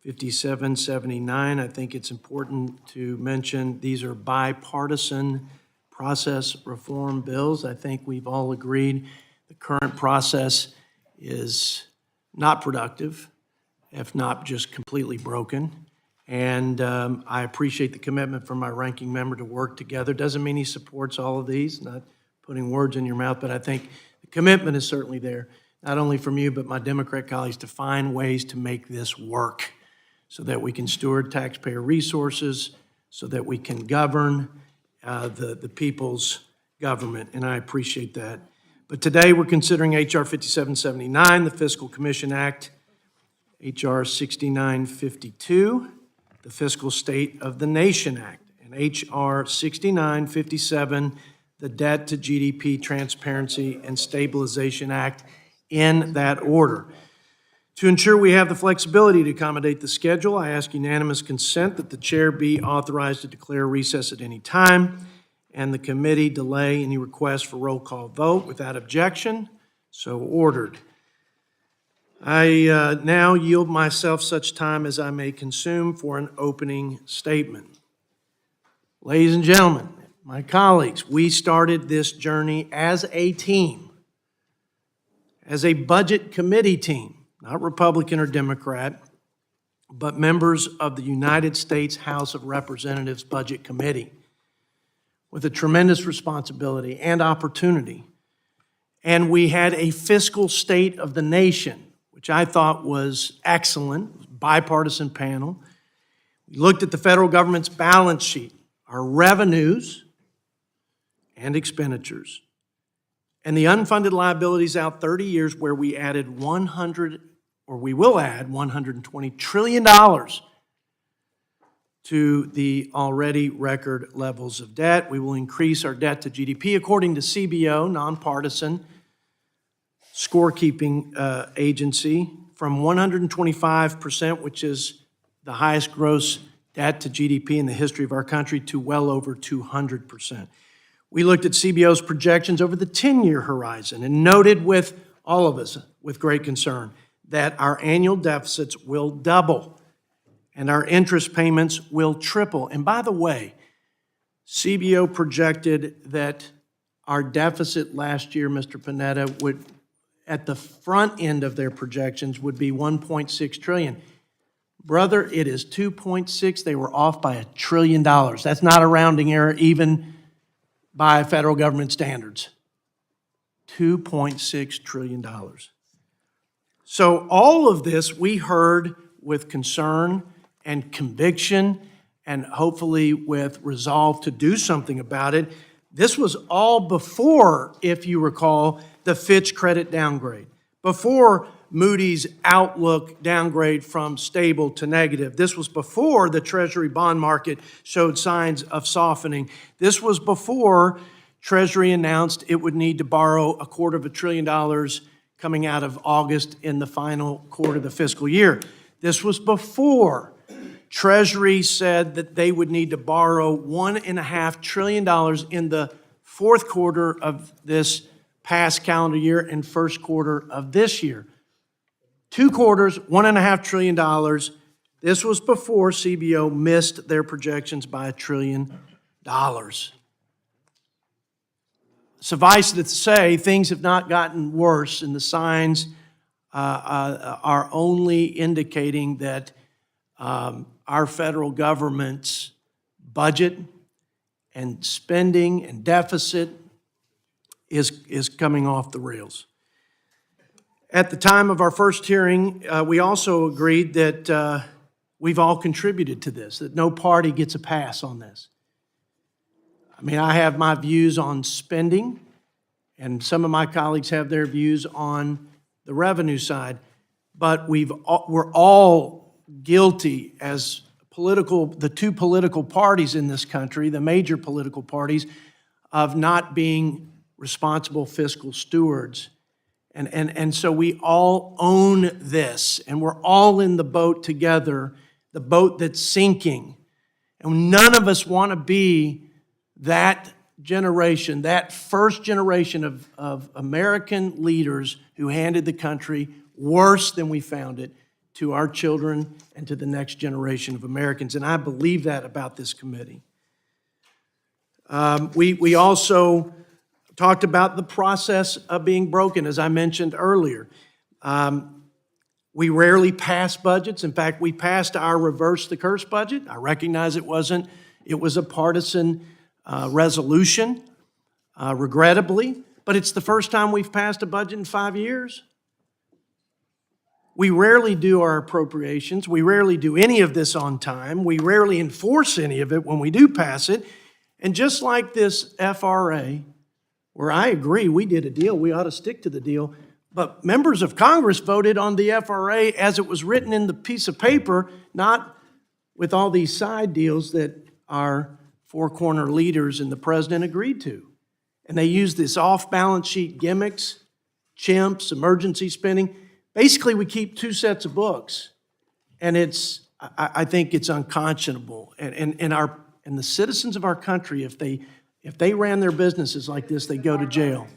5779. I think it's important to mention these are bipartisan process reform bills. I think we've all agreed the current process is not productive, if not just completely broken. And I appreciate the commitment from my ranking member to work together. Doesn't mean he supports all of these, not putting words in your mouth, but I think the commitment is certainly there, not only from you, but my Democrat colleagues, to find ways to make this work so that we can steward taxpayer resources, so that we can govern the people's government, and I appreciate that. But today we're considering H.R. 5779, the Fiscal Commission Act, H.R. 6952, the Fiscal State of the Nation Act, and H.R. 6957, the Debt-to-GDP Transparency and Stabilization Act, in that order. To ensure we have the flexibility to accommodate the schedule, I ask unanimous consent that the chair be authorized to declare recess at any time and the committee delay any request for roll call vote without objection. So ordered. I now yield myself such time as I may consume for an opening statement. Ladies and gentlemen, my colleagues, we started this journey as a team, as a budget committee team. Not Republican or Democrat, but members of the United States House of Representatives Budget Committee, with a tremendous responsibility and opportunity. And we had a fiscal state of the nation, which I thought was excellent. It was a bipartisan panel. We looked at the federal government's balance sheet, our revenues and expenditures, and the unfunded liabilities out 30 years, where we added we will add $120 trillion to the already record levels of debt. We will increase our debt to GDP according to CBO, nonpartisan scorekeeping agency, from 125%, which is the highest gross debt to GDP in the history of our country, to well over 200%. We looked at CBO's projections over the 10-year horizon and noted with all of us with great concern that our annual deficits will double and our interest payments will triple. And by the way, CBO projected that our deficit last year, Mr. Panetta, would, at the front end of their projections, would be $1.6 trillion. Brother, it is 2.6. They were off by $1 trillion. That's not a rounding error, even by federal government standards. $2.6 trillion. So all of this we heard with concern and conviction, and hopefully with resolve to do something about it. This was all before, if you recall, the Fitch credit downgrade, before Moody's outlook downgrade from stable to negative. This was before the Treasury bond market showed signs of softening. This was before Treasury announced it would need to borrow $250 billion coming out of August in the final quarter of the fiscal year. This was before Treasury said that they would need to borrow $1.5 trillion in the fourth quarter of this past calendar year and first quarter of this year. 2 quarters, $1.5 trillion. This was before CBO missed their projections by $1 trillion. Suffice it to say, things have not gotten worse, and the signs are only indicating that our federal government's budget and spending and deficit is coming off the rails. At the time of our first hearing, we also agreed that we've all contributed to this, that no party gets a pass on this. I mean, I have my views on spending, and some of my colleagues have their views on the revenue side, but we're all guilty as the two political parties in this country, the major political parties, of not being responsible fiscal stewards. And so we all own this, and we're all in the boat together, the boat that's sinking. And none of us want to be that generation, that first generation of American leaders who handed the country worse than we found it to our children and to the next generation of Americans. And I believe that about this committee. We also talked about the process of being broken, as I mentioned earlier. We rarely pass budgets. In fact, we passed our reverse the curse budget. I recognize it was a partisan resolution, regrettably, but it's the first time we've passed a budget in 5 years. We rarely do our appropriations. We rarely do any of this on time. We rarely enforce any of it when we do pass it. And just like this FRA, where I agree we did a deal, we ought to stick to the deal, but members of Congress voted on the FRA as it was written in the piece of paper, not with all these side deals that our four-corner leaders and the president agreed to. And they used this off-balance sheet gimmicks, chimps, emergency spending. Basically, we keep two sets of books, and I think it's unconscionable. And the citizens of our country, if they ran their businesses like this, they go to jail.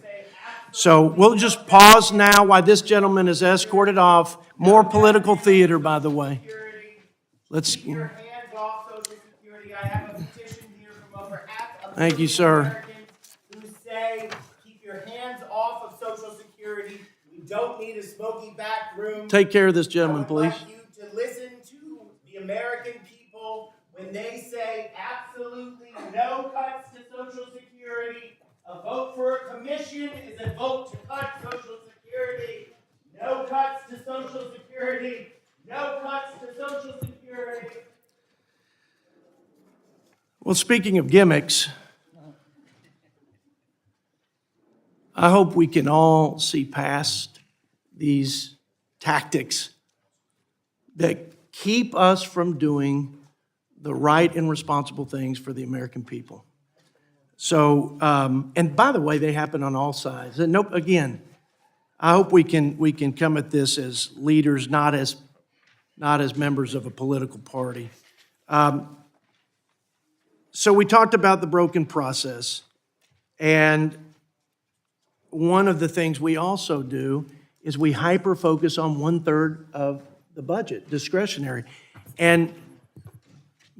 So we'll just pause now while this gentleman is escorted off. More political theater, by the way. Let's. Keep your hands off Social Security. I have a petition here from over half of Thank you, sir. Americans who say, keep your hands off of Social Security. We don't need a smoky back room. Take care of this gentleman, I would please. like you to listen to the American people when they say absolutely no cuts to Social Security. A vote for a commission is a vote to cut Social Security. No cuts to Social Security. No cuts to Social Security. Well, speaking of gimmicks, I hope we can all see past these tactics that keep us from doing the right and responsible things for the American people. So, and by the way, they happen on all sides. And nope, again, I hope we can come at this as leaders, not as members of a political party. So we talked about the broken process, and one of the things we also do is we hyper-focus on 1/3 of the budget, discretionary. And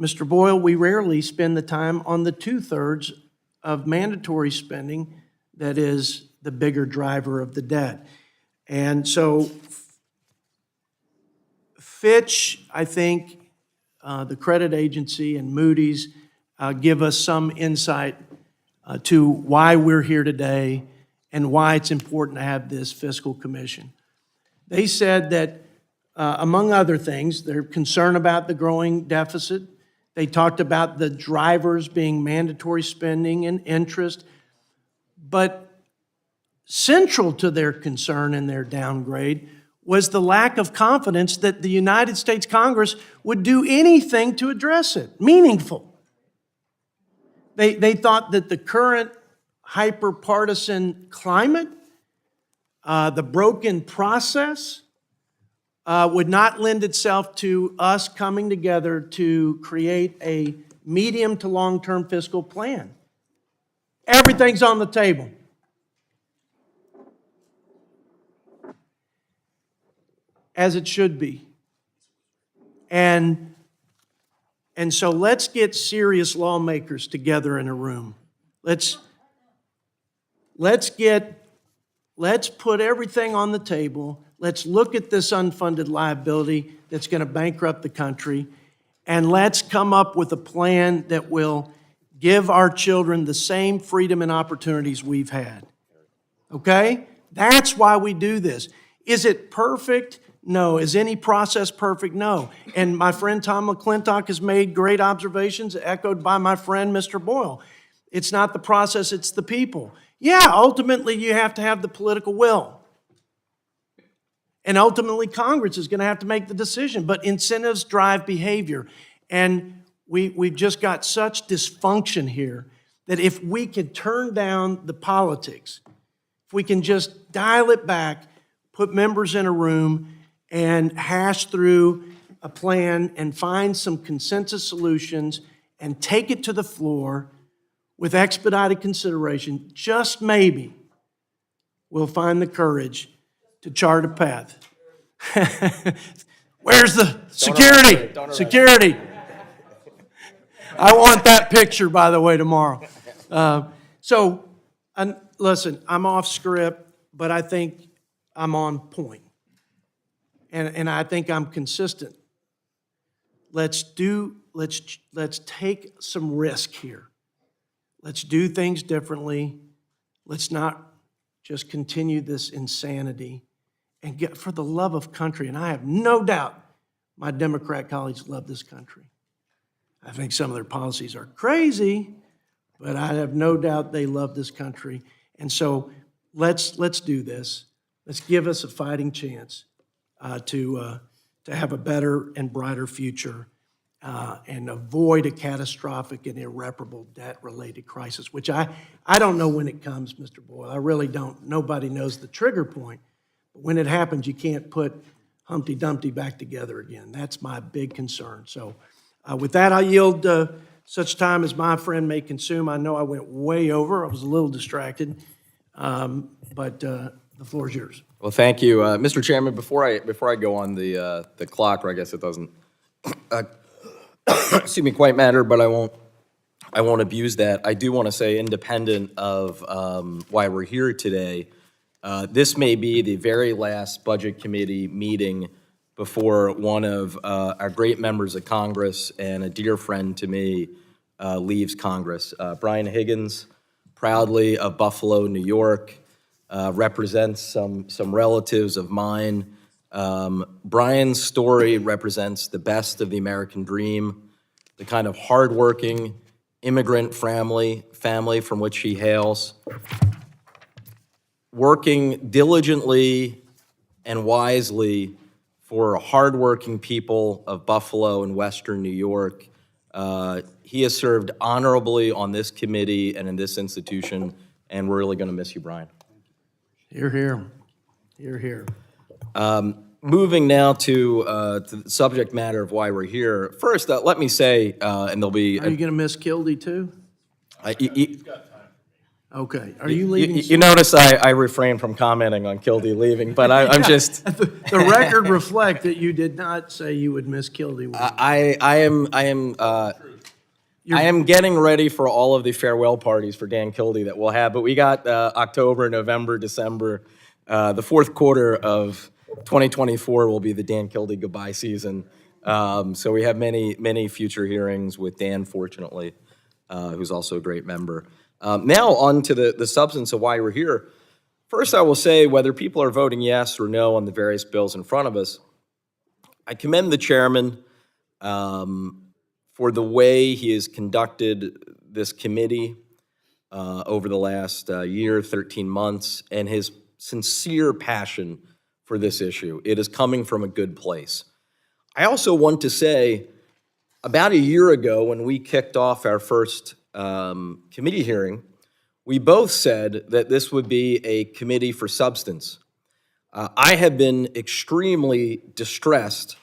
Mr. Boyle, we rarely spend the time on the 2/3 of mandatory spending that is the bigger driver of the debt. And so Fitch, I think, the credit agency, and Moody's give us some insight to why we're here today and why it's important to have this fiscal commission. They said that, among other things, they're concerned about the growing deficit. They talked about the drivers being mandatory spending and interest. But central to their concern and their downgrade was the lack of confidence that the United States Congress would do anything to address it, meaningful. They thought that the current hyper-partisan climate, the broken process, would not lend itself to us coming together to create a medium to long-term fiscal plan. Everything's on the table. As it should be. And so let's get serious lawmakers together in a room. Let's put everything on the table. Let's look at this unfunded liability that's going to bankrupt the country, and let's come up with a plan that will give our children the same freedom and opportunities we've had. Okay? That's why we do this. Is it perfect? No. Is any process perfect? No. And my friend Tom McClintock has made great observations, echoed by my friend Mr. Boyle. It's not the process, it's the people. Yeah, ultimately you have to have the political will. And ultimately Congress is going to have to make the decision, but incentives drive behavior. And we've just got such dysfunction here that if we could turn down the politics, if we can just dial it back, put members in a room, and hash through a plan and find some consensus solutions and take it to the floor with expedited consideration, just maybe we'll find the courage to chart a path. Where's the security? Security. I want that picture, by the way, tomorrow. Listen, I'm off script, but I think I'm on point. And I think I'm consistent. Let's take some risk here. Let's do things differently. Let's not just continue this insanity and get, for the love of country, and I have no doubt my Democrat colleagues love this country. I think some of their policies are crazy, but I have no doubt they love this country. And so let's do this. Let's give us a fighting chance to have a better and brighter future and avoid a catastrophic and irreparable debt-related crisis, which I don't know when it comes, Mr. Boyle. I really don't. Nobody knows the trigger point. But when it happens, you can't put Humpty Dumpty back together again. That's my big concern. So with that, I yield such time as my friend may consume. I know I went way over. I was a little distracted, but the floor is yours. Well, thank you, Mr. Chairman. Before I go on the clock, or I guess it doesn't, excuse me, quite matter, but I won't abuse that. I do want to say, independent of why we're here today, this may be the very last Budget Committee meeting before one of our great members of Congress and a dear friend to me leaves Congress. Brian Higgins, proudly of Buffalo, New York, represents some relatives of mine. Brian's story represents the best of the American dream, the kind of hardworking immigrant family from which he hails, working diligently and wisely for hardworking people of Buffalo and Western New York. He has served honorably on this committee and in this institution, and we're really going to miss you, Brian. Hear, hear. Hear, hear. Moving now to the subject matter of why we're here. First, let me say, and there'll be... Are you going to miss Kildee too? Okay. Are you leaving? You notice I refrain from commenting on Kildee leaving, but I'm just... The record reflect that you did not say you would miss Kildee. I am getting ready for all of the farewell parties for Dan Kildee that we'll have, but we got October, November, December. The fourth quarter of 2024 will be the Dan Kildee goodbye season. So we have many future hearings with Dan, fortunately, who's also a great member. Now on to the substance of why we're here. First, I will say, whether people are voting yes or no on the various bills in front of us, I commend the chairman for the way he has conducted this committee over the last year, 13 months, and his sincere passion for this issue. It is coming from a good place. I also want to say, about a year ago, when we kicked off our first committee hearing, we both said that this would be a committee for substance. I have been extremely distressed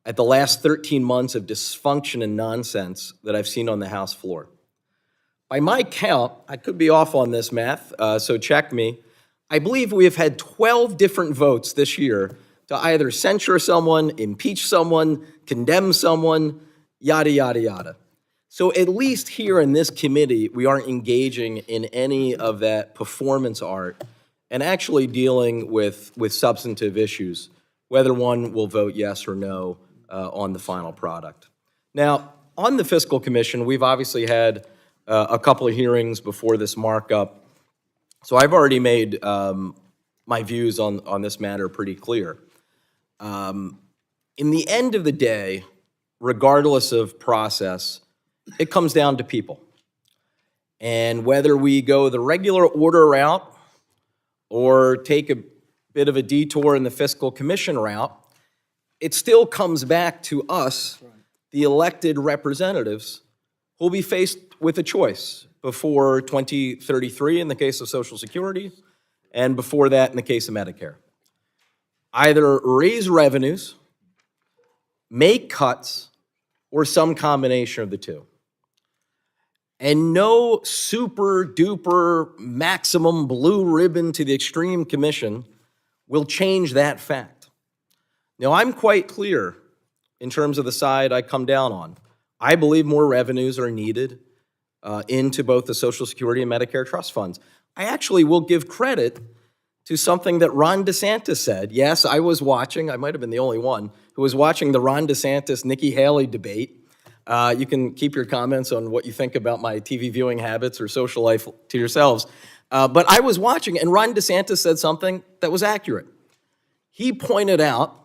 at the last 13 months of dysfunction and nonsense that I've seen on the House floor. By my count, I could be off on this math, so check me. I believe we have had 12 different votes this year to either censure someone, impeach someone, condemn someone, yada, yada, yada. So at least here in this committee, we aren't engaging in any of that performance art and actually dealing with substantive issues, whether one will vote yes or no on the final product. Now, on the Fiscal Commission, we've obviously had a couple of hearings before this markup. So I've already made my views on this matter pretty clear. In the end of the day, regardless of process, it comes down to people. And whether we go the regular order route or take a bit of a detour in the Fiscal Commission route, it still comes back to us, the elected representatives, who will be faced with a choice before 2033 in the case of Social Security, and before that in the case of Medicare. Either raise revenues, make cuts, or some combination of the two. And no super duper maximum blue ribbon to the extreme commission will change that fact. Now, I'm quite clear in terms of the side I come down on. I believe more revenues are needed into both the Social Security and Medicare trust funds. I actually will give credit to something that Ron DeSantis said. Yes, I was watching. I might have been the only one who was watching the Ron DeSantis-Nikki Haley debate. You can keep your comments on what you think about my TV viewing habits or social life to yourselves. But I was watching, and Ron DeSantis said something that was accurate. He pointed out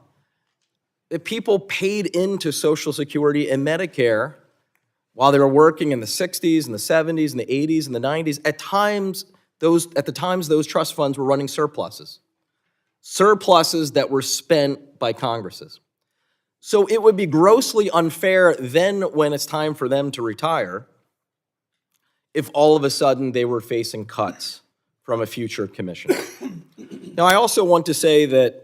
that people paid into Social Security and Medicare while they were working in the 60s and the 70s and the 80s and the 90s. At the times those trust funds were running surpluses that were spent by Congresses. So it would be grossly unfair then when it's time for them to retire if all of a sudden they were facing cuts from a future commission. Now, I also want to say that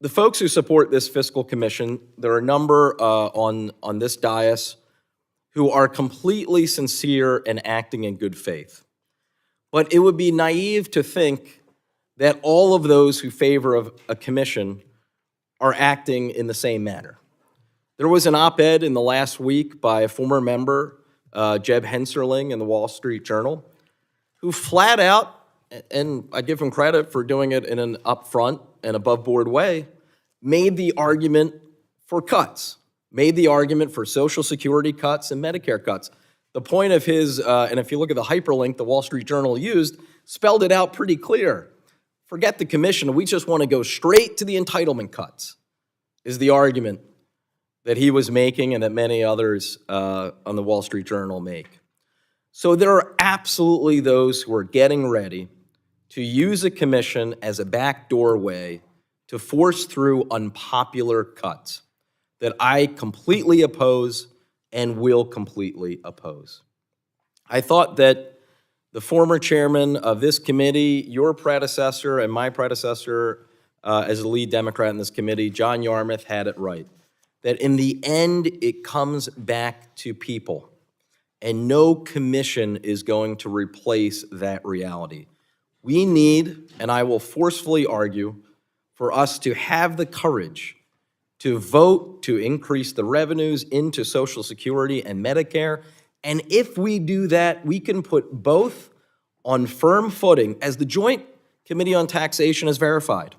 the folks who support this fiscal commission, there are a number on this dais who are completely sincere and acting in good faith. But it would be naive to think that all of those who favor of a commission are acting in the same manner. There was an op-ed in the last week by a former member, Jeb Henserling in the Wall Street Journal, who flat out, and I give him credit for doing it in an upfront and above-board way, made the argument for cuts, made the argument for Social Security cuts and Medicare cuts. The point of his, and if you look at the hyperlink the Wall Street Journal used, spelled it out pretty clear. Forget the commission, we just want to go straight to the entitlement cuts, is the argument that he was making and that many others on the Wall Street Journal make. So there are absolutely those who are getting ready to use a commission as a backdoor way to force through unpopular cuts that I completely oppose and will completely oppose. I thought that the former chairman of this committee, your predecessor and my predecessor as the lead Democrat in this committee, John Yarmuth, had it right. That in the end, it comes back to people. And no commission is going to replace that reality. We need, and I will forcefully argue, for us to have the courage to vote to increase the revenues into Social Security and Medicare. And if we do that, we can put both on firm footing, as the Joint Committee on Taxation has verified.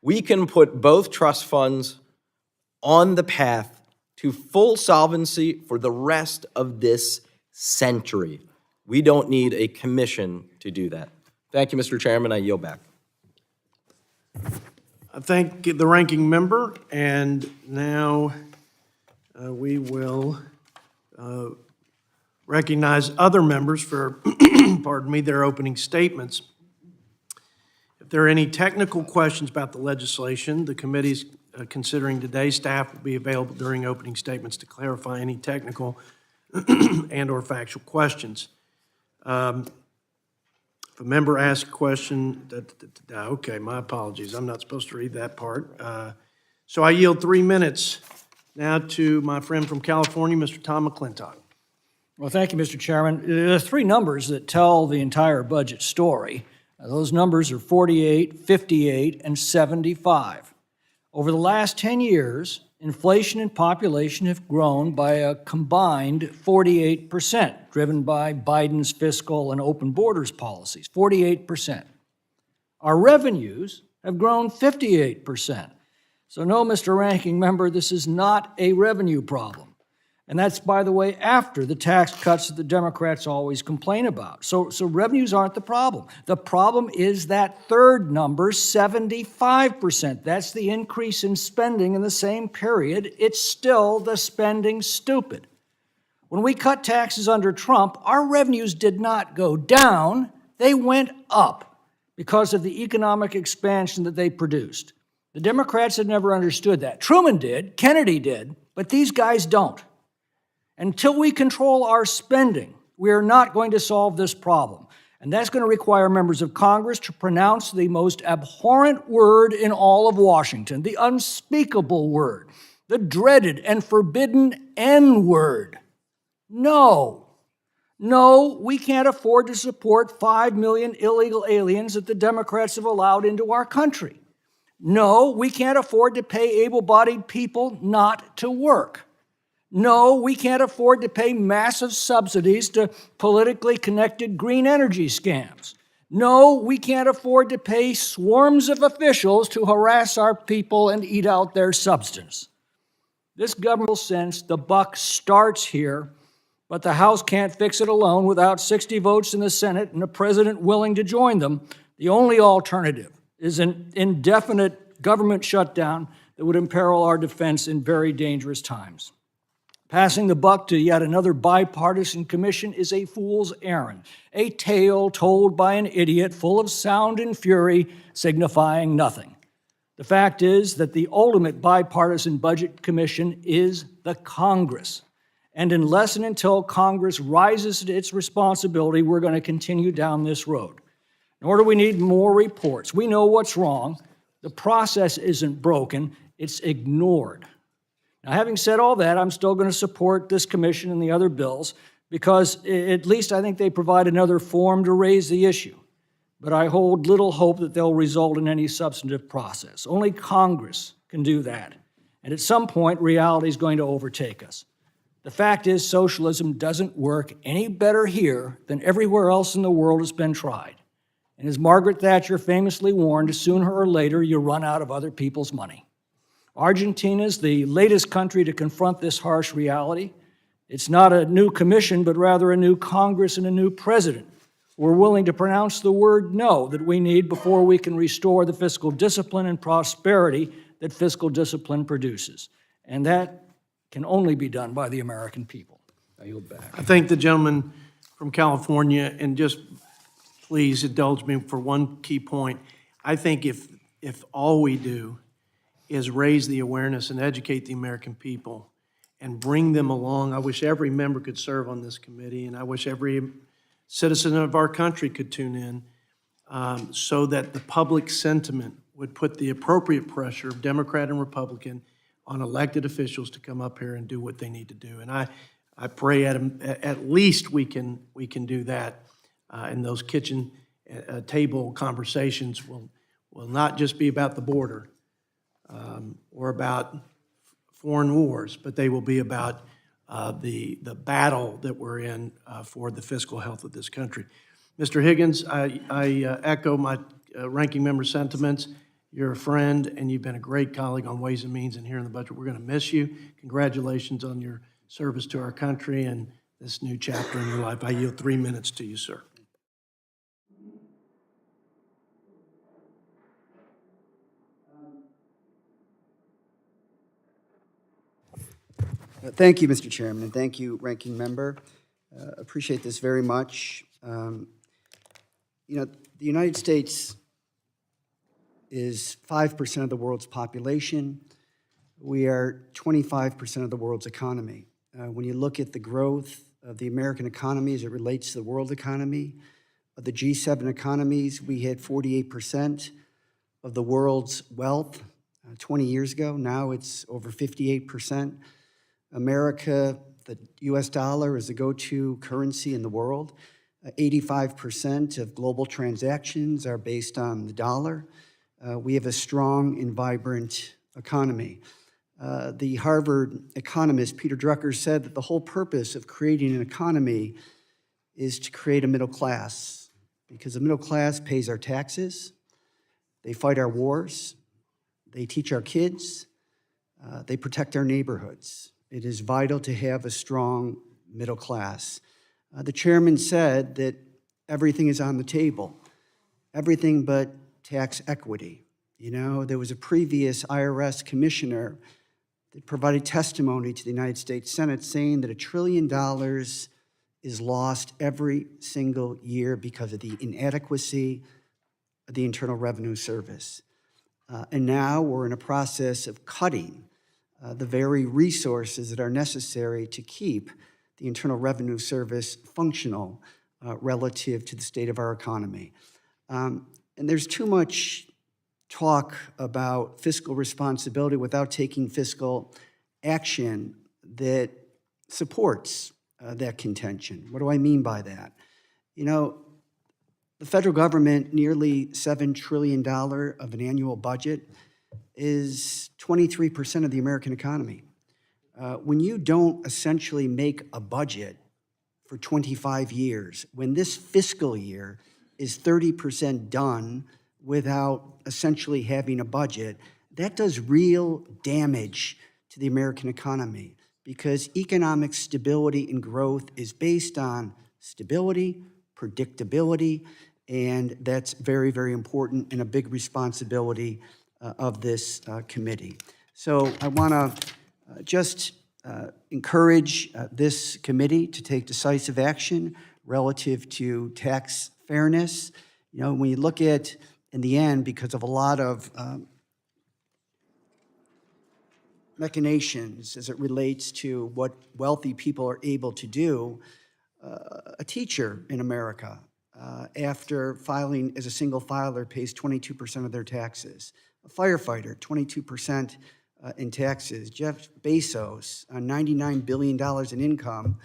We can put both trust funds on the path to full solvency for the rest of this century. We don't need a commission to do that. Thank you, Mr. Chairman. I yield back. I thank the ranking member, and now we will recognize other members for, pardon me, their opening statements. If there are any technical questions about the legislation, the committee's considering today, staff will be available during opening statements to clarify any technical and or factual questions. If a member asks a question, okay, my apologies, I'm not supposed to read that part. So I yield 3 minutes now to my friend from California, Mr. Tom McClintock. Well, thank you, Mr. Chairman. There are 3 numbers that tell the entire budget story. Those numbers are 48, 58, and 75. Over the last 10 years, inflation and population have grown by a combined 48%, driven by Biden's fiscal and open borders policies, 48%. Our revenues have grown 58%. So no, Mr. Ranking Member, this is not a revenue problem. And that's, by the way, after the tax cuts that the Democrats always complain about. So revenues aren't the problem. The problem is that third number, 75%. That's the increase in spending in the same period. It's still the spending stupid. When we cut taxes under Trump, our revenues did not go down. They went up because of the economic expansion that they produced. The Democrats had never understood that. Truman did, Kennedy did, but these guys don't. Until we control our spending, we are not going to solve this problem. And that's going to require members of Congress to pronounce the most abhorrent word in all of Washington, the unspeakable word, the dreaded and forbidden N-word. No. No, we can't afford to support 5 million illegal aliens that the Democrats have allowed into our country. No, we can't afford to pay able-bodied people not to work. No, we can't afford to pay massive subsidies to politically connected green energy scams. No, we can't afford to pay swarms of officials to harass our people and eat out their substance. This government will sense the buck starts here, but the House can't fix it alone without 60 votes in the Senate and a president willing to join them. The only alternative is an indefinite government shutdown that would imperil our defense in very dangerous times. Passing the buck to yet another bipartisan commission is a fool's errand, a tale told by an idiot full of sound and fury, signifying nothing. The fact is that the ultimate bipartisan budget commission is the Congress. And unless and until Congress rises to its responsibility, we're going to continue down this road. Nor do we need more reports. We know what's wrong. The process isn't broken, it's ignored. Now, having said all that, I'm still going to support this commission and the other bills because at least I think they provide another forum to raise the issue. But I hold little hope that they'll result in any substantive process. Only Congress can do that. And at some point, reality is going to overtake us. The fact is, socialism doesn't work any better here than everywhere else in the world has been tried. And as Margaret Thatcher famously warned, sooner or later you run out of other people's money. Argentina is the latest country to confront this harsh reality. It's not a new commission, but rather a new Congress and a new president. We're willing to pronounce the word no that we need before we can restore the fiscal discipline and prosperity that fiscal discipline produces. And that can only be done by the American people. I yield back. I thank the gentleman from California, and just please indulge me for one key point. I think if all we do is raise the awareness and educate the American people and bring them along, I wish every member could serve on this committee, and I wish every citizen of our country could tune in so that the public sentiment would put the appropriate pressure, Democrat and Republican, on elected officials to come up here and do what they need to do. And I pray at least we can do that. And those kitchen table conversations will not just be about the border or about foreign wars, but they will be about the battle that we're in for the fiscal health of this country. Mr. Higgins, I echo my ranking member sentiments. You're a friend, and you've been a great colleague on Ways and Means and here in the budget. We're going to miss you. Congratulations on your service to our country and this new chapter in your life. I yield 3 minutes to you, sir. Thank you, Mr. Chairman, and thank you, Ranking Member. Appreciate this very much. The United States is 5% of the world's population. We are 25% of the world's economy. When you look at the growth of the American economy as it relates to the world economy, of the G7 economies, we had 48% of the world's wealth 20 years ago. Now it's over 58%. America, the US dollar is the go-to currency in the world. 85% of global transactions are based on the dollar. We have a strong and vibrant economy. The Harvard economist Peter Drucker said that the whole purpose of creating an economy is to create a middle class, because the middle class pays our taxes, they fight our wars, they teach our kids, they protect our neighborhoods. It is vital to have a strong middle class. The chairman said that everything is on the table, everything but tax equity. You know, there was a previous IRS commissioner that provided testimony to the United States Senate saying that $1 trillion is lost every single year because of the inadequacy of the Internal Revenue Service. And now we're in a process of cutting the very resources that are necessary to keep the Internal Revenue Service functional relative to the state of our economy. And there's too much talk about fiscal responsibility without taking fiscal action that supports that contention. What do I mean by that? You know, the federal government, nearly $7 trillion of an annual budget, is 23% of the American economy. When you don't essentially make a budget for 25 years, when this fiscal year is 30% done without essentially having a budget, that does real damage to the American economy, because economic stability and growth is based on stability, predictability, and that's very, very important and a big responsibility of this committee. So I want to just encourage this committee to take decisive action relative to tax fairness. You know, when you look at, in the end, because of a lot of machinations as it relates to what wealthy people are able to do, a teacher in America, after filing as a single filer, pays 22% of their taxes. A firefighter, 22% in taxes. Jeff Bezos, on $99 billion in income,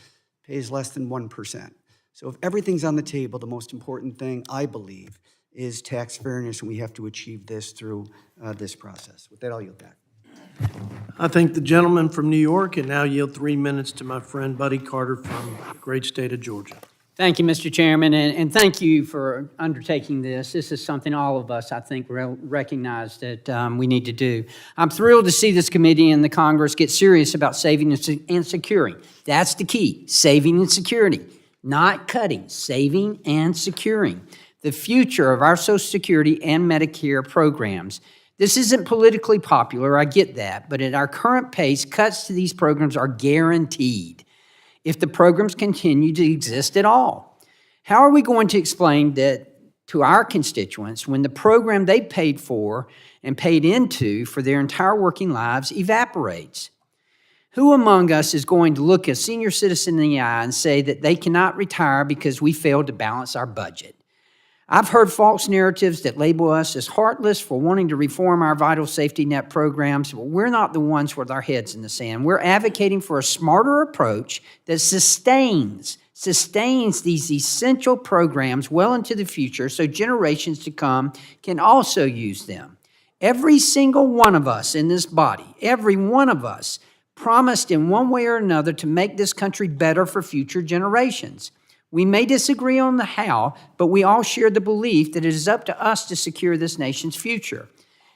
pays less than 1%. So if everything's on the table, the most important thing, I believe, is tax fairness, and we have to achieve this through this process. With that, I'll yield back. I thank the gentleman from New York, and now yield 3 minutes to my friend Buddy Carter from the great state of Georgia. Thank you, Mr. Chairman, and thank you for undertaking this. This is something all of us, I think, recognize that we need to do. I'm thrilled to see this committee and the Congress get serious about saving and securing. That's the key, saving and security, not cutting, saving and securing the future of our Social Security and Medicare programs. This isn't politically popular, I get that, but at our current pace, cuts to these programs are guaranteed if the programs continue to exist at all. How are we going to explain that to our constituents when the program they paid for and paid into for their entire working lives evaporates? Who among us is going to look a senior citizen in the eye and say that they cannot retire because we failed to balance our budget? I've heard false narratives that label us as heartless for wanting to reform our vital safety net programs, but we're not the ones with our heads in the sand. We're advocating for a smarter approach that sustains these essential programs well into the future so generations to come can also use them. Every single one of us in this body, every one of us, promised in one way or another to make this country better for future generations. We may disagree on the how, but we all share the belief that it is up to us to secure this nation's future.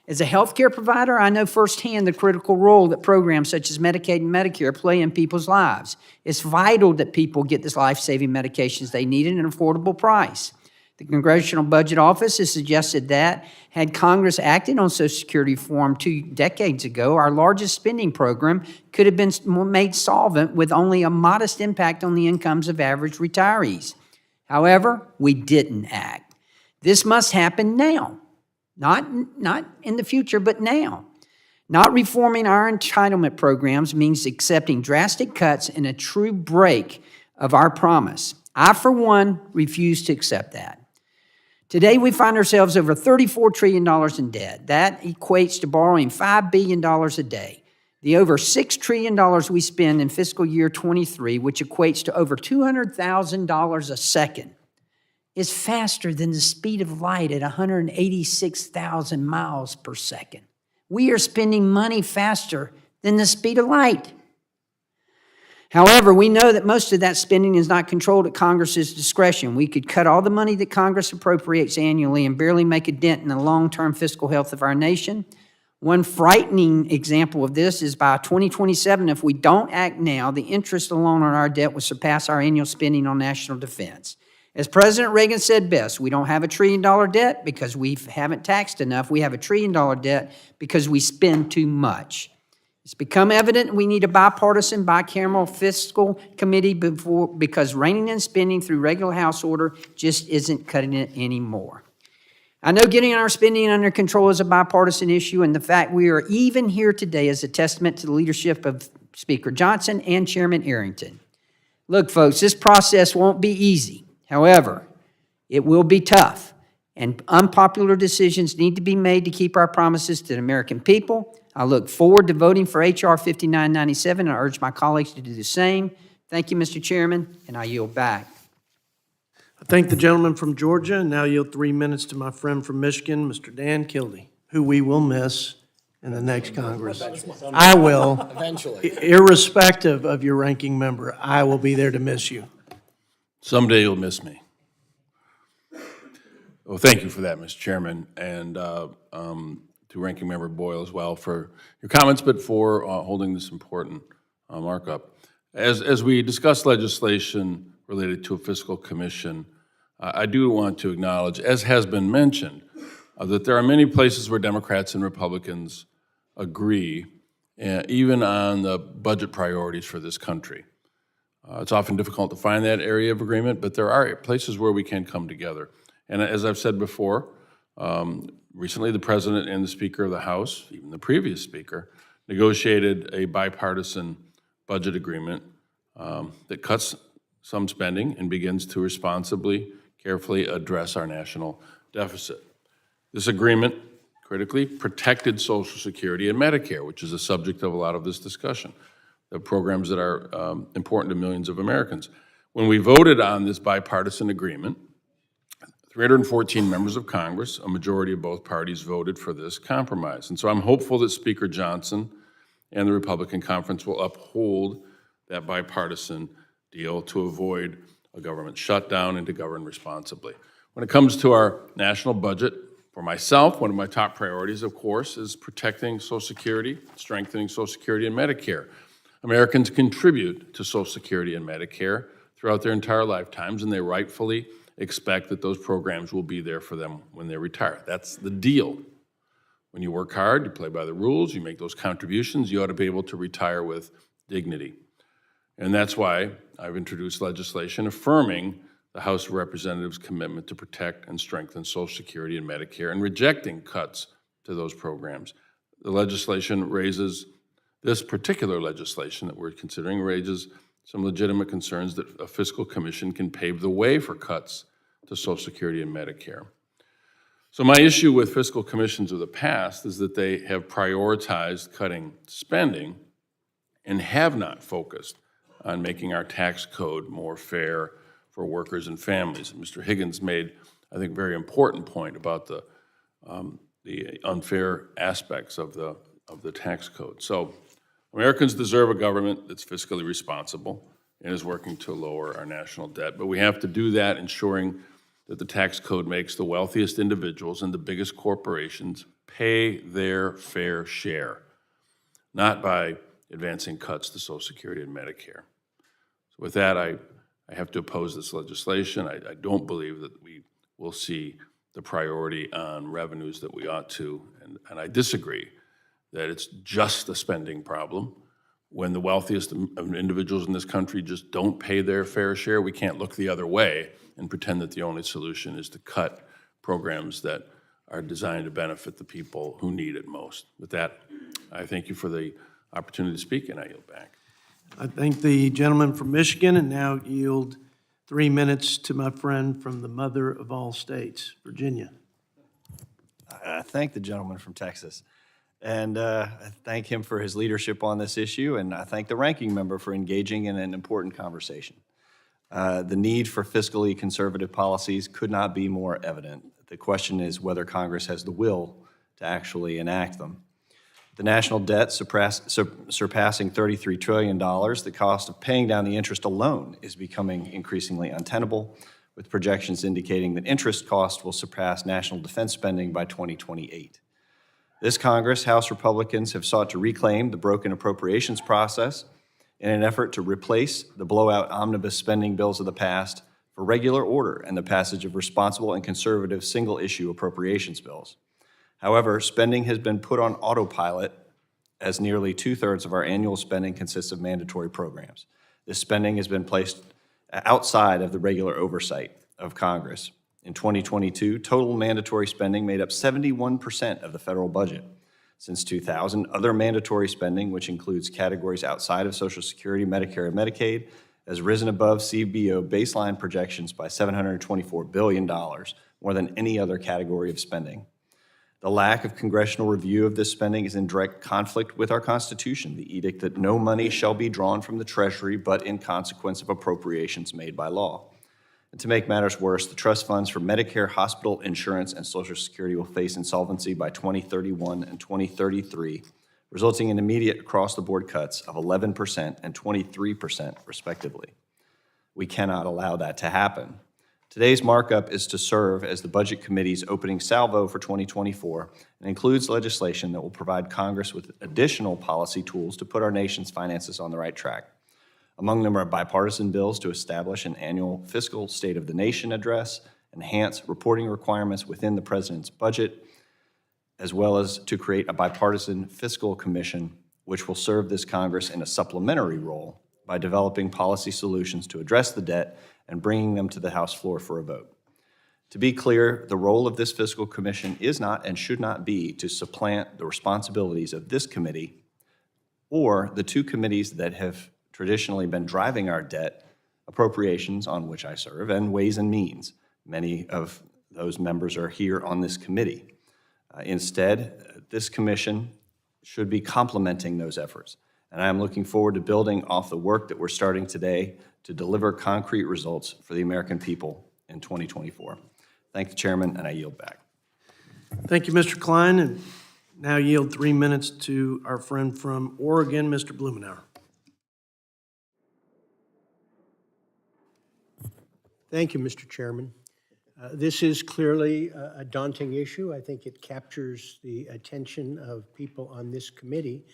As a healthcare provider, I know firsthand the critical role that programs such as Medicaid and Medicare play in people's lives. It's vital that people get the life-saving medications they need at an affordable price. The Congressional Budget Office has suggested that, had Congress acted on Social Security reform 2 decades ago, our largest spending program could have been made solvent with only a modest impact on the incomes of average retirees. However, we didn't act. This must happen now, not in the future, but now. Not reforming our entitlement programs means accepting drastic cuts and a true break of our promise. I, for one, refuse to accept that. Today, we find ourselves over $34 trillion in debt. That equates to borrowing $5 billion a day. The over $6 trillion we spend in fiscal year 23, which equates to over $200,000 a second, is faster than the speed of light at 186,000 miles per second. We are spending money faster than the speed of light. However, we know that most of that spending is not controlled at Congress's discretion. We could cut all the money that Congress appropriates annually and barely make a dent in the long-term fiscal health of our nation. One frightening example of this is by 2027, if we don't act now, the interest alone on our debt will surpass our annual spending on national defense. As President Reagan said best, we don't have $1 trillion debt because we haven't taxed enough. We have $1 trillion debt because we spend too much. It's become evident we need a bipartisan, bicameral fiscal committee because reining in spending through regular House order just isn't cutting it anymore. I know getting our spending under control is a bipartisan issue, and the fact we are even here today is a testament to the leadership of Speaker Johnson and Chairman Arrington. Look, folks, this process won't be easy. However, it will be tough, and unpopular decisions need to be made to keep our promises to the American people. I look forward to voting for H.R. 5997 and I urge my colleagues to do the same. Thank you, Mr. Chairman, and I yield back. I thank the gentleman from Georgia, and now yield 3 minutes to my friend from Michigan, Mr. Dan Kildee, who we will miss in the next Congress. I will. Eventually. Irrespective of your ranking member, I will be there to miss you. Someday you'll miss me. Well, thank you for that, Mr. Chairman, and to Ranking Member Boyle as well for your comments, but for holding this important markup. As we discuss legislation related to a fiscal commission, I do want to acknowledge, as has been mentioned, that there are many places where Democrats and Republicans agree, even on the budget priorities for this country. It's often difficult to find that area of agreement, but there are places where we can come together. And as I've said before, recently the President and the Speaker of the House, even the previous Speaker, negotiated a bipartisan budget agreement that cuts some spending and begins to responsibly, carefully address our national deficit. This agreement critically protected Social Security and Medicare, which is the subject of a lot of this discussion, the programs that are important to millions of Americans. When we voted on this bipartisan agreement, 314 members of Congress, a majority of both parties, voted for this compromise. And so I'm hopeful that Speaker Johnson and the Republican conference will uphold that bipartisan deal to avoid a government shutdown and to govern responsibly. When it comes to our national budget, for myself, one of my top priorities, of course, is protecting Social Security, strengthening Social Security and Medicare. Americans contribute to Social Security and Medicare throughout their entire lifetimes, and they rightfully expect that those programs will be there for them when they retire. That's the deal. When you work hard, you play by the rules, you make those contributions, you ought to be able to retire with dignity. And that's why I've introduced legislation affirming the House of Representatives' commitment to protect and strengthen Social Security and Medicare and rejecting cuts to those programs. The legislation raises, this particular legislation that we're considering raises some legitimate concerns that a fiscal commission can pave the way for cuts to Social Security and Medicare. So my issue with fiscal commissions of the past is that they have prioritized cutting spending and have not focused on making our tax code more fair for workers and families. And Mr. Higgins made, I think, a very important point about the unfair aspects of the tax code. So Americans deserve a government that's fiscally responsible and is working to lower our national debt. But we have to do that ensuring that the tax code makes the wealthiest individuals and the biggest corporations pay their fair share, not by advancing cuts to Social Security and Medicare. So with that, I have to oppose this legislation. I don't believe that we will see the priority on revenues that we ought to, and I disagree that it's just a spending problem. When the wealthiest individuals in this country just don't pay their fair share, we can't look the other way and pretend that the only solution is to cut programs that are designed to benefit the people who need it most. With that, I thank you for the opportunity to speak, and I yield back. I thank the gentleman from Michigan and now yield 3 minutes to my friend from the mother of all states, Virginia. I thank the gentleman from Texas. And I thank him for his leadership on this issue, and I thank the ranking member for engaging in an important conversation. The need for fiscally conservative policies could not be more evident. The question is whether Congress has the will to actually enact them. The national debt surpassing $33 trillion, the cost of paying down the interest alone is becoming increasingly untenable, with projections indicating that interest costs will surpass national defense spending by 2028. This Congress, House Republicans have sought to reclaim the broken appropriations process in an effort to replace the blowout omnibus spending bills of the past for regular order and the passage of responsible and conservative single-issue appropriations bills. However, spending has been put on autopilot as nearly 2/3 of our annual spending consists of mandatory programs. This spending has been placed outside of the regular oversight of Congress. In 2022, total mandatory spending made up 71% of the federal budget. Since 2000, other mandatory spending, which includes categories outside of Social Security, Medicare, and Medicaid, has risen above CBO baseline projections by $724 billion, more than any other category of spending. The lack of congressional review of this spending is in direct conflict with our Constitution, the edict that no money shall be drawn from the Treasury but in consequence of appropriations made by law. And to make matters worse, the trust funds for Medicare, hospital insurance, and Social Security will face insolvency by 2031 and 2033, resulting in immediate across-the-board cuts of 11% and 23% respectively. We cannot allow that to happen. Today's markup is to serve as the Budget Committee's opening salvo for 2024 and includes legislation that will provide Congress with additional policy tools to put our nation's finances on the right track. Among them are bipartisan bills to establish an annual fiscal State of the Nation address, enhance reporting requirements within the President's budget, as well as to create a bipartisan fiscal commission, which will serve this Congress in a supplementary role by developing policy solutions to address the debt and bringing them to the House floor for a vote. To be clear, the role of this fiscal commission is not and should not be to supplant the responsibilities of this committee or the two committees that have traditionally been driving our debt, appropriations, on which I serve, and Ways and Means. Many of those members are here on this committee. Instead, this commission should be complementing those efforts. And I am looking forward to building off the work that we're starting today to deliver concrete results for the American people in 2024. Thank the chairman, and I yield back. Thank you, Mr. Klein, and now yield 3 minutes to our friend from Oregon, Mr. Blumenauer. Thank you, Mr. Chairman. This is clearly a daunting issue. I think it captures the attention of people on this committee.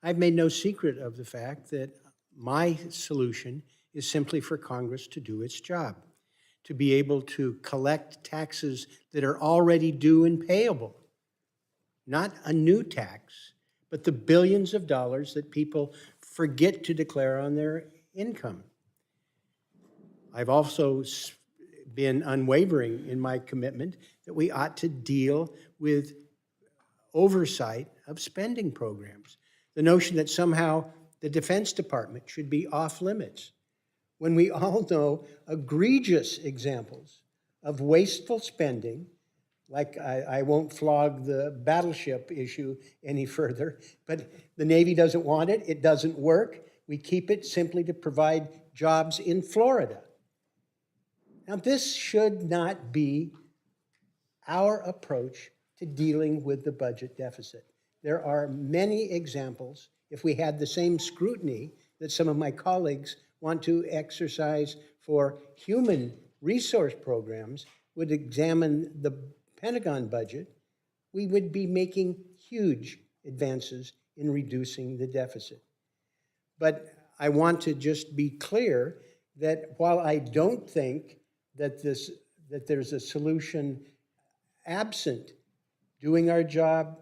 I've made no secret of the fact that my solution is simply for Congress to do its job, to be able to collect taxes that are already due and payable, not a new tax, but the billions of dollars that people forget to declare on their income. I've also been unwavering in my commitment that we ought to deal with oversight of spending programs. The notion that somehow the Defense Department should be off limits, when we all know egregious examples of wasteful spending, like I won't flog the battleship issue any further, but the Navy doesn't want it, it doesn't work, we keep it simply to provide jobs in Florida. Now, this should not be our approach to dealing with the budget deficit. There are many examples. If we had the same scrutiny that some of my colleagues want to exercise for human resource programs, would examine the Pentagon budget, we would be making huge advances in reducing the deficit. But I want to just be clear that while I don't think that there's a solution absent doing our job,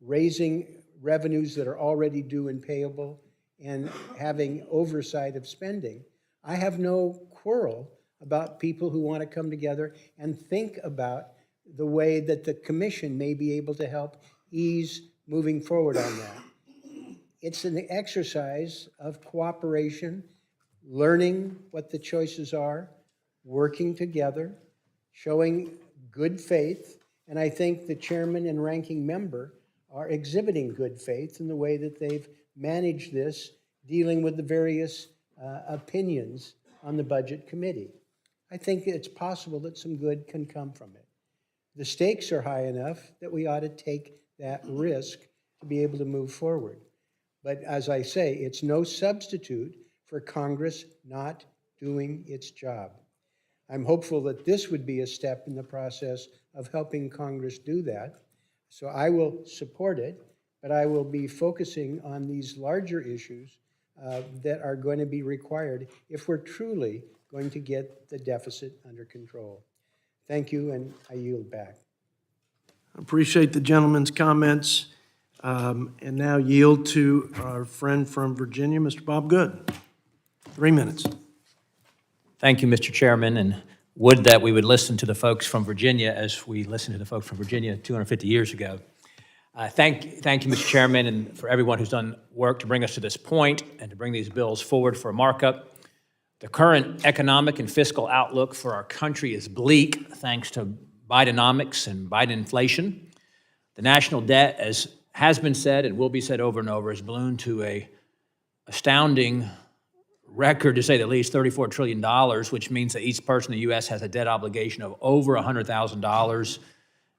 raising revenues that are already due and payable, and having oversight of spending, I have no quarrel about people who want to come together and think about the way that the commission may be able to help ease moving forward on that. It's an exercise of cooperation, learning what the choices are, working together, showing good faith, and I think the chairman and ranking member are exhibiting good faith in the way that they've managed this, dealing with the various opinions on the budget committee. I think it's possible that some good can come from it. The stakes are high enough that we ought to take that risk to be able to move forward. But as I say, it's no substitute for Congress not doing its job. I'm hopeful that this would be a step in the process of helping Congress do that. So I will support it, but I will be focusing on these larger issues that are going to be required if we're truly going to get the deficit under control. Thank you, and I yield back. I appreciate the gentleman's comments, and now yield to our friend from Virginia, Mr. Bob Good. 3 minutes. Thank you, Mr. Chairman, and would that we would listen to the folks from Virginia as we listened to the folks from Virginia 250 years ago. Thank you, Mr. Chairman, and for everyone who's done work to bring us to this point and to bring these bills forward for a markup. The current economic and fiscal outlook for our country is bleak thanks to Bidenomics and Biden inflation. The national debt, as has been said and will be said over and over, has ballooned to an astounding record, to say the least, $34 trillion, which means that each person in the U.S. has a debt obligation of over $100,000,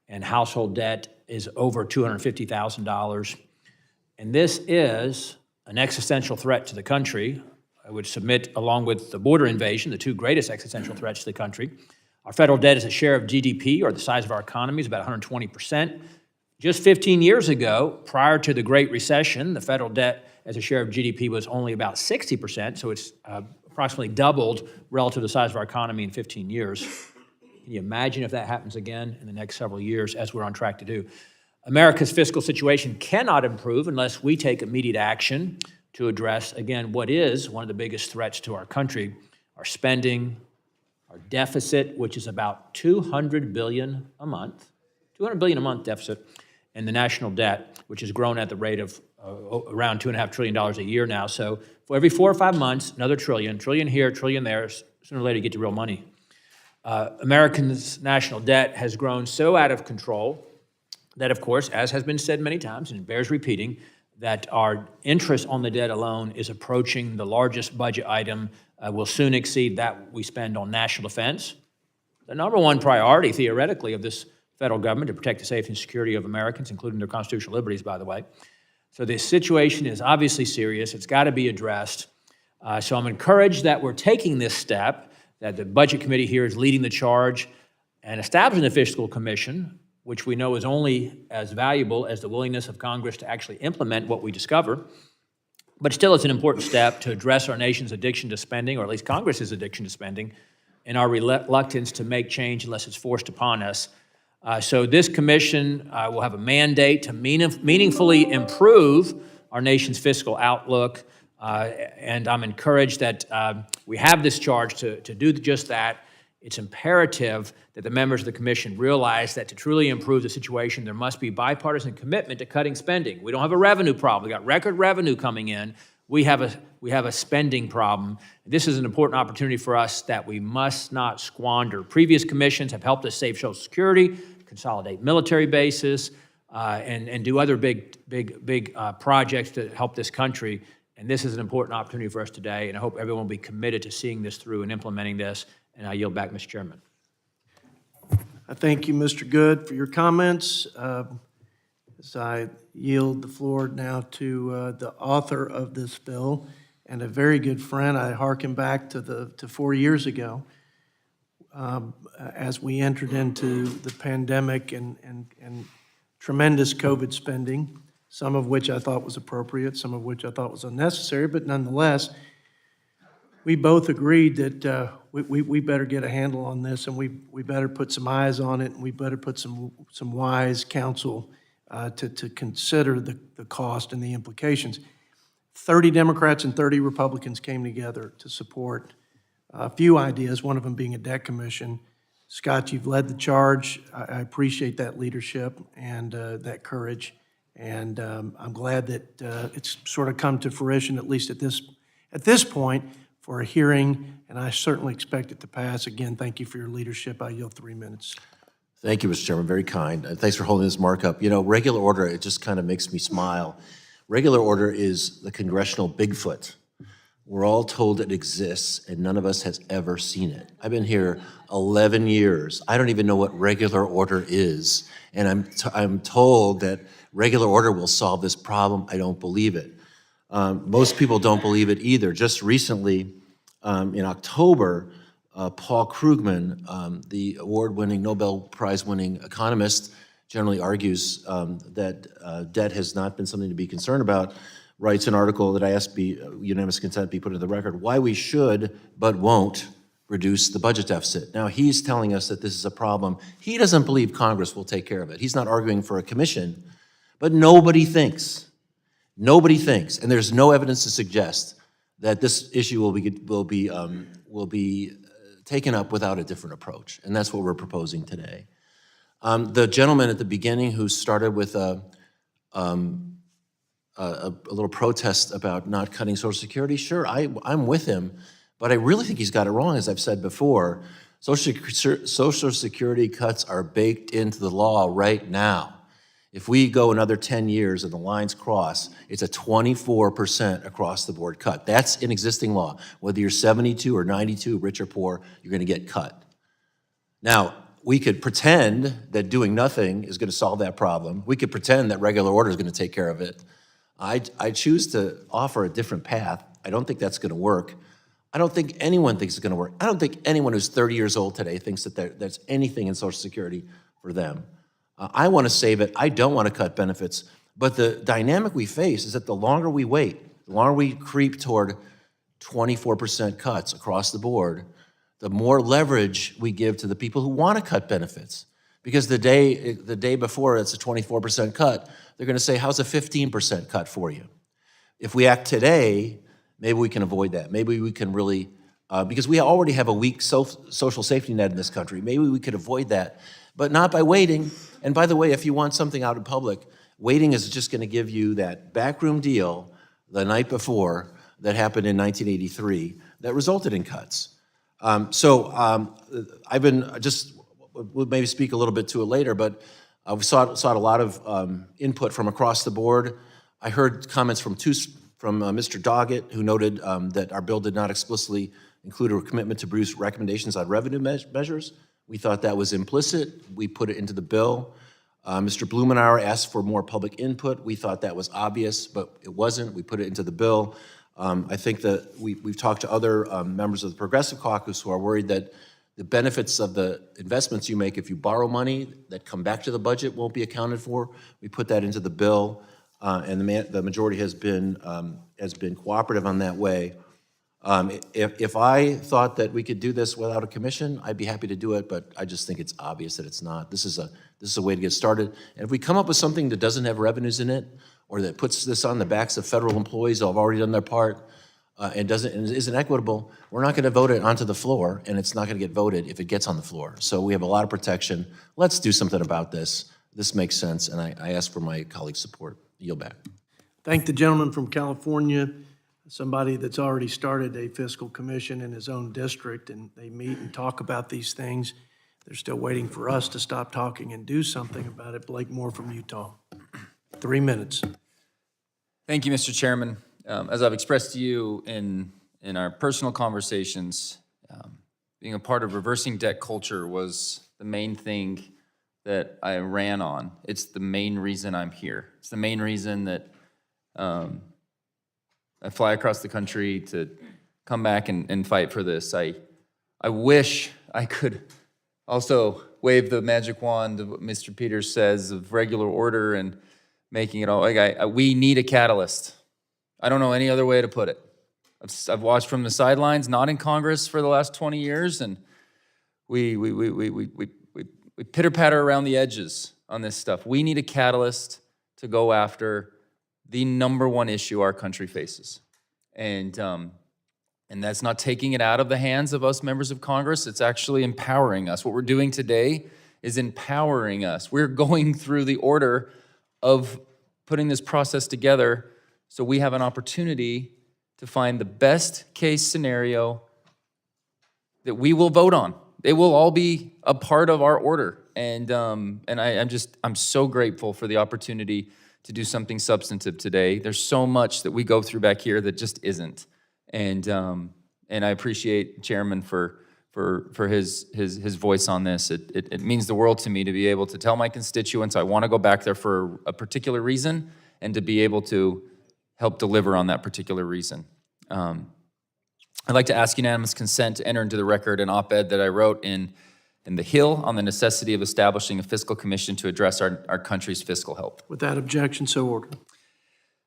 and household debt is over $250,000. And this is an existential threat to the country. I would submit, along with the border invasion, the two greatest existential threats to the country. Our federal debt as a share of GDP, or the size of our economy, is about 120%. Just 15 years ago, prior to the Great Recession, the federal debt as a share of GDP was only about 60%, so it's approximately doubled relative to the size of our economy in 15 years. Can you imagine if that happens again in the next several years, as we're on track to do? America's fiscal situation cannot improve unless we take immediate action to address, again, what is one of the biggest threats to our country: our spending, our deficit, which is about $200 billion a month, $200 billion a month deficit, and the national debt, which has grown at the rate of around $2.5 trillion a year now. So for every 4 or 5 months, another trillion here, trillion there, sooner or later you get to real money. Americans' national debt has grown so out of control that, of course, as has been said many times, and it bears repeating, that our interest on the debt alone is approaching the largest budget item, will soon exceed that we spend on national defense. The number one priority, theoretically, of this federal government to protect the safety and security of Americans, including their constitutional liberties, by the way. So this situation is obviously serious. It's got to be addressed. So I'm encouraged that we're taking this step, that the Budget Committee here is leading the charge and establishing the Fiscal Commission, which we know is only as valuable as the willingness of Congress to actually implement what we discover. But still, it's an important step to address our nation's addiction to spending, or at least Congress's addiction to spending, and our reluctance to make change unless it's forced upon us. So this commission will have a mandate to meaningfully improve our nation's fiscal outlook, and I'm encouraged that we have this charge to do just that. It's imperative that the members of the commission realize that to truly improve the situation, there must be bipartisan commitment to cutting spending. We don't have a revenue problem. We got record revenue coming in. We have a spending problem. This is an important opportunity for us that we must not squander. Previous commissions have helped us save Social Security, consolidate military bases, and do other big projects to help this country. And this is an important opportunity for us today, and I hope everyone will be committed to seeing this through and implementing this. And I yield back, Mr. Chairman. I thank you, Mr. Good, for your comments. As I yield the floor now to the author of this bill and a very good friend, I hearken back to 4 years ago as we entered into the pandemic and tremendous COVID spending, some of which I thought was appropriate, some of which I thought was unnecessary, but nonetheless, we both agreed that we better get a handle on this, and we better put some eyes on it, and we better put some wise counsel to consider the cost and the implications. 30 Democrats and 30 Republicans came together to support a few ideas, one of them being a debt commission. Scott, you've led the charge. I appreciate that leadership and that courage, and I'm glad that it's sort of come to fruition, at least at this point, for a hearing, and I certainly expect it to pass. Again, thank you for your leadership. I yield 3 minutes. Thank you, Mr. Chairman, very kind. Thanks for holding this markup. You know, regular order, it just kind of makes me smile. Regular order is the congressional Bigfoot. We're all told it exists, and none of us has ever seen it. I've been here 11 years. I don't even know what regular order is, and I'm told that regular order will solve this problem. I don't believe it. Most people don't believe it either. Just recently, in October, Paul Krugman, the award-winning, Nobel Prize-winning economist, generally argues that debt has not been something to be concerned about, writes an article that I asked unanimous consent be put into the record, why we should but won't reduce the budget deficit. Now, he's telling us that this is a problem. He doesn't believe Congress will take care of it. He's not arguing for a commission, but nobody thinks, and there's no evidence to suggest that this issue will be taken up without a different approach, and that's what we're proposing today. The gentleman at the beginning who started with a little protest about not cutting Social Security, sure, I'm with him, but I really think he's got it wrong, as I've said before. Social Security cuts are baked into the law right now. If we go another 10 years and the lines cross, it's a 24% across the board cut. That's an existing law. Whether you're 72 or 92, rich or poor, you're gonna get cut. Now, we could pretend that doing nothing is gonna solve that problem. We could pretend that regular order is gonna take care of it. I choose to offer a different path. I don't think that's gonna work. I don't think anyone thinks it's gonna work. I don't think anyone who's 30 years old today thinks that there's anything in Social Security for them. I want to save it. I don't want to cut benefits. But the dynamic we face is that the longer we wait, the longer we creep toward 24% cuts across the board, the more leverage we give to the people who want to cut benefits. Because the day before it's a 24% cut, they're going to say, how's a 15% cut for you? If we act today, maybe we can avoid that. Maybe we can really, because we already have a weak social safety net in this country, maybe we could avoid that, but not by waiting. And by the way, if you want something out in public, waiting is just going to give you that backroom deal the night before that happened in 1983 that resulted in cuts. I've been we'll maybe speak a little bit to it later, but we saw a lot of input from across the board. I heard comments from Mr. Doggett, who noted that our bill did not explicitly include a commitment to produce recommendations on revenue measures. We thought that was implicit. We put it into the bill. Mr. Blumenauer asked for more public input. We thought that was obvious, but it wasn't. We put it into the bill. I think that we've talked to other members of the Progressive Caucus who are worried that the benefits of the investments you make if you borrow money that come back to the budget won't be accounted for. We put that into the bill, and the majority has been cooperative on that way. If I thought that we could do this without a commission, I'd be happy to do it, but I just think it's obvious that it's not. This is a way to get started. And if we come up with something that doesn't have revenues in it, or that puts this on the backs of federal employees who have already done their part, and isn't equitable, we're not going to vote it onto the floor, and it's not going to get voted if it gets on the floor. So we have a lot of protection. Let's do something about this. This makes sense, and I ask for my colleagues' support. Yield back. Thank the gentleman from California, somebody that's already started a fiscal commission in his own district, and they meet and talk about these things. They're still waiting for us to stop talking and do something about it. Blake Moore from Utah. 3 minutes. Thank you, Mr. Chairman. As I've expressed to you in our personal conversations, being a part of reversing debt culture was the main thing that I ran on. It's the main reason I'm here. It's the main reason that I fly across the country to come back and fight for this. I wish I could also wave the magic wand of what Mr. Peters says of regular order and making it all, we need a catalyst. I don't know any other way to put it. I've watched from the sidelines, not in Congress for the last 20 years, and we pitter-patter around the edges on this stuff. We need a catalyst to go after the number one issue our country faces. And that's not taking it out of the hands of us members of Congress, it's actually empowering us. What we're doing today is empowering us. We're going through the order of putting this process together so we have an opportunity to find the best case scenario that we will vote on. They will all be a part of our order. And I'm so grateful for the opportunity to do something substantive today. There's so much that we go through back here that just isn't. And I appreciate Chairman for his voice on this. It means the world to me to be able to tell my constituents I want to go back there for a particular reason and to be able to help deliver on that particular reason. I'd like to ask unanimous consent to enter into the record an op-ed that I wrote in The Hill on the necessity of establishing a fiscal commission to address our country's fiscal health. Without objection, so ordered.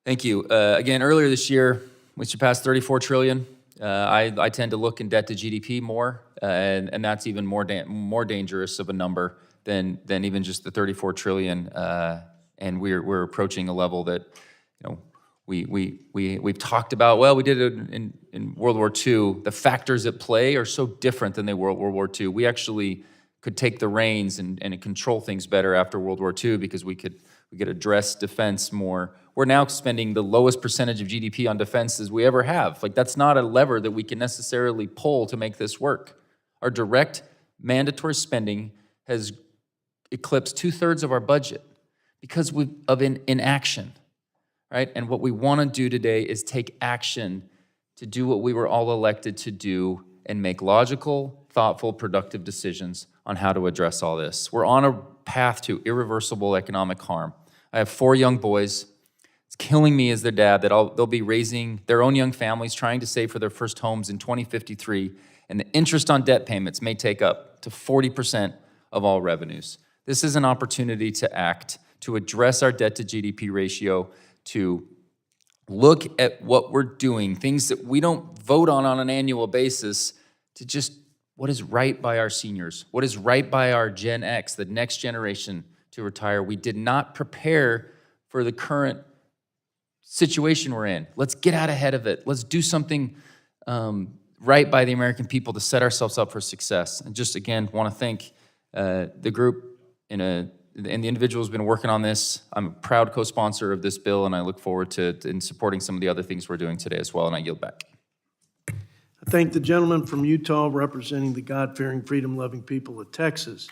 Thank you. Again, earlier this year, we surpassed $34 trillion. I tend to look in debt to GDP more, and that's even more dangerous of a number than even just the $34 trillion. And we're approaching a level that, we've talked about. Well, we did it in World War II. The factors at play are so different than they were in World War II. We actually could take the reins and control things better after World War II because we could address defense more. We're now spending the lowest percentage of GDP on defense as we ever have. That's not a lever that we can necessarily pull to make this work. Our direct mandatory spending has eclipsed 2/3 of our budget because of inaction, right? And what we want to do today is take action to do what we were all elected to do and make logical, thoughtful, productive decisions on how to address all this. We're on a path to irreversible economic harm. I have 4 young boys. It's killing me as their dad that they'll be raising their own young families, trying to save for their first homes in 2053, and the interest on debt payments may take up to 40% of all revenues. This is an opportunity to act, to address our debt-to-GDP ratio, to look at what we're doing, things that we don't vote on an annual basis, to just what is right by our seniors, what is right by our Gen X, the next generation to retire. We did not prepare for the current situation we're in. Let's get out ahead of it. Let's do something right by the American people to set ourselves up for success. And just again, want to thank the group and the individuals who've been working on this. I'm a proud co-sponsor of this bill, and I look forward to in supporting some of the other things we're doing today as well, and I yield back. I thank the gentleman from Utah representing the God-fearing, freedom-loving people of Texas,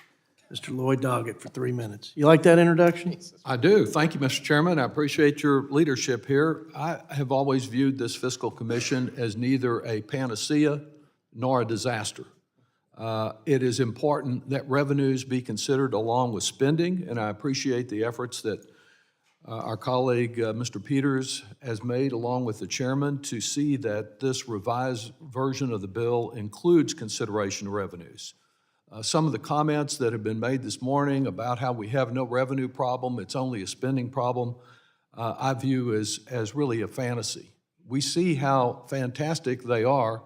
Mr. Lloyd Doggett, for 3 minutes. You like that introduction? I do. Thank you, Mr. Chairman. I appreciate your leadership here. I have always viewed this fiscal commission as neither a panacea nor a disaster. It is important that revenues be considered along with spending, and I appreciate the efforts that our colleague, Mr. Peters, has made along with the chairman to see that this revised version of the bill includes consideration of revenues. Some of the comments that have been made this morning about how we have no revenue problem, it's only a spending problem, I view as really a fantasy. We see how fantastic they are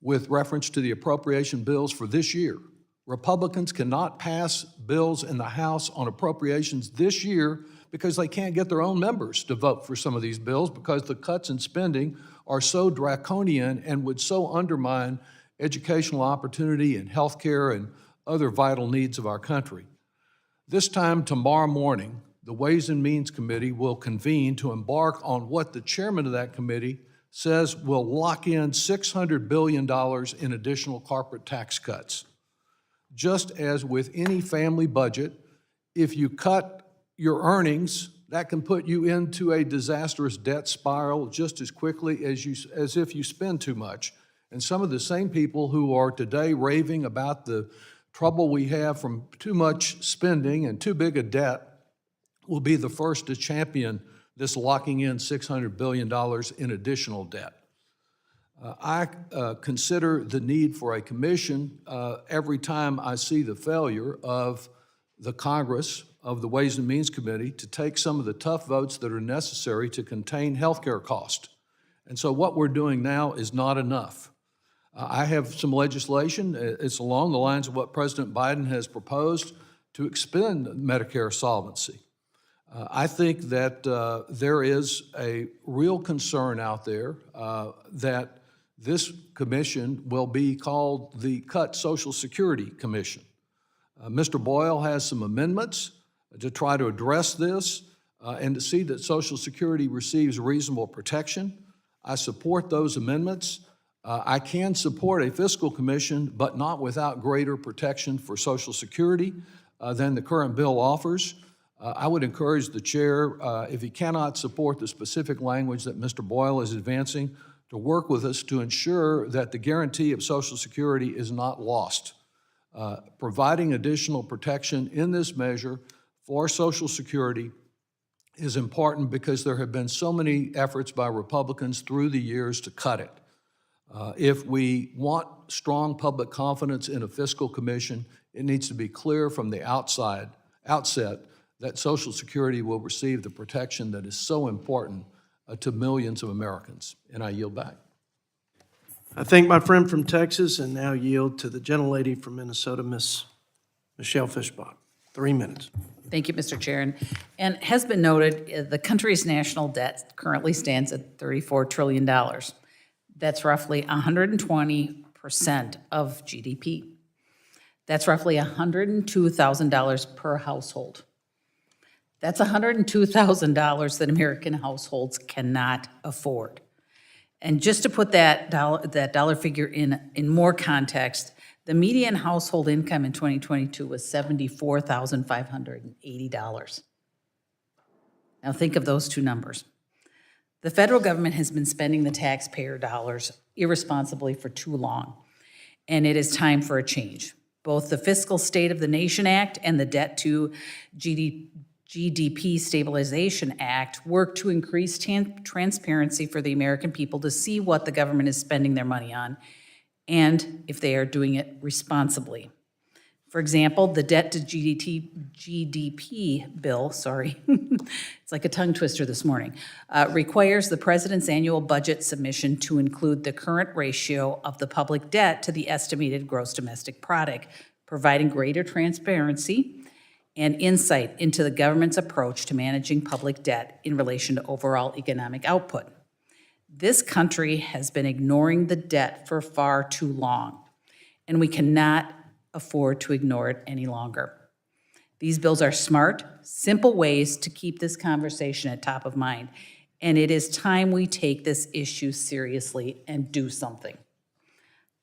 with reference to the appropriation bills for this year. Republicans cannot pass bills in the House on appropriations this year because they can't get their own members to vote for some of these bills because the cuts in spending are so draconian and would so undermine educational opportunity and health care and other vital needs of our country. This time tomorrow morning, the Ways and Means Committee will convene to embark on what the chairman of that committee says will lock in $600 billion in additional corporate tax cuts. Just as with any family budget, if you cut your earnings, that can put you into a disastrous debt spiral just as quickly as if you spend too much. And some of the same people who are today raving about the trouble we have from too much spending and too big a debt will be the first to champion this locking in $600 billion in additional debt. I consider the need for a commission every time I see the failure of the Congress, of the Ways and Means Committee, to take some of the tough votes that are necessary to contain healthcare costs. And so what we're doing now is not enough. I have some legislation, it's along the lines of what President Biden has proposed to expand Medicare solvency. I think that there is a real concern out there that this commission will be called the Cut Social Security Commission. Mr. Boyle has some amendments to try to address this and to see that Social Security receives reasonable protection. I support those amendments. I can support a fiscal commission, but not without greater protection for Social Security than the current bill offers. I would encourage the chair, if he cannot support the specific language that Mr. Boyle is advancing, to work with us to ensure that the guarantee of Social Security is not lost. Providing additional protection in this measure for Social Security is important because there have been so many efforts by Republicans through the years to cut it. If we want strong public confidence in a fiscal commission, it needs to be clear from the outset that Social Security will receive the protection that is so important to millions of Americans. And I yield back. I thank my friend from Texas and now yield to the gentlelady from Minnesota, Miss Michelle Fischbach. 3 minutes. Thank you, Mr. Chair. And has been noted, the country's national debt currently stands at $34 trillion. That's roughly 120% of GDP. That's roughly $102,000 per household. That's $102,000 that American households cannot afford. And just to put that dollar figure in more context, the median household income in 2022 was $74,580. Now think of those two numbers. The federal government has been spending the taxpayer dollars irresponsibly for too long, and it is time for a change. Both the Fiscal State of the Nation Act and the Debt-to-GDP Stabilization Act work to increase transparency for the American people to see what the government is spending their money on and if they are doing it responsibly. For example, the Debt-to-GDP bill, it's like a tongue twister this morning, requires the president's annual budget submission to include the current ratio of the public debt to the estimated gross domestic product, providing greater transparency and insight into the government's approach to managing public debt in relation to overall economic output. This country has been ignoring the debt for far too long, and we cannot afford to ignore it any longer. These bills are smart, simple ways to keep this conversation at top of mind, and it is time we take this issue seriously and do something.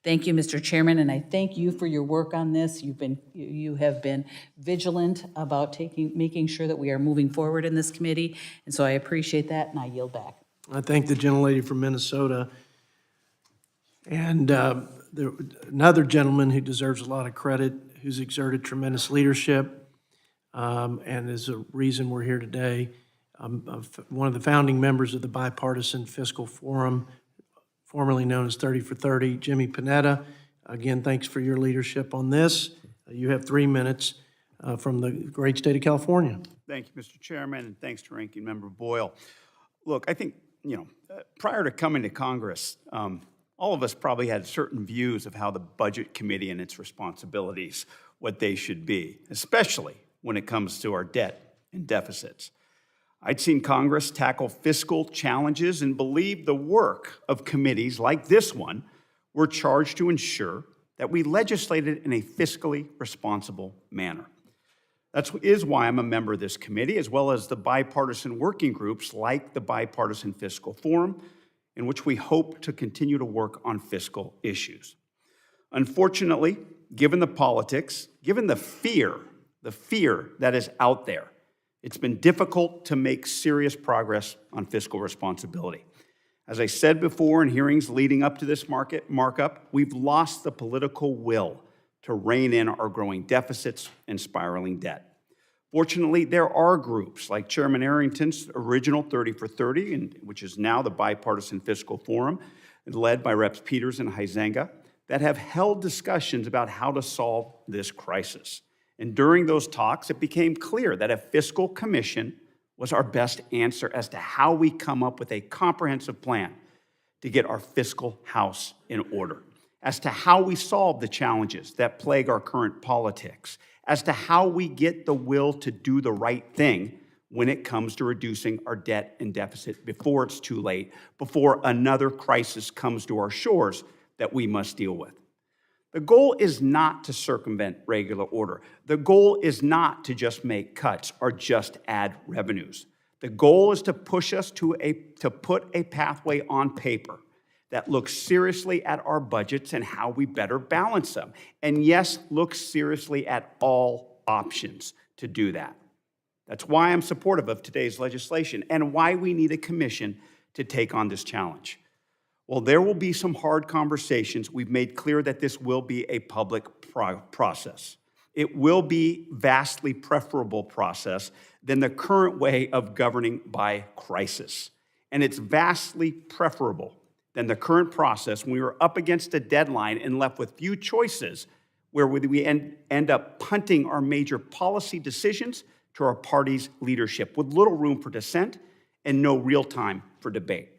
Thank you, Mr. Chairman, and I thank you for your work on this. You have been vigilant about making sure that we are moving forward in this committee, and so I appreciate that, and I yield back. I thank the gentlelady from Minnesota. And another gentleman who deserves a lot of credit, who's exerted tremendous leadership, and is a reason we're here today. One of the founding members of the Bipartisan Fiscal Forum, formerly known as 30 for 30, Jimmy Panetta. Again, thanks for your leadership on this. You have 3 minutes from the great state of California. Thank you, Mr. Chairman, and thanks to Ranking Member Boyle. Look, I think, prior to coming to Congress, all of us probably had certain views of how the Budget Committee and its responsibilities, what they should be, especially when it comes to our debt and deficits. I'd seen Congress tackle fiscal challenges and believed the work of committees like this one were charged to ensure that we legislated in a fiscally responsible manner. That is why I'm a member of this committee, as well as the bipartisan working groups like the Bipartisan Fiscal Forum, in which we hope to continue to work on fiscal issues. Unfortunately, given the politics, given the fear that is out there, it's been difficult to make serious progress on fiscal responsibility. As I said before in hearings leading up to this markup, we've lost the political will to rein in our growing deficits and spiraling debt. Fortunately, there are groups like Chairman Arrington's original 30 for 30, which is now the Bipartisan Fiscal Forum, led by Reps. Peters and Huizenga, that have held discussions about how to solve this crisis. And during those talks, it became clear that a fiscal commission was our best answer as to how we come up with a comprehensive plan to get our fiscal house in order, as to how we solve the challenges that plague our current politics, as to how we get the will to do the right thing when it comes to reducing our debt and deficit before it's too late, before another crisis comes to our shores that we must deal with. The goal is not to circumvent regular order. The goal is not to just make cuts or just add revenues. The goal is to push us to put a pathway on paper that looks seriously at our budgets and how we better balance them. And yes, looks seriously at all options to do that. That's why I'm supportive of today's legislation and why we need a commission to take on this challenge. Well, there will be some hard conversations. We've made clear that this will be a public process. It will be vastly preferable process than the current way of governing by crisis. And it's vastly preferable than the current process when we were up against a deadline and left with few choices, where we end up punting our major policy decisions to our party's leadership with little room for dissent and no real time for debate.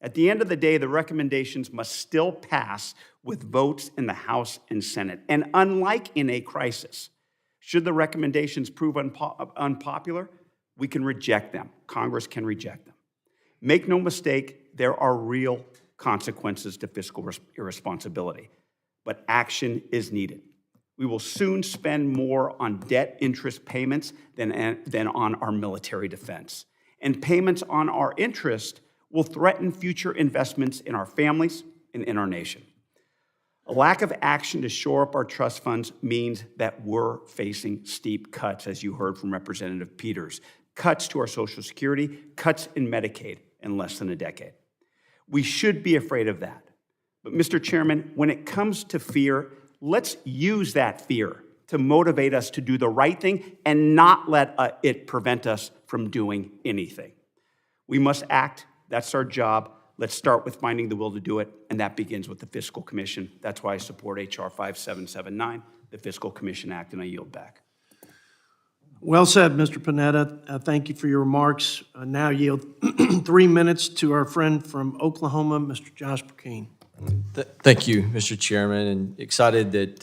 At the end of the day, the recommendations must still pass with votes in the House and Senate. And unlike in a crisis, should the recommendations prove unpopular, we can reject them. Congress can reject them. Make no mistake, there are real consequences to fiscal irresponsibility, but action is needed. We will soon spend more on debt interest payments than on our military defense. And payments on our interest will threaten future investments in our families and in our nation. A lack of action to shore up our trust funds means that we're facing steep cuts, as you heard from Representative Peters. cuts to our Social Security, cuts in Medicaid in less than a decade. We should be afraid of that. But Mr. Chairman, when it comes to fear, let's use that fear to motivate us to do the right thing and not let it prevent us from doing anything. We must act. That's our job. Let's start with finding the will to do it, and that begins with the Fiscal Commission. That's why I support H.R. 5779, the Fiscal Commission Act, and I yield back. Well said, Mr. Panetta. Thank you for your remarks. Now yield 3 minutes to our friend from Oklahoma, Mr. Josh Burkeen. Thank you, Mr. Chairman, and excited that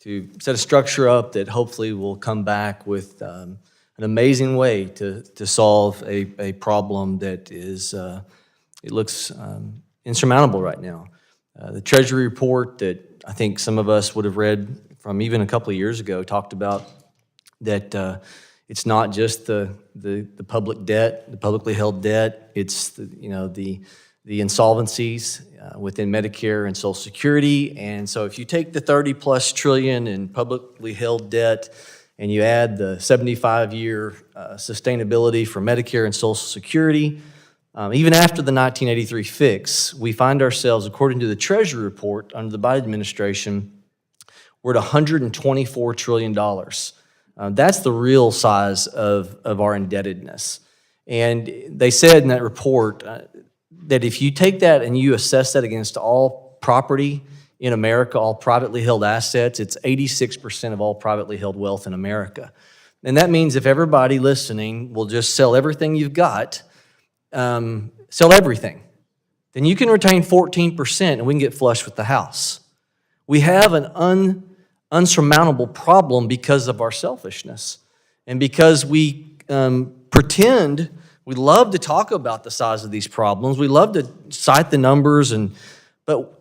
to set a structure up that hopefully will come back with an amazing way to solve a problem that is, it looks insurmountable right now. The Treasury report that I think some of us would have read from even a couple of years ago talked about that it's not just the public debt, the publicly held debt, it's the insolvencies within Medicare and Social Security. And so if you take the 30+ trillion in publicly held debt and you add the 75-year sustainability for Medicare and Social Security, even after the 1983 fix, we find ourselves, according to the Treasury report under the Biden administration, we're at $124 trillion. That's the real size of our indebtedness. And they said in that report that if you take that and you assess that against all property in America, all privately held assets, it's 86% of all privately held wealth in America. And that means if everybody listening will just sell everything you've got, sell everything, then you can retain 14% and we can get flush with the house. We have an unsurmountable problem because of our selfishness and because we pretend. We love to talk about the size of these problems. We love to cite the numbers, but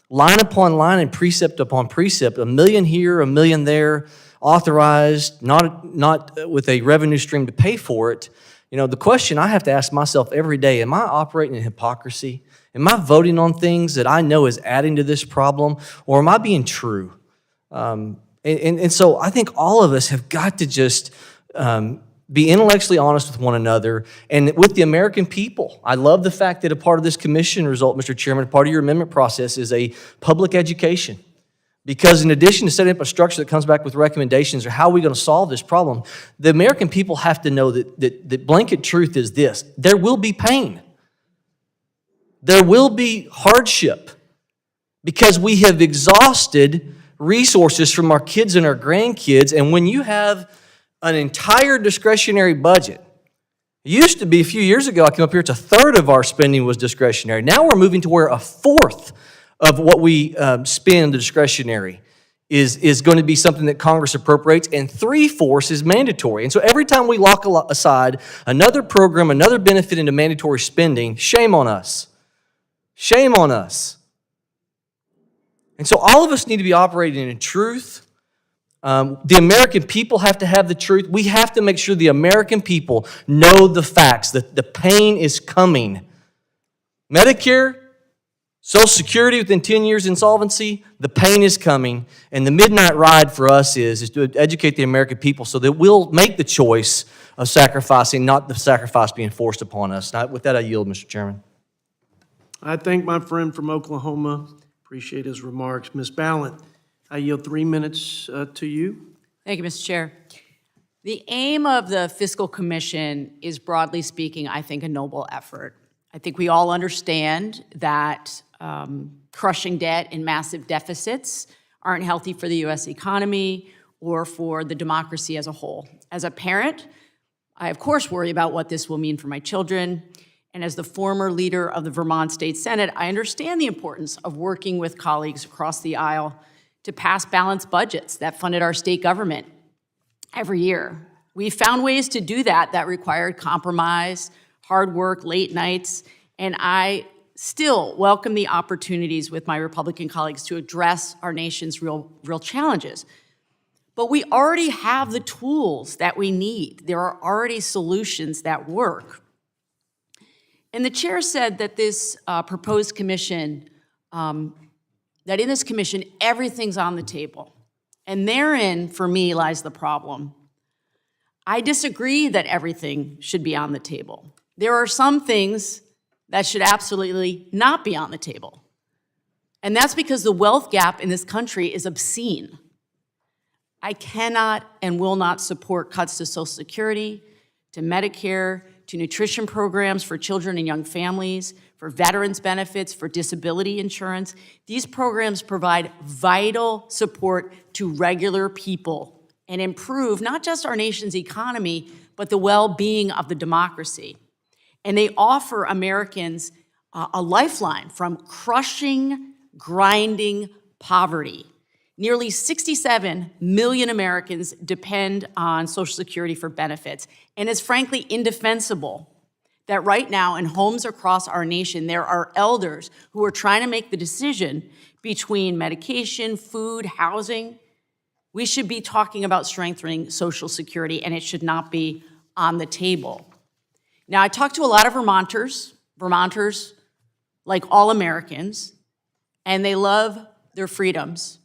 line upon line and precept upon precept, $1 million here, $1 million there, authorized, not with a revenue stream to pay for it. The question I have to ask myself every day, am I operating in hypocrisy? Am I voting on things that I know is adding to this problem, or am I being true? And so I think all of us have got to just be intellectually honest with one another and with the American people. I love the fact that a part of this commission result, Mr. Chairman, part of your amendment process is a public education. Because in addition to setting up a structure that comes back with recommendations or how are we going to solve this problem, the American people have to know that blanket truth is this: there will be pain. There will be hardship because we have exhausted resources from our kids and our grandkids. And when you have an entire discretionary budget, it used to be a few years ago, I came up here, it's a third of our spending was discretionary. Now we're moving to where a fourth of what we spend discretionary is going to be something that Congress appropriates, and 3/4 is mandatory. And so every time we lock aside another program, another benefit into mandatory spending, shame on us. Shame on us. And so all of us need to be operating in truth. The American people have to have the truth. We have to make sure the American people know the facts, that the pain is coming. Medicare, Social Security within 10 years insolvency, the pain is coming. And the midnight ride for us is to educate the American people so that we'll make the choice of sacrificing, not the sacrifice being forced upon us. Now, with that, I yield, Mr. Chairman. I thank my friend from Oklahoma. Appreciate his remarks. Ms. Ballant, I yield 3 minutes to you. Thank you, Mr. Chair. The aim of the Fiscal Commission is, broadly speaking, I think, a noble effort. I think we all understand that crushing debt and massive deficits aren't healthy for the U.S. economy or for the democracy as a whole. As a parent, I, of course, worry about what this will mean for my children. And as the former leader of the Vermont State Senate, I understand the importance of working with colleagues across the aisle to pass balanced budgets that funded our state government every year. We found ways to do that required compromise, hard work, late nights, and I still welcome the opportunities with my Republican colleagues to address our nation's real challenges. But we already have the tools that we need. There are already solutions that work. And the chair said that this proposed commission, that in this commission, everything's on the table. And therein, for me, lies the problem. I disagree that everything should be on the table. There are some things that should absolutely not be on the table. And that's because the wealth gap in this country is obscene. I cannot and will not support cuts to Social Security, to Medicare, to nutrition programs for children and young families, for veterans benefits, for disability insurance. These programs provide vital support to regular people and improve not just our nation's economy, but the well-being of the democracy. And they offer Americans a lifeline from crushing, grinding poverty. Nearly 67 million Americans depend on Social Security for benefits, and it's frankly indefensible that right now in homes across our nation, there are elders who are trying to make the decision between medication, food, housing. We should be talking about strengthening Social Security, and it should not be on the table. Now, I talked to a lot of Vermonters like all Americans, and they love their freedoms.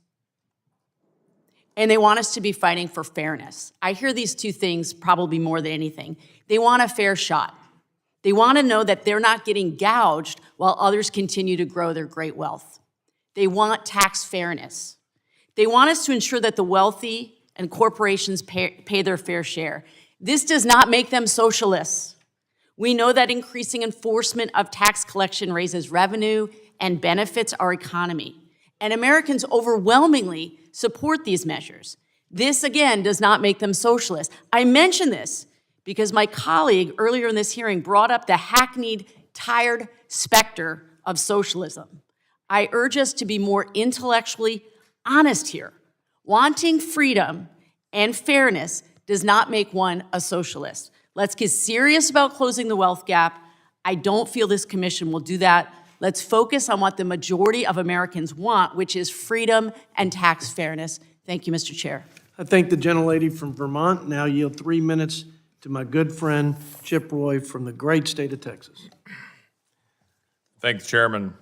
And they want us to be fighting for fairness. I hear these two things probably more than anything. They want a fair shot. They want to know that they're not getting gouged while others continue to grow their great wealth. They want tax fairness. They want us to ensure that the wealthy and corporations pay their fair share. This does not make them socialists. We know that increasing enforcement of tax collection raises revenue and benefits our economy. And Americans overwhelmingly support these measures. This, again, does not make them socialists. I mention this because my colleague earlier in this hearing brought up the hackneyed, tired specter of socialism. I urge us to be more intellectually honest here. Wanting freedom and fairness does not make one a socialist. Let's get serious about closing the wealth gap. I don't feel this commission will do that. Let's focus on what the majority of Americans want, which is freedom and tax fairness. Thank you, Mr. Chair. I thank the gentlelady from Vermont. Now yield 3 minutes to my good friend Chip Roy from the great state of Texas. Thank you, Chairman.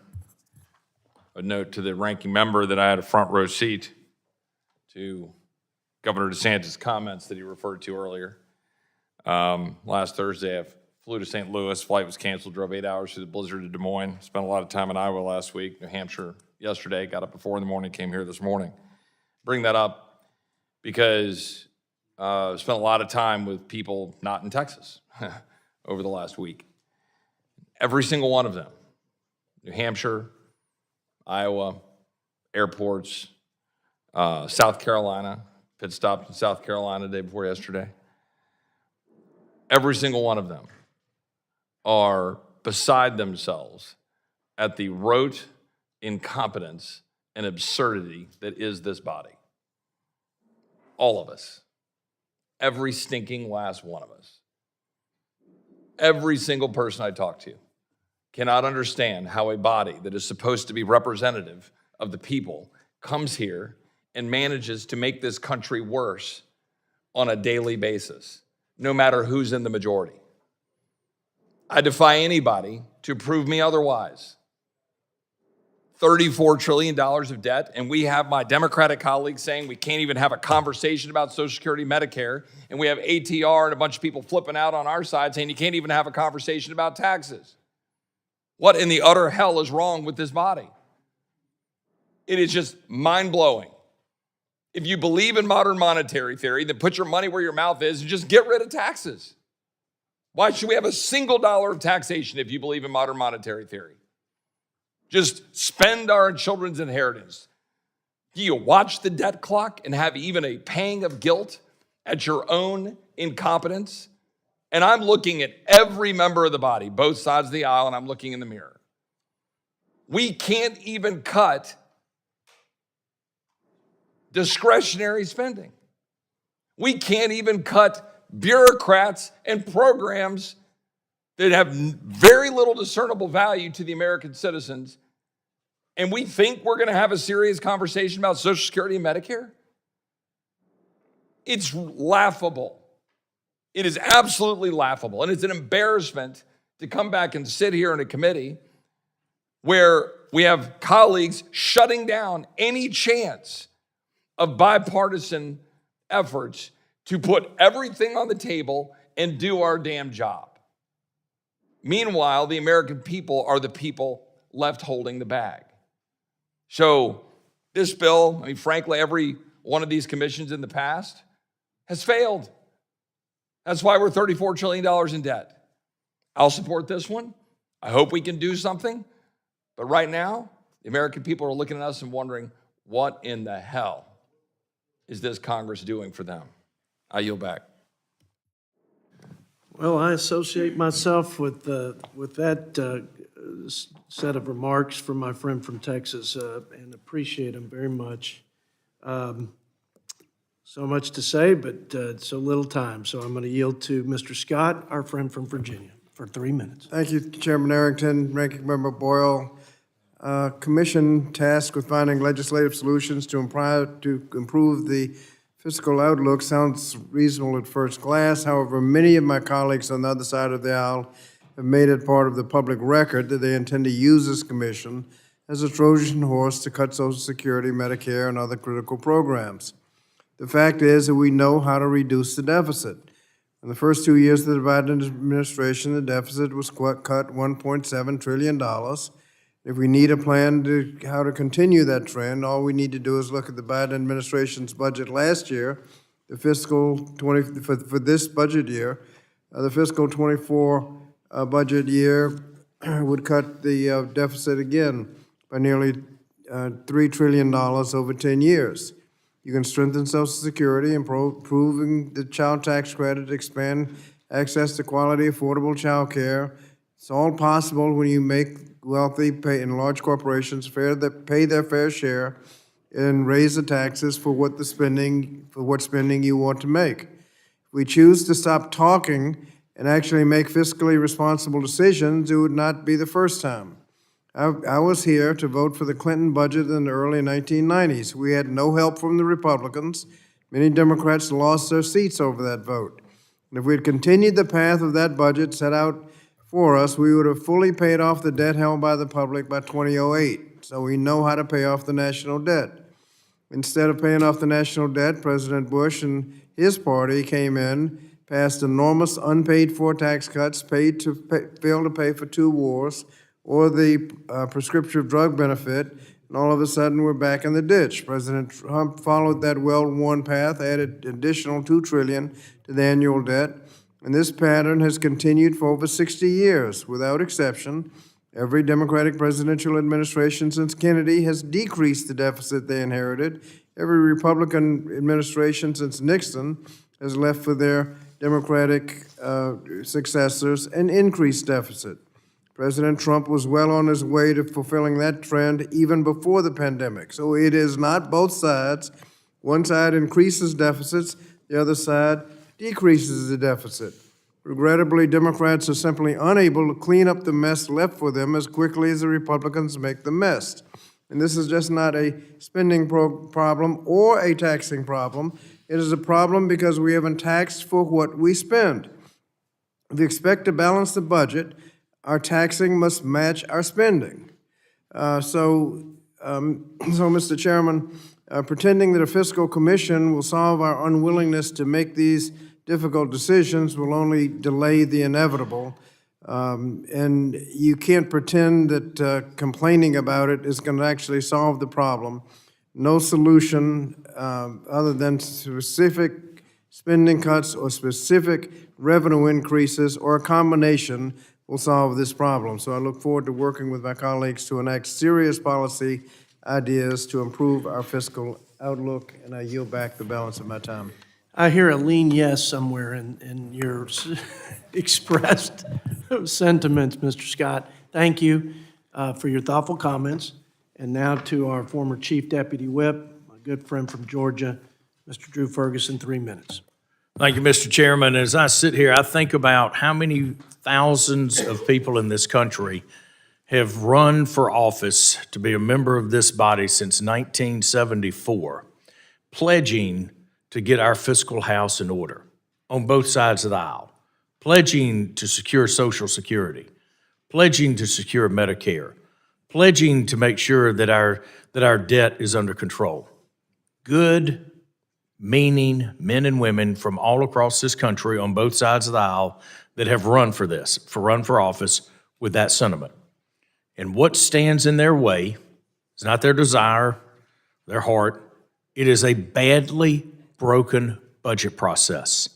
A note to the ranking member that I had a front row seat to Governor DeSantis' comments that he referred to earlier. Last Thursday, I flew to St. Louis. Flight was canceled, drove 8 hours through the blizzard to Des Moines. Spent a lot of time in Iowa last week, New Hampshire yesterday. Got up at 4 in the morning, came here this morning. Bring that up because I spent a lot of time with people not in Texas over the last week. Every single one of them, New Hampshire, Iowa, airports, South Carolina, pit stopped in South Carolina the day before yesterday. Every single one of them are beside themselves at the rote incompetence and absurdity that is this body. All of us. Every stinking last one of us. Every single person I talk to cannot understand how a body that is supposed to be representative of the people comes here and manages to make this country worse on a daily basis, no matter who's in the majority. I defy anybody to prove me otherwise. $34 trillion of debt, and we have my Democratic colleagues saying we can't even have a conversation about Social Security, Medicare, and we have ATR and a bunch of people flipping out on our side saying you can't even have a conversation about taxes. What in the utter hell is wrong with this body? It is just mind-blowing. If you believe in modern monetary theory, then put your money where your mouth is and just get rid of taxes. Why should we have a single dollar of taxation if you believe in modern monetary theory? Just spend our children's inheritance. Do you watch the debt clock and have even a pang of guilt at your own incompetence? And I'm looking at every member of the body, both sides of the aisle, and I'm looking in the mirror. We can't even cut discretionary spending. We can't even cut bureaucrats and programs that have very little discernible value to the American citizens. And we think we're going to have a serious conversation about Social Security and Medicare? It's laughable. It is absolutely laughable. And it's an embarrassment to come back and sit here in a committee where we have colleagues shutting down any chance of bipartisan efforts to put everything on the table and do our damn job. Meanwhile, the American people are the people left holding the bag. So this bill, I mean, frankly, every one of these commissions in the past has failed. That's why we're $34 trillion in debt. I'll support this one. I hope we can do something. But right now, the American people are looking at us and wondering, what in the hell is this Congress doing for them? I yield back. Well, I associate myself with that set of remarks from my friend from Texas and appreciate them very much. So much to say, but so little time. So I'm going to yield to Mr. Scott, our friend from Virginia, for 3 minutes. Thank you, Chairman Arrington, Ranking Member Boyle. Commission tasked with finding legislative solutions to improve the fiscal outlook sounds reasonable at first glance. However, many of my colleagues on the other side of the aisle have made it part of the public record that they intend to use this commission as a Trojan horse to cut Social Security, Medicare, and other critical programs. The fact is that we know how to reduce the deficit. In the first 2 years of the Biden administration, the deficit was cut $1.7 trillion. If we need a plan to how to continue that trend, all we need to do is look at the Biden administration's budget last year, the fiscal for this budget year, the fiscal 24 budget year would cut the deficit again by nearly $3 trillion over 10 years. You can strengthen Social Security, improving the child tax credit, expand access to quality, affordable child care. It's all possible when you make wealthy and large corporations pay their fair share and raise the taxes for what spending you want to make. If we choose to stop talking and actually make fiscally responsible decisions, it would not be the first time. I was here to vote for the Clinton budget in the early 1990s. We had no help from the Republicans. Many Democrats lost their seats over that vote. And if we had continued the path of that budget set out for us, we would have fully paid off the debt held by the public by 2008. So we know how to pay off the national debt. Instead of paying off the national debt, President Bush and his party came in, passed enormous unpaid-for tax cuts, failed to pay for 2 wars, or the prescription drug benefit, and all of a sudden we're back in the ditch. President Trump followed that well-worn path, added additional $2 trillion to the annual debt, and this pattern has continued for over 60 years. Without exception, every Democratic presidential administration since Kennedy has decreased the deficit they inherited. Every Republican administration since Nixon has left for their Democratic successors an increased deficit. President Trump was well on his way to fulfilling that trend even before the pandemic. So it is not both sides. One side increases deficits, the other side decreases the deficit. Regrettably, Democrats are simply unable to clean up the mess left for them as quickly as the Republicans make the mess. And this is just not a spending problem or a taxing problem. It is a problem because we haven't taxed for what we spend. If we expect to balance the budget, our taxing must match our spending. So, Mr. Chairman, pretending that a fiscal commission will solve our unwillingness to make these difficult decisions will only delay the inevitable. And you can't pretend that complaining about it is going to actually solve the problem. No solution other than specific spending cuts or specific revenue increases or a combination will solve this problem. So I look forward to working with my colleagues to enact serious policy ideas to improve our fiscal outlook, and I yield back the balance of my time. I hear a lean yes somewhere in your expressed sentiments, Mr. Scott. Thank you for your thoughtful comments. And now to our former Chief Deputy Whip, my good friend from Georgia, Mr. Drew Ferguson, 3 minutes. Thank you, Mr. Chairman. As I sit here, I think about how many thousands of people in this country have run for office to be a member of this body since 1974, pledging to get our fiscal house in order on both sides of the aisle, pledging to secure Social Security, pledging to secure Medicare, pledging to make sure that our debt is under control. Good meaning men and women from all across this country on both sides of the aisle that have run for office with that sentiment. And what stands in their way is not their desire, their heart. It is a badly broken budget process.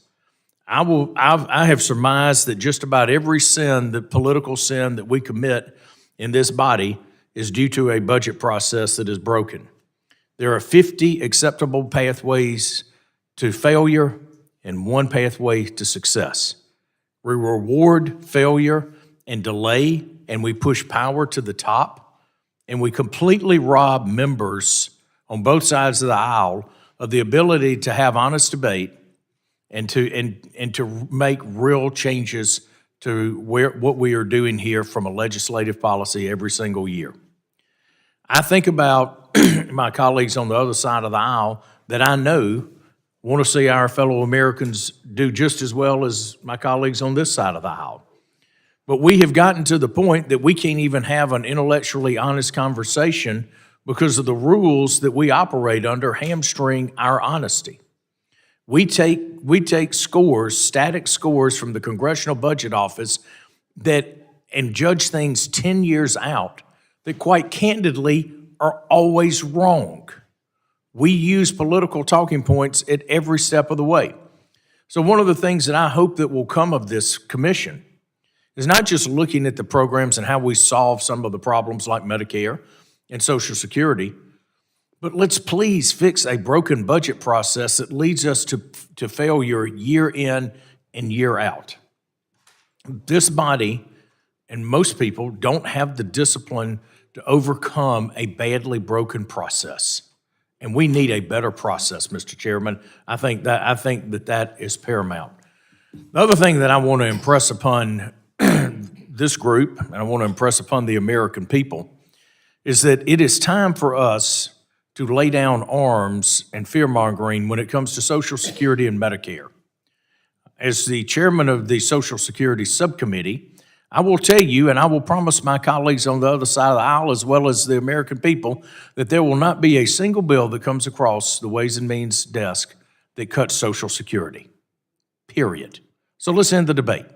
I have surmised that just about every sin, the political sin that we commit in this body, is due to a budget process that is broken. There are 50 acceptable pathways to failure and one pathway to success. We reward failure and delay, and we push power to the top, and we completely rob members on both sides of the aisle of the ability to have honest debate and to make real changes to what we are doing here from a legislative policy every single year. I think about my colleagues on the other side of the aisle that I know want to see our fellow Americans do just as well as my colleagues on this side of the aisle. But we have gotten to the point that we can't even have an intellectually honest conversation because of the rules that we operate under hamstring our honesty. We take scores, static scores from the Congressional Budget Office and judge things 10 years out that quite candidly are always wrong. We use political talking points at every step of the way. So one of the things that I hope that will come of this commission is not just looking at the programs and how we solve some of the problems like Medicare and Social Security, but let's please fix a broken budget process that leads us to failure year in and year out. This body and most people don't have the discipline to overcome a badly broken process. And we need a better process, Mr. Chairman. I think that is paramount. The other thing that I want to impress upon this group, and I want to impress upon the American people, is that it is time for us to lay down arms and fear-mongering when it comes to Social Security and Medicare. As the chairman of the Social Security Subcommittee, I will tell you, and I will promise my colleagues on the other side of the aisle, as well as the American people, that there will not be a single bill that comes across the Ways and Means desk that cuts Social Security, period. So let's end the debate.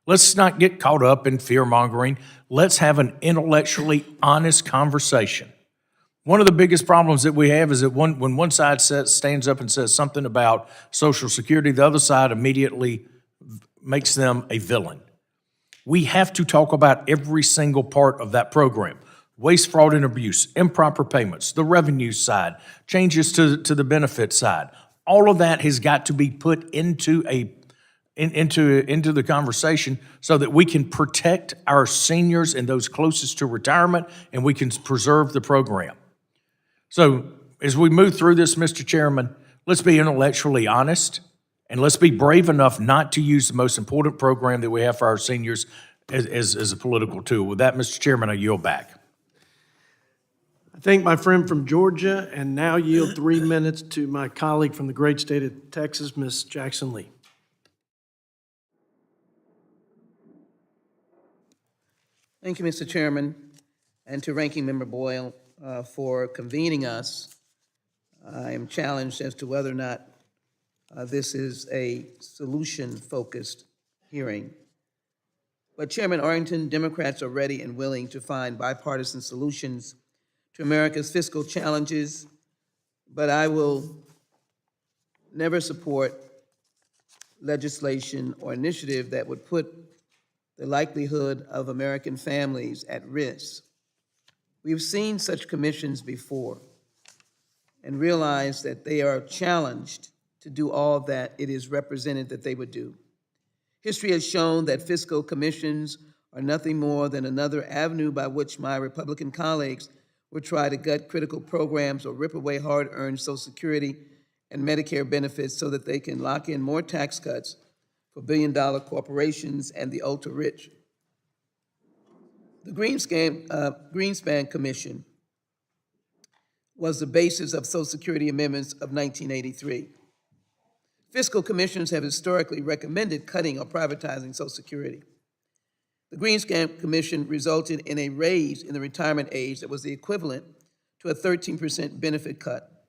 Let's not get caught up in fear-mongering. Let's have an intellectually honest conversation. One of the biggest problems that we have is that when one side stands up and says something about Social Security, the other side immediately makes them a villain. We have to talk about every single part of that program. Waste, fraud, and abuse, improper payments, the revenue side, changes to the benefit side. All of that has got to be put into the conversation so that we can protect our seniors and those closest to retirement, and we can preserve the program. So as we move through this, Mr. Chairman, let's be intellectually honest, and let's be brave enough not to use the most important program that we have for our seniors as a political tool. With that, Mr. Chairman, I yield back. I thank my friend from Georgia and now yield 3 minutes to my colleague from the great state of Texas, Ms. Jackson Lee. Thank you, Mr. Chairman, and to Ranking Member Boyle for convening us. I am challenged as to whether or not this is a solution-focused hearing. But Chairman Arrington, Democrats are ready and willing to find bipartisan solutions to America's fiscal challenges, but I will never support legislation or initiative that would put the likelihood of American families at risk. We've seen such commissions before and realize that they are challenged to do all that it is represented that they would do. History has shown that fiscal commissions are nothing more than another avenue by which my Republican colleagues would try to gut critical programs or rip away hard-earned Social Security and Medicare benefits so that they can lock in more tax cuts for billion-dollar corporations and the ultra-rich. The Greenspan Commission was the basis of Social Security amendments of 1983. Fiscal commissions have historically recommended cutting or privatizing Social Security. The Greenspan Commission resulted in a raise in the retirement age that was the equivalent to a 13% benefit cut.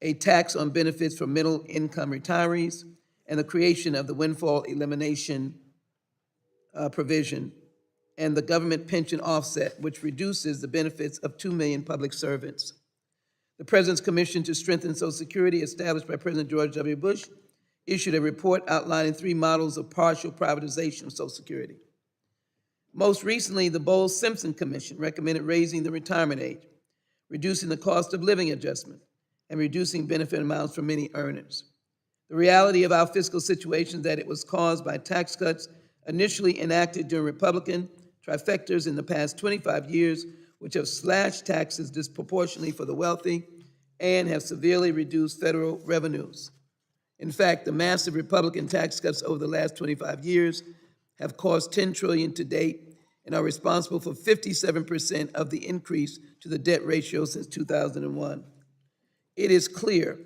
a tax on benefits for middle-income retirees, and the creation of the windfall elimination provision and the government pension offset, which reduces the benefits of 2 million public servants. The President's Commission to Strengthen Social Security, established by President George W. Bush, issued a report outlining 3 models of partial privatization of Social Security. Most recently, the Bowles-Simpson Commission recommended raising the retirement age, reducing the cost of living adjustment, and reducing benefit amounts for many earners. The reality of our fiscal situation is that it was caused by tax cuts initially enacted during Republican trifectas in the past 25 years, which have slashed taxes disproportionately for the wealthy and have severely reduced federal revenues. In fact, the massive Republican tax cuts over the last 25 years have cost $10 trillion to date and are responsible for 57% of the increase to the debt ratio since 2001. It is clear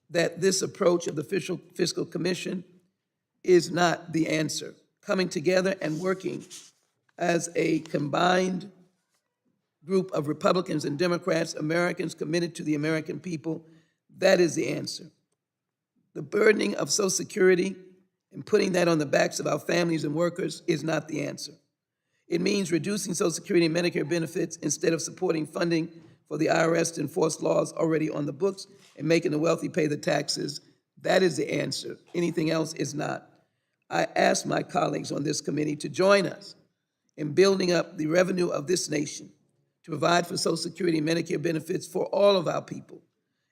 that this approach of the Fiscal Commission is not the answer. Coming together and working as a combined group of Republicans and Democrats, Americans committed to the American people, that is the answer. The burdening of Social Security and putting that on the backs of our families and workers is not the answer. It means reducing Social Security and Medicare benefits instead of supporting funding for the IRS to enforce laws already on the books and making the wealthy pay the taxes. That is the answer. Anything else is not. I ask my colleagues on this committee to join us in building up the revenue of this nation, to provide for Social Security and Medicare benefits for all of our people,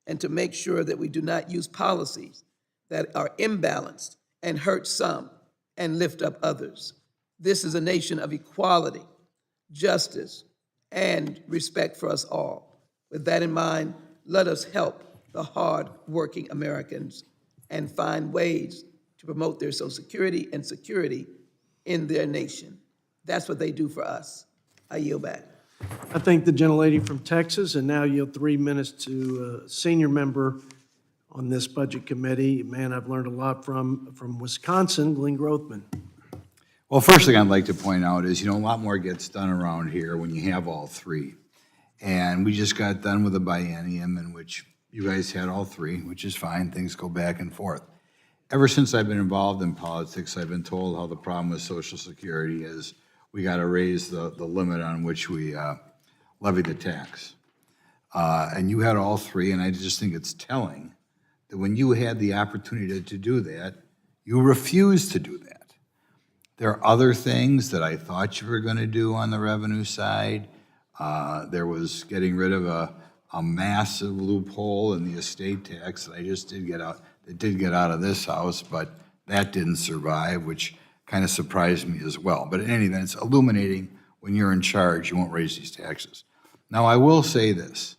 and to make sure that we do not use policies that are imbalanced and hurt some and lift up others. This is a nation of equality, justice, and respect for us all. With that in mind, let us help the hard-working Americans and find ways to promote their Social Security and security in their nation. That's what they do for us. I yield back. I thank the gentlelady from Texas, and now yield 3 minutes to a senior member on this budget committee. Man, I've learned a lot from Wisconsin, Glenn Grothman. Well, first thing I'd like to point out is, a lot more gets done around here when you have all 3. And we just got done with a biennium in which you guys had all 3, which is fine. Things go back and forth. Ever since I've been involved in politics, I've been told how the problem with Social Security is we got to raise the limit on which we levy the tax. And you had all 3, and I just think it's telling that when you had the opportunity to do that, you refused to do that. There are other things that I thought you were going to do on the revenue side. There was getting rid of a massive loophole in the estate tax that I just did get out. That did get out of this House, but that didn't survive, which kind of surprised me as well. But in any event, it's illuminating when you're in charge, you won't raise these taxes. Now, I will say this.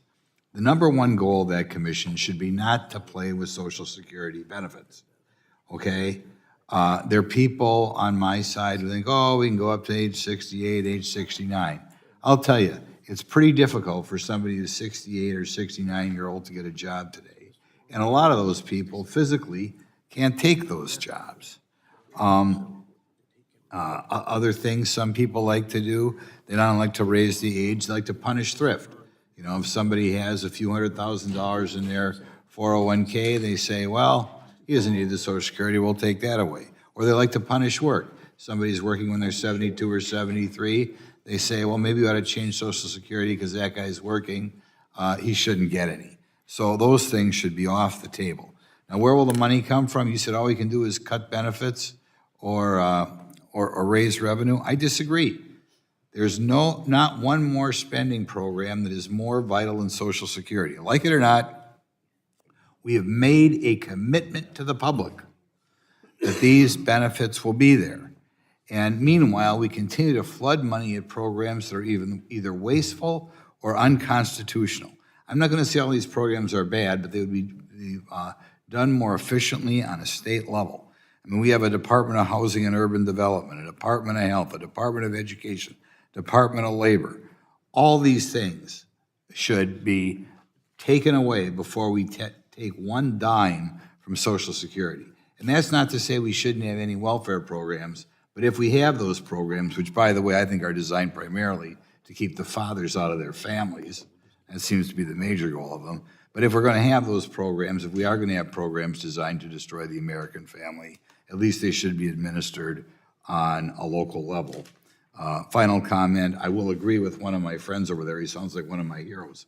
The number one goal of that commission should be not to play with Social Security benefits, okay? There are people on my side who think, we can go up to age 68, age 69. I'll tell you, it's pretty difficult for somebody who's 68 or 69-year-old to get a job today. And a lot of those people physically can't take those jobs. Other things some people like to do, they don't like to raise the age, they like to punish thrift. If somebody has a few $100,000 in their 401k, they say, well, he doesn't need the Social Security, we'll take that away. Or they like to punish work. Somebody's working when they're 72 or 73, they say, well, maybe we ought to change Social Security because that guy's working, he shouldn't get any. So those things should be off the table. Now, where will the money come from? You said all we can do is cut benefits or raise revenue. I disagree. There's not one more spending program that is more vital than Social Security. Like it or not, we have made a commitment to the public that these benefits will be there. And meanwhile, we continue to flood money at programs that are either wasteful or unconstitutional. I'm not going to say all these programs are bad, but they would be done more efficiently on a state level. I mean, we have a Department of Housing and Urban Development, a Department of Health, a Department of Education, Department of Labor. All these things should be taken away before we take one dime from Social Security. And that's not to say we shouldn't have any welfare programs, but if we have those programs, which, by the way, I think are designed primarily to keep the fathers out of their families, That seems to be the major goal of them. But if we're going to have those programs, if we are going to have programs designed to destroy the American family, at least they should be administered on a local level. Final comment, I will agree with one of my friends over there. He sounds like one of my heroes.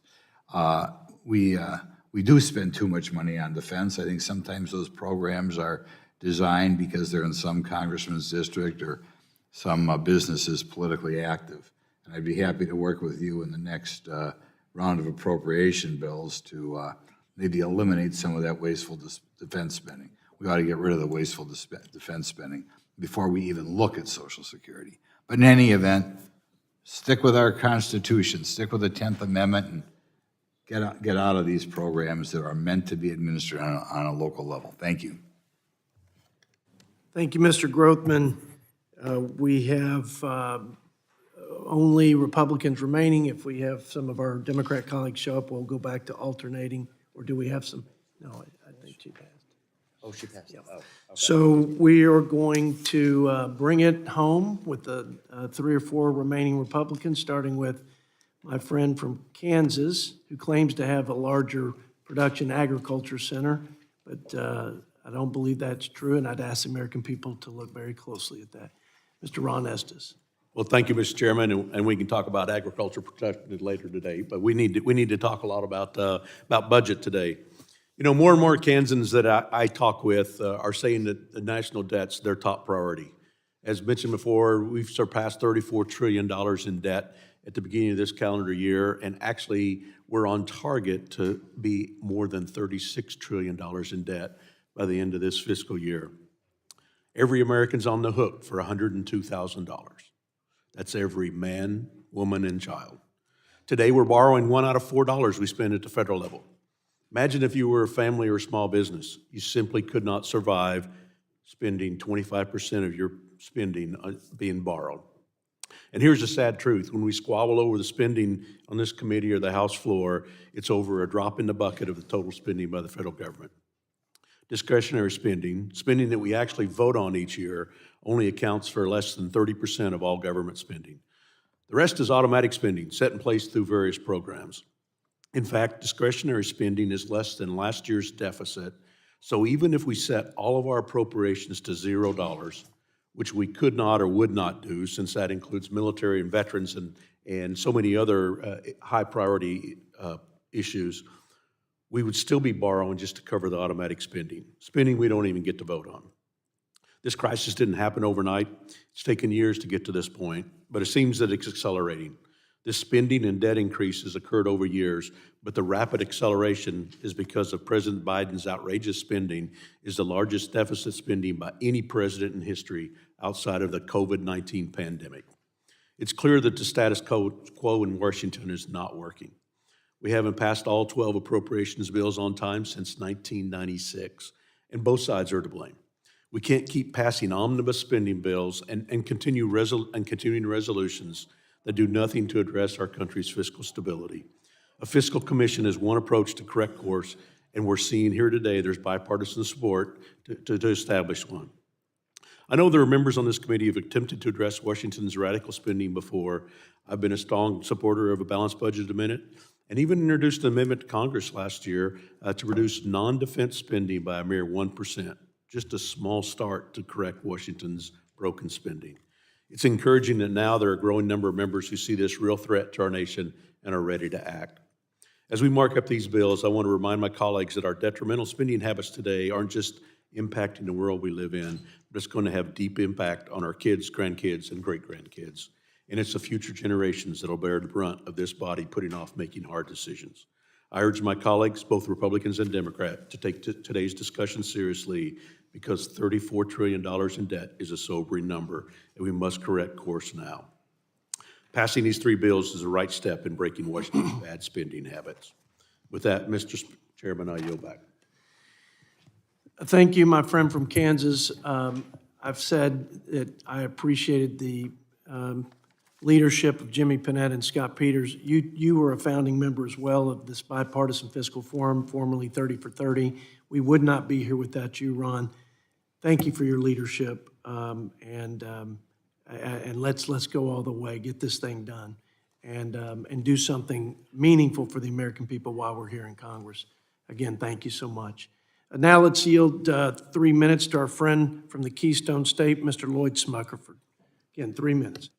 We do spend too much money on defense. I think sometimes those programs are designed because they're in some congressman's district or some businesses politically active. And I'd be happy to work with you in the next round of appropriation bills to maybe eliminate some of that wasteful defense spending. We ought to get rid of the wasteful defense spending before we even look at Social Security. But in any event, stick with our Constitution, stick with the 10th Amendment, and get out of these programs that are meant to be administered on a local level. Thank you. Thank you, Mr. Grothman. We have only Republicans remaining. If we have some of our Democrat colleagues show up, we'll go back to alternating. Or do we have some? No, I think she passed. Oh, she passed. Yeah. Oh, okay. So we are going to bring it home with the 3 or 4 remaining Republicans, starting with my friend from Kansas, who claims to have a larger production agriculture center, but I don't believe that's true, and I'd ask the American people to look very closely at that. Mr. Ron Estes. Well, thank you, Mr. Chairman, and we can talk about agriculture production later today, but we need to talk a lot about budget today. You know, more and more Kansans that I talk with are saying that the national debt's their top priority. As mentioned before, we've surpassed $34 trillion in debt at the beginning of this calendar year, and actually we're on target to be more than $36 trillion in debt by the end of this fiscal year. Every American's on the hook for $102,000. That's every man, woman, and child. Today, we're borrowing $1 out of $4 we spend at the federal level. Imagine if you were a family or a small business. You simply could not survive spending 25% of your spending being borrowed. And here's the sad truth. When we squabble over the spending on this committee or the House floor, it's over a drop in the bucket of the total spending by the federal government. Discretionary spending, spending that we actually vote on each year, only accounts for less than 30% of all government spending. The rest is automatic spending set in place through various programs. In fact, discretionary spending is less than last year's deficit. So even if we set all of our appropriations to $0, which we could not or would not do, since that includes military and veterans and so many other high priority issues, we would still be borrowing just to cover the automatic spending we don't even get to vote on. This crisis didn't happen overnight. It's taken years to get to this point, but it seems that it's accelerating. This spending and debt increase has occurred over years, but the rapid acceleration is because of President Biden's outrageous spending is the largest deficit spending by any president in history outside of the COVID-19 pandemic. It's clear that the status quo in Washington is not working. We haven't passed all 12 appropriations bills on time since 1996, and both sides are to blame. We can't keep passing omnibus spending bills and continuing resolutions that do nothing to address our country's fiscal stability. A fiscal commission is one approach to correct course, and we're seeing here today there's bipartisan support to establish one. I know there are members on this committee who have attempted to address Washington's radical spending before. I've been a strong supporter of a balanced budget amendment, and even introduced an amendment to Congress last year to reduce non-defense spending by a mere 1%, just a small start to correct Washington's broken spending. It's encouraging that now there are a growing number of members who see this real threat to our nation and are ready to act. As we mark up these bills, I want to remind my colleagues that our detrimental spending habits today aren't just impacting the world we live in, but it's going to have deep impact on our kids, grandkids, and great-grandkids. And it's the future generations that will bear the brunt of this body putting off making hard decisions. I urge my colleagues, both Republicans and Democrats, to take today's discussion seriously because $34 trillion in debt is a sobering number, and we must correct course now. Passing these 3 bills is the right step in breaking Washington's bad spending habits. With that, Mr. Chairman, I yield back. Thank you, my friend from Kansas. I've said that I appreciated the leadership of Jimmy Panetta and Scott Peters. You were a founding member as well of this bipartisan fiscal forum, formerly 30 for 30. We would not be here without you, Ron. Thank you for your leadership, and let's go all the way, get this thing done. and do something meaningful for the American people while we're here in Congress. Again, thank you so much. Now let's yield 3 minutes to our friend from the Keystone State, Mr. Lloyd Smuckerford. Again, 3 minutes.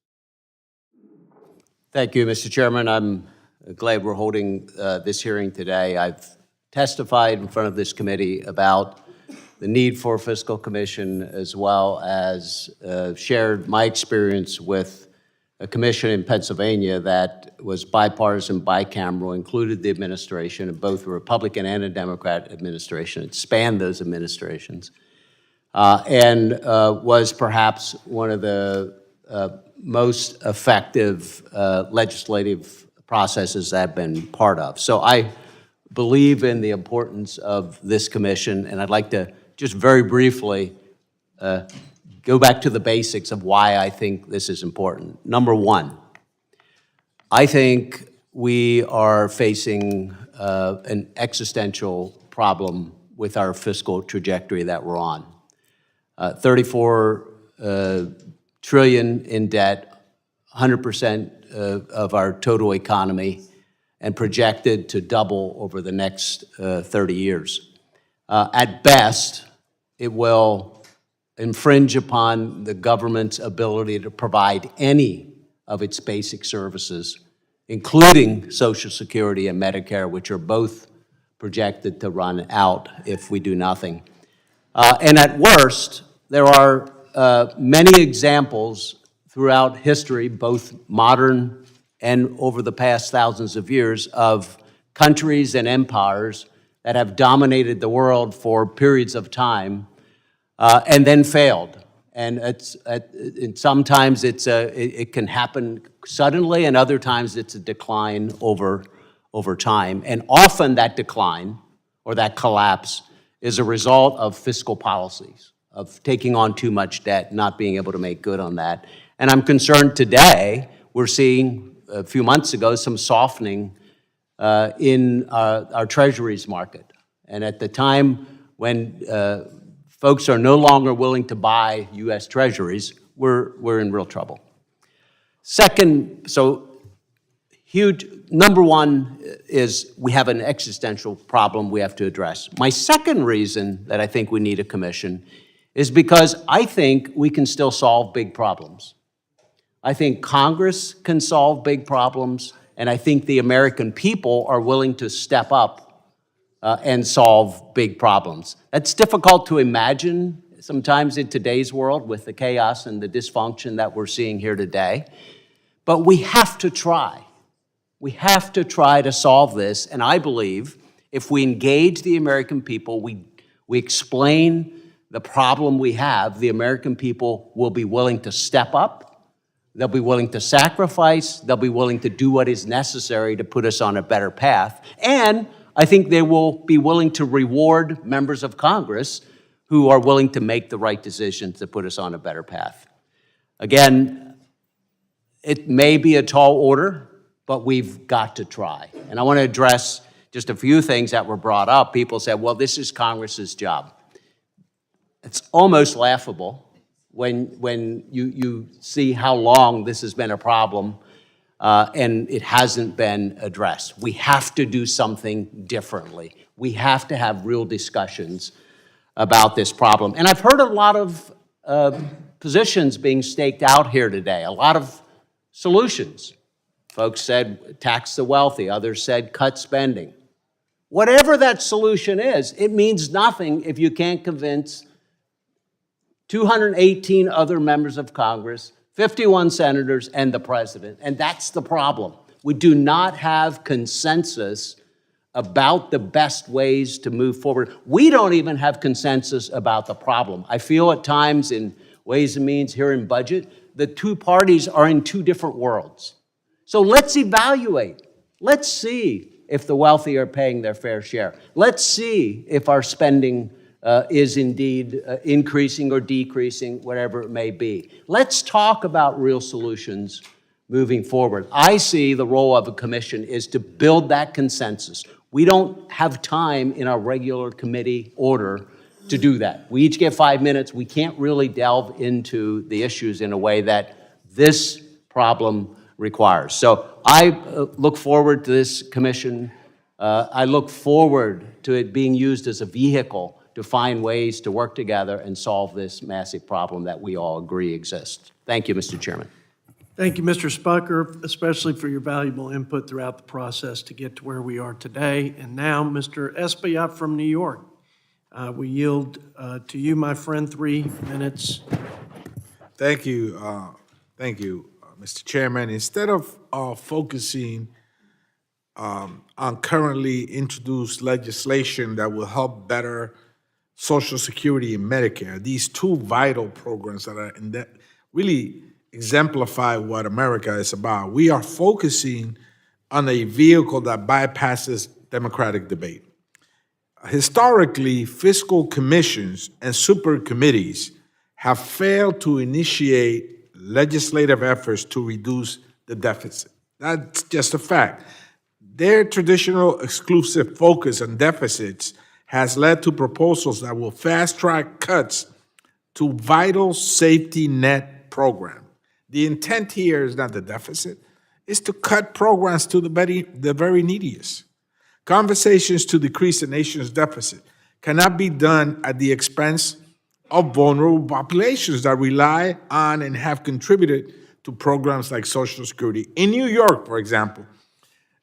Thank you, Mr. Chairman. I'm glad we're holding this hearing today. I've testified in front of this committee about the need for a fiscal commission, as well as shared my experience with a commission in Pennsylvania that was bipartisan, bicameral, included the administration, of both a Republican and a Democrat administration. It spanned those administrations, and was perhaps one of the most effective legislative processes I've been part of. So I believe in the importance of this commission, and I'd like to just very briefly go back to the basics of why I think this is important. Number one, I think we are facing an existential problem with our fiscal trajectory that we're on. 34 trillion in debt, 100% of our total economy, and projected to double over the next 30 years. At best, it will infringe upon the government's ability to provide any of its basic services, including Social Security and Medicare, which are both projected to run out if we do nothing. And at worst, there are many examples throughout history, both modern and over the past thousands of years, of countries and empires that have dominated the world for periods of time and then failed. And sometimes it can happen suddenly, and other times it's a decline over time. And often that decline or that collapse is a result of fiscal policies, of taking on too much debt, not being able to make good on that. And I'm concerned today, we're seeing a few months ago some softening in our treasuries market. And at the time when folks are no longer willing to buy U.S. treasuries, we're in real trouble. Second, number one is we have an existential problem we have to address. My second reason that I think we need a commission is because I think we can still solve big problems. I think Congress can solve big problems, and I think the American people are willing to step up and solve big problems. That's difficult to imagine sometimes in today's world with the chaos and the dysfunction that we're seeing here today. But we have to try. We have to try to solve this, and I believe if we engage the American people, we explain the problem we have, the American people will be willing to step up, they'll be willing to sacrifice, they'll be willing to do what is necessary to put us on a better path, and I think they will be willing to reward members of Congress who are willing to make the right decisions to put us on a better path. Again, it may be a tall order, but we've got to try. And I want to address just a few things that were brought up. People said, well, this is Congress's job. It's almost laughable when you see how long this has been a problem and it hasn't been addressed. We have to do something differently. We have to have real discussions about this problem. And I've heard a lot of positions being staked out here today, a lot of solutions. Folks said tax the wealthy, others said cut spending. Whatever that solution is, it means nothing if you can't convince 218 other members of Congress, 51 senators, and the president. And that's the problem. We do not have consensus about the best ways to move forward. We don't even have consensus about the problem. I feel at times in Ways and Means here in budget, the two parties are in two different worlds. So let's evaluate. Let's see if the wealthy are paying their fair share. Let's see if our spending is indeed increasing or decreasing, whatever it may be. Let's talk about real solutions moving forward. I see the role of a commission is to build that consensus. We don't have time in our regular committee order to do that. We each get 5 minutes. We can't really delve into the issues in a way that this problem requires. So I look forward to this commission. I look forward to it being used as a vehicle to find ways to work together and solve this massive problem that we all agree exists. Thank you, Mr. Chairman. Thank you, Mr. Spucker, especially for your valuable input throughout the process to get to where we are today. And now, Mr. Espaillat from New York. We yield to you, my friend, 3 minutes. Thank you, Mr. Chairman. Instead of focusing on currently introduced legislation that will help better Social Security and Medicare, these two vital programs that are really exemplify what America is about, we are focusing on a vehicle that bypasses democratic debate. Historically, fiscal commissions and super committees have failed to initiate legislative efforts to reduce the deficit. That's just a fact. Their traditional exclusive focus on deficits has led to proposals that will fast-track cuts to vital safety net programs. The intent here is not the deficit, it's to cut programs to the very neediest. Conversations to decrease the nation's deficit cannot be done at the expense of vulnerable populations that rely on and have contributed to programs like Social Security. In New York, for example,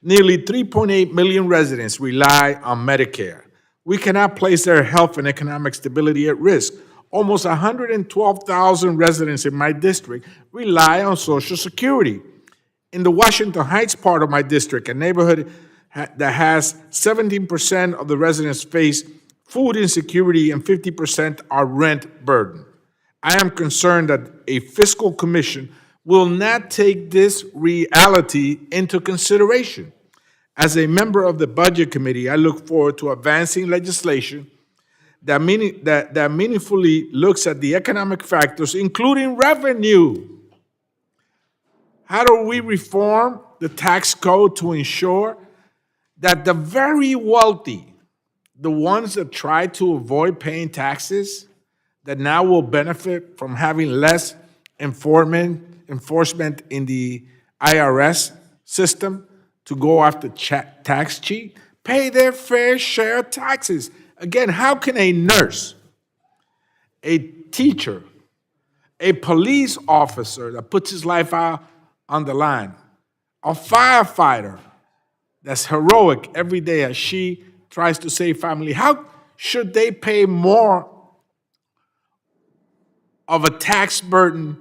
nearly 3.8 million residents rely on Medicare. We cannot place their health and economic stability at risk. Almost 112,000 residents in my district rely on Social Security. In the Washington Heights part of my district, a neighborhood that has 17% of the residents face food insecurity and 50% are rent burdened. I am concerned that a fiscal commission will not take this reality into consideration. As a member of the Budget Committee, I look forward to advancing legislation that meaningfully looks at the economic factors, including revenue. How do we reform the tax code to ensure that the very wealthy, the ones that try to avoid paying taxes, that now will benefit from having less enforcement in the IRS system to go after tax cheat, pay their fair share of taxes? Again, how can a nurse, a teacher, a police officer that puts his life out on the line, a firefighter that's heroic every day as she tries to save family, how should they pay more of a tax burden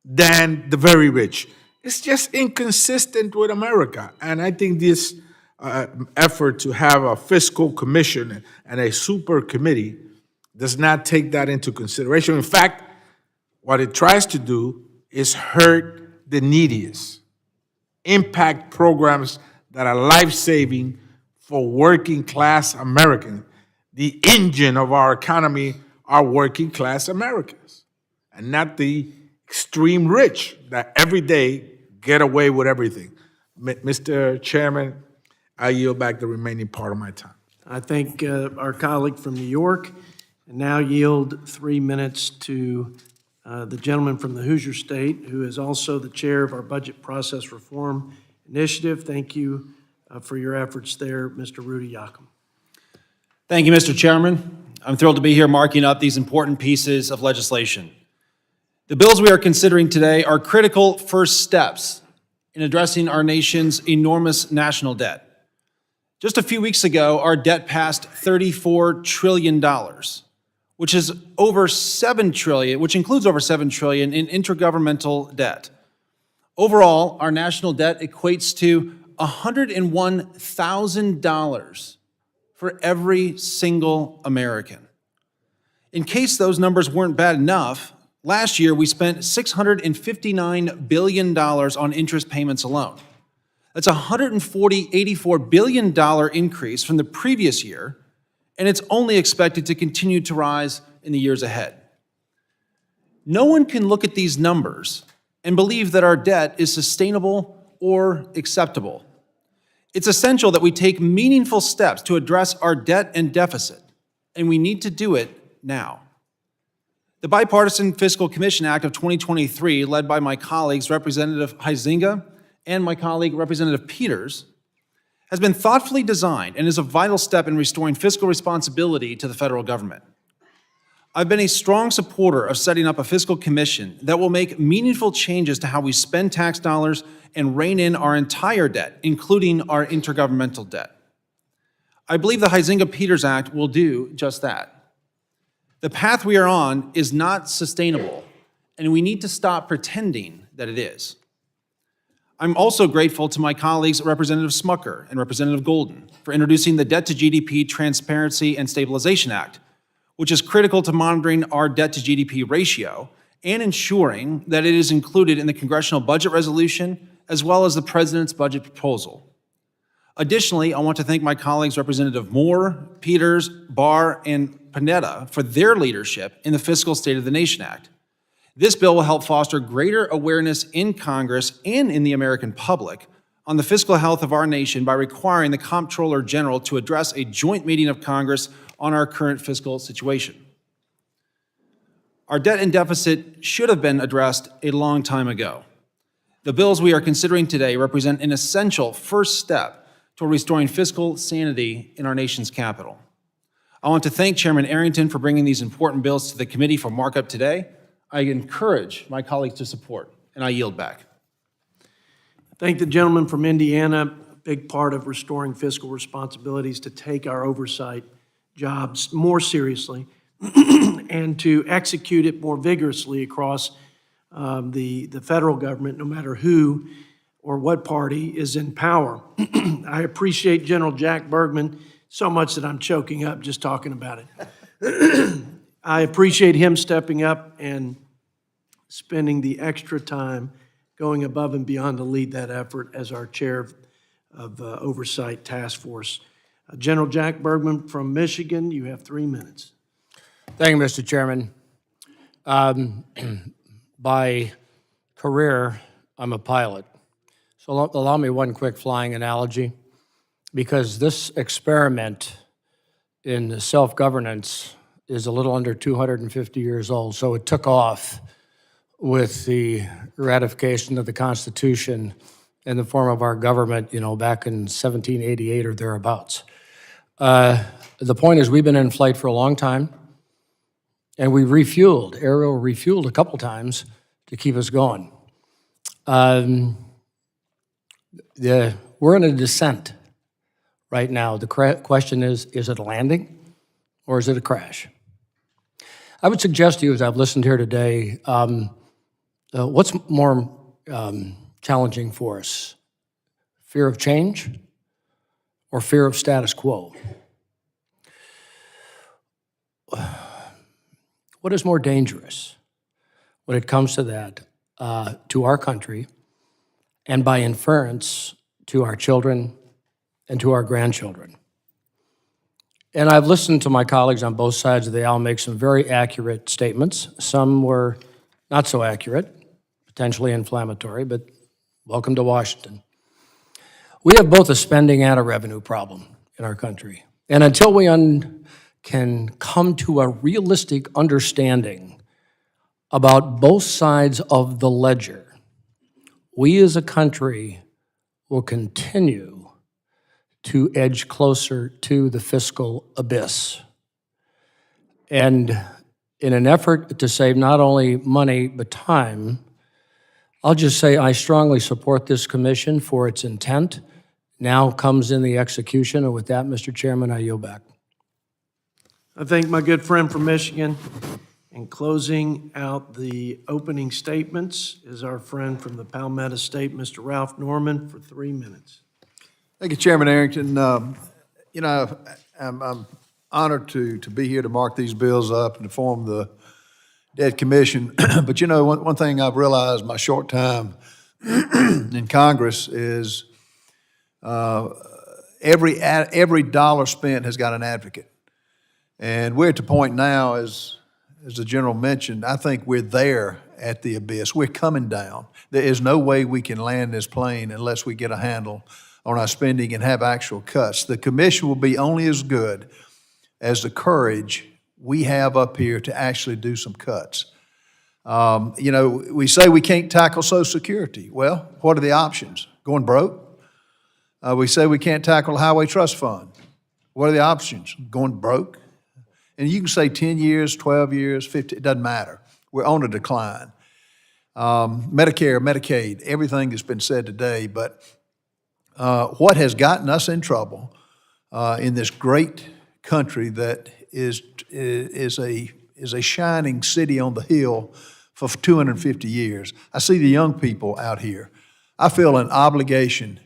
than the very rich? It's just inconsistent with America. And I think this effort to have a fiscal commission and a super committee does not take that into consideration. In fact, what it tries to do is hurt the neediest, impact programs that are life-saving for working-class Americans. The engine of our economy are working-class Americans, and not the extreme rich that every day get away with everything. Mr. Chairman, I yield back the remaining part of my time. I thank our colleague from New York, and now yield 3 minutes to the gentleman from the Hoosier State, who is also the chair of our Budget Process Reform Initiative. Thank you for your efforts there, Mr. Rudy Yakum. Thank you, Mr. Chairman. I'm thrilled to be here marking up these important pieces of legislation. The bills we are considering today are critical first steps in addressing our nation's enormous national debt. Just a few weeks ago, our debt passed $34 trillion, which is over $7 trillion, which includes over $7 trillion in intergovernmental debt. Overall, our national debt equates to $101,000 for every single American. In case those numbers weren't bad enough, last year we spent $659 billion on interest payments alone. That's a $84 billion increase from the previous year, and it's only expected to continue to rise in the years ahead. No one can look at these numbers and believe that our debt is sustainable or acceptable. It's essential that we take meaningful steps to address our debt and deficit, and we need to do it now. The Bipartisan Fiscal Commission Act of 2023, led by my colleagues, Representative Huizenga and my colleague, Representative Peters, has been thoughtfully designed and is a vital step in restoring fiscal responsibility to the federal government. I've been a strong supporter of setting up a fiscal commission that will make meaningful changes to how we spend tax dollars and rein in our entire debt, including our intergovernmental debt. I believe the Huizenga-Peters Act will do just that. The path we are on is not sustainable, and we need to stop pretending that it is. I'm also grateful to my colleagues, Representative Smucker and Representative Golden, for introducing the Debt-to-GDP Transparency and Stabilization Act, which is critical to monitoring our debt-to-GDP ratio and ensuring that it is included in the congressional budget resolution as well as the President's budget proposal. Additionally, I want to thank my colleagues, Representative Moore, Peters, Barr, and Panetta, for their leadership in the Fiscal State of the Nation Act. This bill will help foster greater awareness in Congress and in the American public on the fiscal health of our nation by requiring the Comptroller General to address a joint meeting of Congress on our current fiscal situation. Our debt and deficit should have been addressed a long time ago. The bills we are considering today represent an essential first step toward restoring fiscal sanity in our nation's capital. I want to thank Chairman Arrington for bringing these important bills to the committee for markup today. I encourage my colleagues to support, and I yield back. Thank the gentleman from Indiana. A big part of restoring fiscal responsibilities to take our oversight jobs more seriously and to execute it more vigorously across the federal government, no matter who or what party is in power. I appreciate General Jack Bergman so much that I'm choking up just talking about it. I appreciate him stepping up and spending the extra time going above and beyond to lead that effort as our chair of Oversight Task Force. General Jack Bergman from Michigan, you have 3 minutes. Thank you, Mr. Chairman. By career, I'm a pilot. So allow me one quick flying analogy, because this experiment in self-governance is a little under 250 years old. So it took off with the ratification of the Constitution in the form of our government, back in 1788 or thereabouts. The point is, we've been in flight for a long time, and we refueled, aerial refueled a couple times to keep us going. We're in a descent right now. The question is it a landing or is it a crash? I would suggest to you, as I've listened here today, what's more challenging for us? Fear of change or fear of status quo? What is more dangerous when it comes to that, to our country, and by inference, to our children and to our grandchildren? And I've listened to my colleagues on both sides of the aisle make some very accurate statements. Some were not so accurate, potentially inflammatory, but welcome to Washington. We have both a spending and a revenue problem in our country. And until we can come to a realistic understanding about both sides of the ledger, we as a country will continue to edge closer to the fiscal abyss. And in an effort to save not only money but time, I'll just say I strongly support this commission for its intent. Now comes in the execution, and with that, Mr. Chairman, I yield back. I thank my good friend from Michigan. And closing out the opening statements is our friend from the Palmetto State, Mr. Ralph Norman, for 3 minutes. Thank you, Chairman Arrington. I'm honored to be here to mark these bills up and to form the Debt Commission. But one thing I've realized my short time in Congress is every dollar spent has got an advocate. And we're at the point now, as the General mentioned, I think we're there at the abyss. We're coming down. There is no way we can land this plane unless we get a handle on our spending and have actual cuts. The commission will be only as good as the courage we have up here to actually do some cuts. We say we can't tackle Social Security. Well, what are the options? Going broke. We say we can't tackle the highway trust fund. What are the options? Going broke. And you can say 10 years, 12 years, 50, it doesn't matter. We're on a decline. Medicare, Medicaid, everything that's been said today, but what has gotten us in trouble in this great country that is a shining city on the hill for 250 years. I see the young people out here. I feel an obligation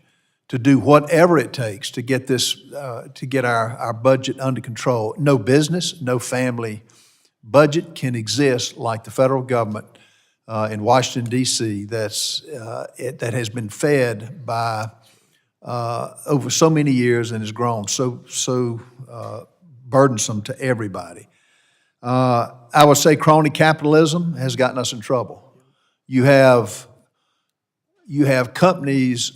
to do whatever it takes to get this, to get our budget under control. No business, no family budget can exist like the federal government in Washington, D.C. that has been fed by over so many years and has grown so burdensome to everybody. I would say crony capitalism has gotten us in trouble. You have companies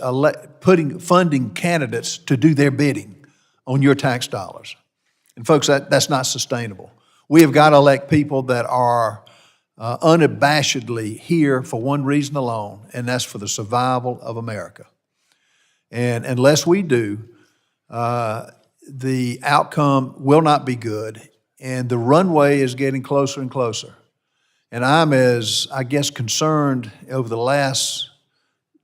funding candidates to do their bidding on your tax dollars. And folks, that's not sustainable. We have got to elect people that are unabashedly here for one reason alone, and that's for the survival of America. And unless we do, the outcome will not be good, and the runway is getting closer and closer. And I'm as, I guess, concerned over the last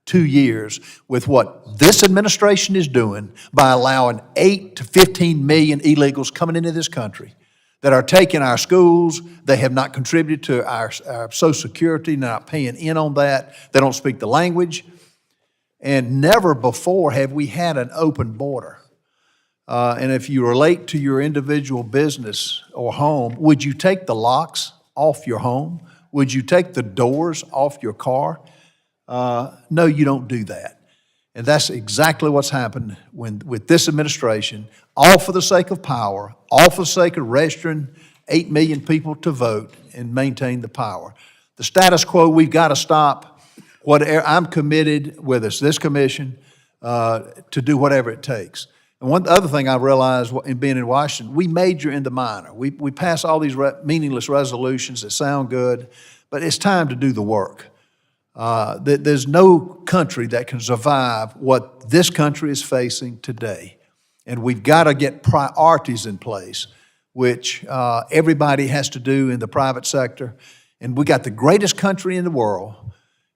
2 years with what this administration is doing by allowing 8 to 15 million illegals coming into this country that are taking our schools. They have not contributed to our Social Security, not paying in on that. They don't speak the language. And never before have we had an open border. And if you relate to your individual business or home, would you take the locks off your home? Would you take the doors off your car? No, you don't do that. And that's exactly what's happened with this administration, all for the sake of power, all for the sake of registering 8 million people to vote and maintain the power. The status quo, we've got to stop. Whatever, I'm committed, whether it's this commission, to do whatever it takes. And one other thing I realized in being in Washington, we major in the minor. We pass all these meaningless resolutions that sound good, but it's time to do the work. There's no country that can survive what this country is facing today. And we've got to get priorities in place, which everybody has to do in the private sector. And we got the greatest country in the world,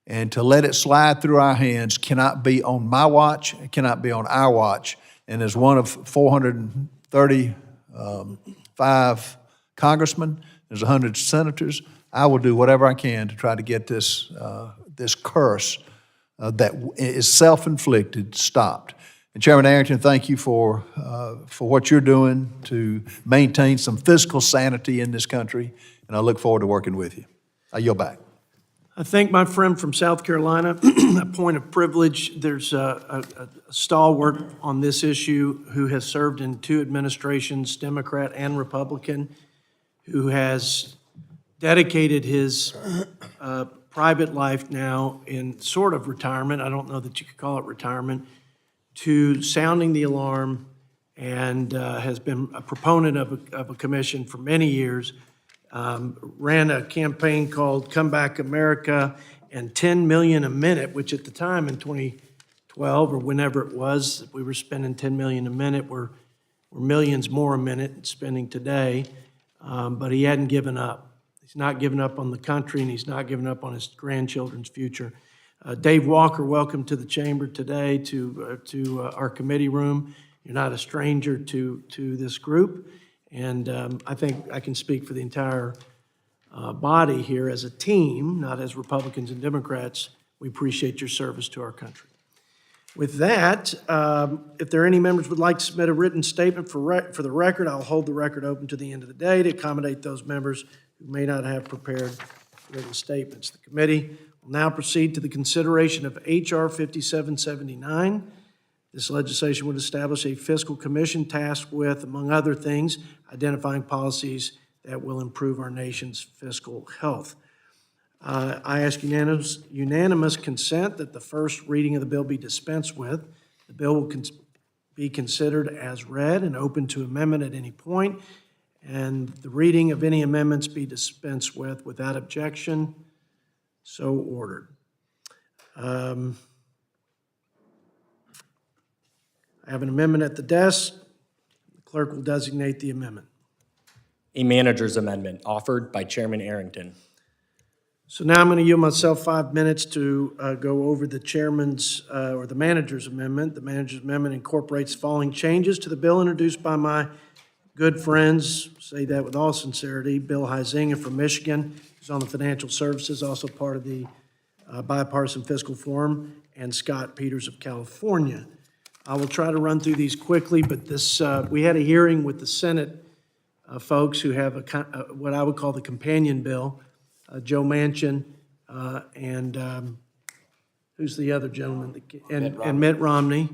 and to let it slide through our hands cannot be on my watch, it cannot be on our watch. And as one of 435 congressmen, there's 100 senators, I will do whatever I can to try to get this curse that is self-inflicted stopped. And Chairman Arrington, thank you for what you're doing to maintain some fiscal sanity in this country, and I look forward to working with you. I yield back. I thank my friend from South Carolina. A point of privilege. There's a stalwart on this issue who has served in 2 administrations, Democrat and Republican, who has dedicated his private life now in sort of retirement, I don't know that you could call it retirement, to sounding the alarm, and has been a proponent of a commission for many years. Ran a campaign called Come Back America and 10 million a minute, which at the time in 2012 or whenever it was, we were spending 10 million a minute. We're millions more a minute spending today, but he hadn't given up. He's not given up on the country, and he's not given up on his grandchildren's future. Dave Walker, welcome to the chamber today, to our committee room. You're not a stranger to this group. And I think I can speak for the entire body here as a team, not as Republicans and Democrats. We appreciate your service to our country. With that, if there are any members who would like to submit a written statement for the record, I'll hold the record open to the end of the day to accommodate those members who may not have prepared written statements. The committee will now proceed to the consideration of H.R. 5779. This legislation would establish a fiscal commission tasked with, among other things, identifying policies that will improve our nation's fiscal health. I ask unanimous consent that the first reading of the bill be dispensed with. The bill will be considered as read and open to amendment at any point, and the reading of any amendments be dispensed with without objection. So ordered. I have an amendment at the desk. The clerk will designate the amendment. A manager's amendment offered by Chairman Arrington. So now I'm going to yield myself 5 minutes to go over the chairman's or the manager's amendment. The manager's amendment incorporates the following changes to the bill introduced by my good friends, say that with all sincerity, Bill Huizinga from Michigan, who's on the Financial Services, also part of the Bipartisan Fiscal Forum, and Scott Peters of California. I will try to run through these quickly, but this we had a hearing with the Senate folks who have what I would call the companion bill, Joe Manchin, and who's the other gentleman? And Mitt Romney.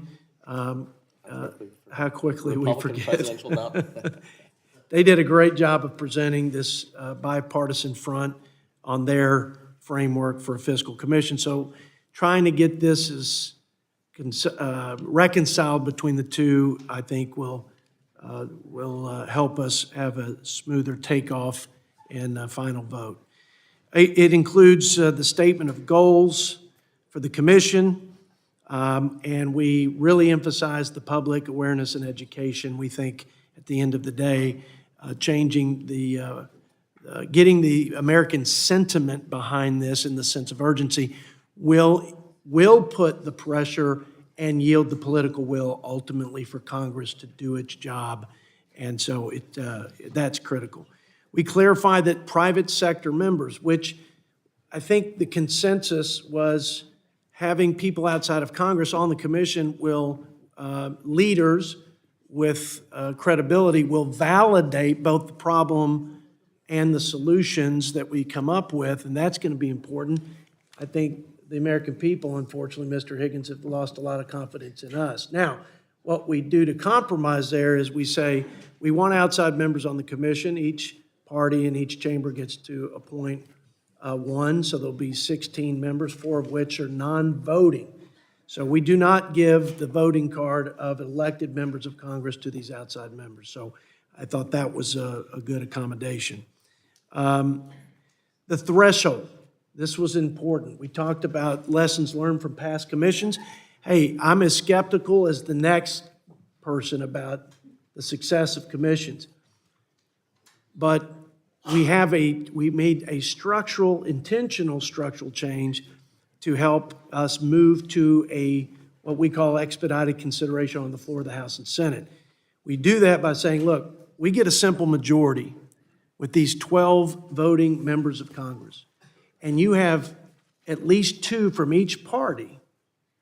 How quickly we forget. They did a great job of presenting this bipartisan front on their framework for a fiscal commission. So trying to get this as reconciled between the two, I think will help us have a smoother takeoff and final vote. It includes the statement of goals for the commission, and we really emphasize the public awareness and education. We think at the end of the day, changing the, getting the American sentiment behind this in the sense of urgency will put the pressure and yield the political will ultimately for Congress to do its job. And so that's critical. We clarify that private sector members, which I think the consensus was having people outside of Congress on the commission will, leaders with credibility will validate both the problem and the solutions that we come up with, and that's going to be important. I think the American people, unfortunately, Mr. Higgins, have lost a lot of confidence in us. Now, what we do to compromise there is we say we want outside members on the commission. Each party in each chamber gets to appoint one, so there'll be 16 members, 4 of which are non-voting. So we do not give the voting card of elected members of Congress to these outside members. So I thought that was a good accommodation. The threshold, this was important. We talked about lessons learned from past commissions. Hey, I'm as skeptical as the next person about the success of commissions. But we made a intentional structural change to help us move to what we call expedited consideration on the floor of the House and Senate. We do that by saying, look, we get a simple majority with these 12 voting members of Congress, and you have at least 2 from each party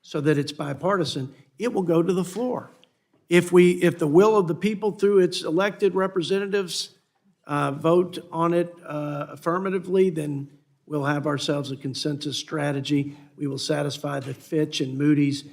so that it's bipartisan, it will go to the floor. If the will of the people through its elected representatives vote on it affirmatively, then we'll have ourselves a consensus strategy. We will satisfy the Fitch and Moody's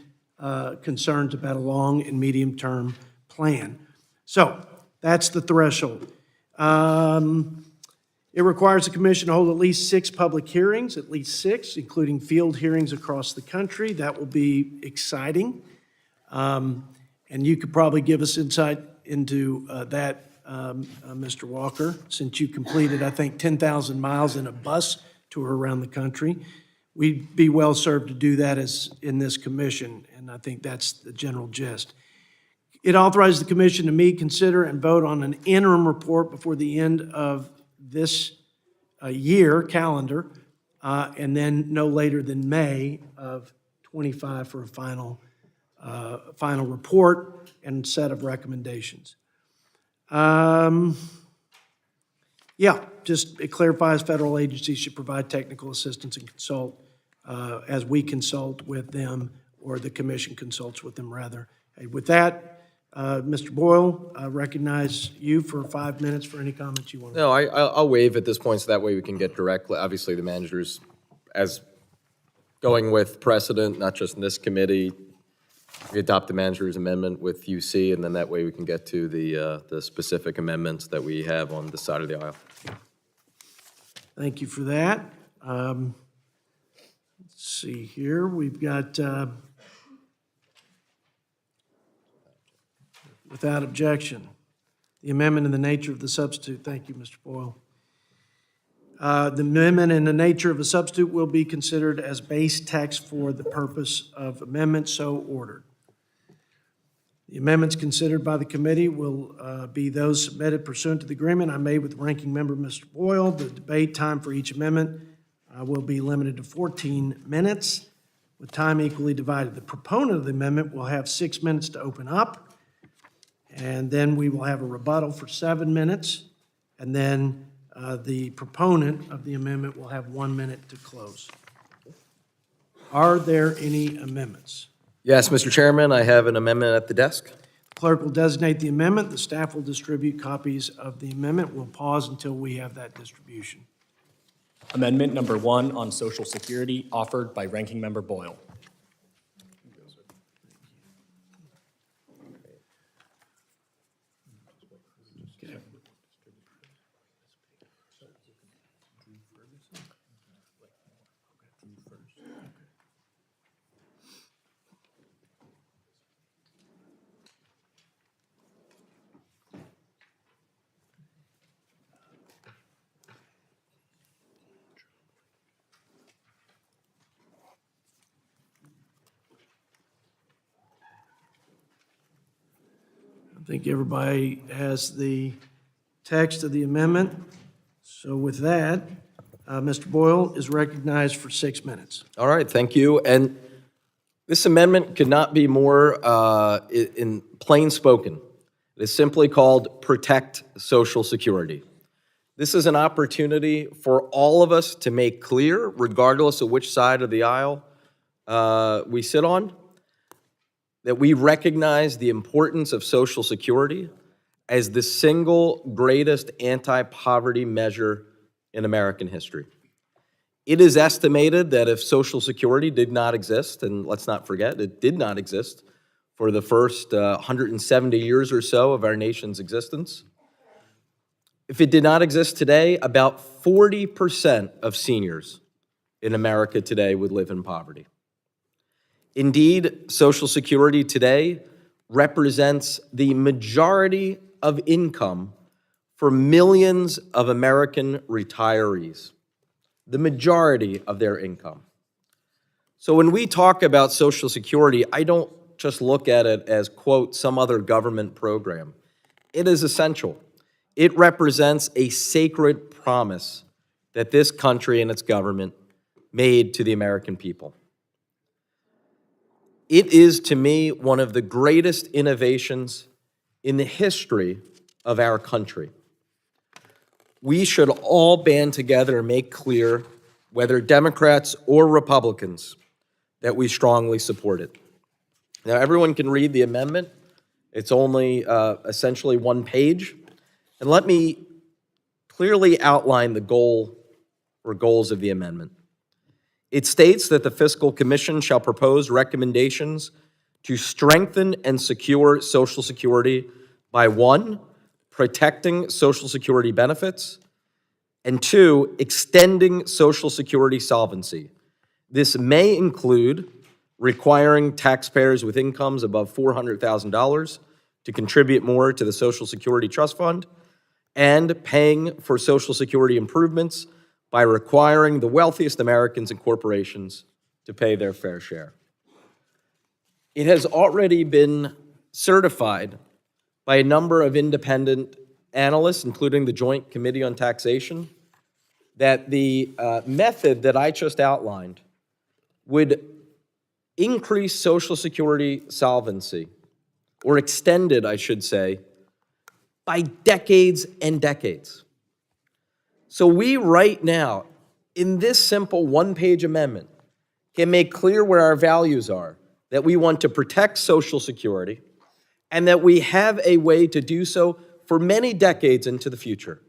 concerns about a long and medium-term plan. So that's the threshold. It requires the commission to hold at least 6 public hearings, at least 6, including field hearings across the country. That will be exciting. And you could probably give us insight into that, Mr. Walker, since you completed, I think, 10,000 miles in a bus tour around the country. We'd be well served to do that in this commission, and I think that's the general gist. It authorizes the commission to meet, consider, and vote on an interim report before the end of this calendar, and then no later than May of 25 for a final report and set of recommendations. It clarifies federal agencies should provide technical assistance and consult as we consult with them, or the commission consults with them, rather. With that, Mr. Boyle, I recognize you for 5 minutes for any comments you want to make. No, I'll waive at this point so that way we can get directly, obviously the managers, as going with precedent, not just in this committee, we adopt the manager's amendment with UC, and then that way we can get to the specific amendments that we have on the side of the aisle. Thank you for that. Let's see here. We've got, without objection, the amendment in the nature of the substitute. Thank you, Mr. Boyle. The amendment in the nature of a substitute will be considered as base text for the purpose of amendment, so ordered. The amendments considered by the committee will be those submitted pursuant to the agreement I made with Ranking Member Mr. Boyle. The debate time for each amendment will be limited to 14 minutes, with time equally divided. The proponent of the amendment will have 6 minutes to open up, and then we will have a rebuttal for 7 minutes, and then the proponent of the amendment will have 1 minute to close. Are there any amendments? Yes, Mr. Chairman, I have an amendment at the desk. Clerk will designate the amendment. The staff will distribute copies of the amendment. We'll pause until we have that distribution. Amendment number 1 on Social Security, offered by Ranking Member Boyle. I think everybody has the text of the amendment. So with that, Mr. Boyle is recognized for 6 minutes. All right, thank you. And this amendment could not be more in plain spoken. It is simply called Protect Social Security. This is an opportunity for all of us to make clear, regardless of which side of the aisle we sit on, that we recognize the importance of Social Security as the single greatest anti-poverty measure in American history. It is estimated that if Social Security did not exist, and let's not forget, it did not exist for the first 170 years or so of our nation's existence, if it did not exist today, about 40% of seniors in America today would live in poverty. Indeed, Social Security today represents the majority of income for millions of American retirees, the majority of their income. So when we talk about Social Security, I don't just look at it as, quote, some other government program. It is essential. It represents a sacred promise that this country and its government made to the American people. It is, to me, one of the greatest innovations in the history of our country. We should all band together and make clear, whether Democrats or Republicans, that we strongly support it. Now, everyone can read the amendment. It's only essentially 1 page. And let me clearly outline the goal or goals of the amendment. It states that the Fiscal Commission shall propose recommendations to strengthen and secure Social Security by 1, protecting Social Security benefits, and 2, extending Social Security solvency. This may include requiring taxpayers with incomes above $400,000 to contribute more to the Social Security Trust Fund, and paying for Social Security improvements by requiring the wealthiest Americans and corporations to pay their fair share. It has already been certified by a number of independent analysts, including the Joint Committee on Taxation, that the method that I just outlined would increase Social Security solvency, or extend it, I should say, by decades and decades. So we right now, in this simple 1-page amendment, can make clear where our values are, that we want to protect Social Security, and that we have a way to do so for many decades into the future.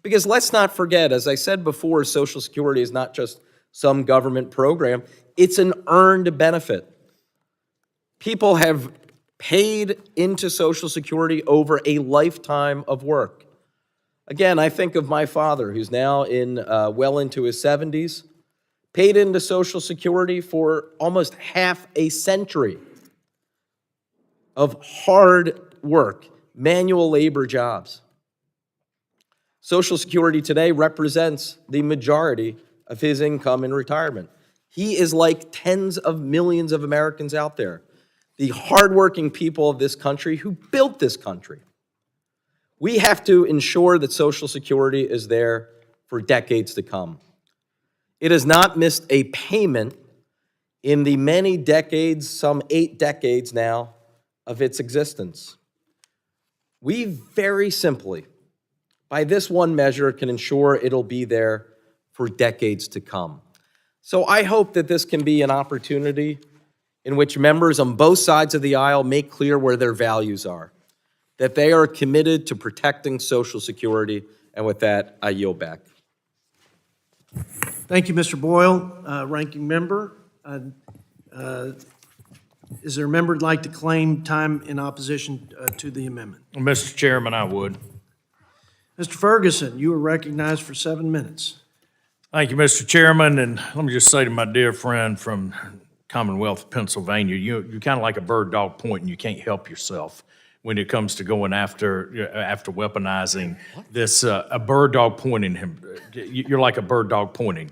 Because let's not forget, as I said before, Social Security is not just some government program, it's an earned benefit. People have paid into Social Security over a lifetime of work. Again, I think of my father, who's now well into his 70s, paid into Social Security for almost half a century of hard work, manual labor jobs. Social Security today represents the majority of his income in retirement. He is like tens of millions of Americans out there. the hardworking people of this country who built this country. We have to ensure that Social Security is there for decades to come. It has not missed a payment in the many decades, some 8 decades now, of its existence. We very simply, by this one measure, can ensure it'll be there for decades to come. So I hope that this can be an opportunity in which members on both sides of the aisle make clear where their values are, that they are committed to protecting Social Security. And with that, I yield back. Thank you, Mr. Boyle. Ranking member, is there a member who'd like to claim time in opposition to the amendment? Mr. Chairman, I would. Mr. Ferguson, you are recognized for 7 minutes. Thank you, Mr. Chairman, and let me just say to my dear friend from Commonwealth of Pennsylvania, you're kind of like a bird dog pointing. You can't help yourself when it comes to going after weaponizing this, a bird dog pointing him. You're like a bird dog pointing.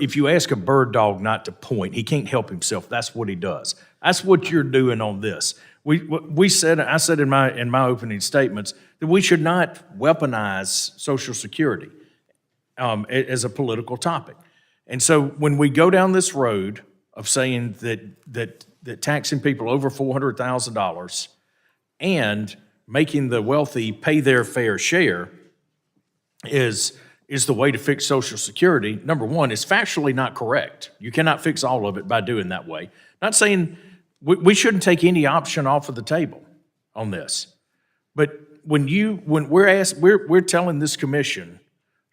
If you ask a bird dog not to point, he can't help himself. That's what he does. That's what you're doing on this. I said in my opening statements that we should not weaponize Social Security as a political topic. And so when we go down this road of saying that taxing people over $400,000 and making the wealthy pay their fair share is the way to fix Social Security, number one, is factually not correct. You cannot fix all of it by doing that way. Not saying we shouldn't take any option off of the table on this, but when we're telling this commission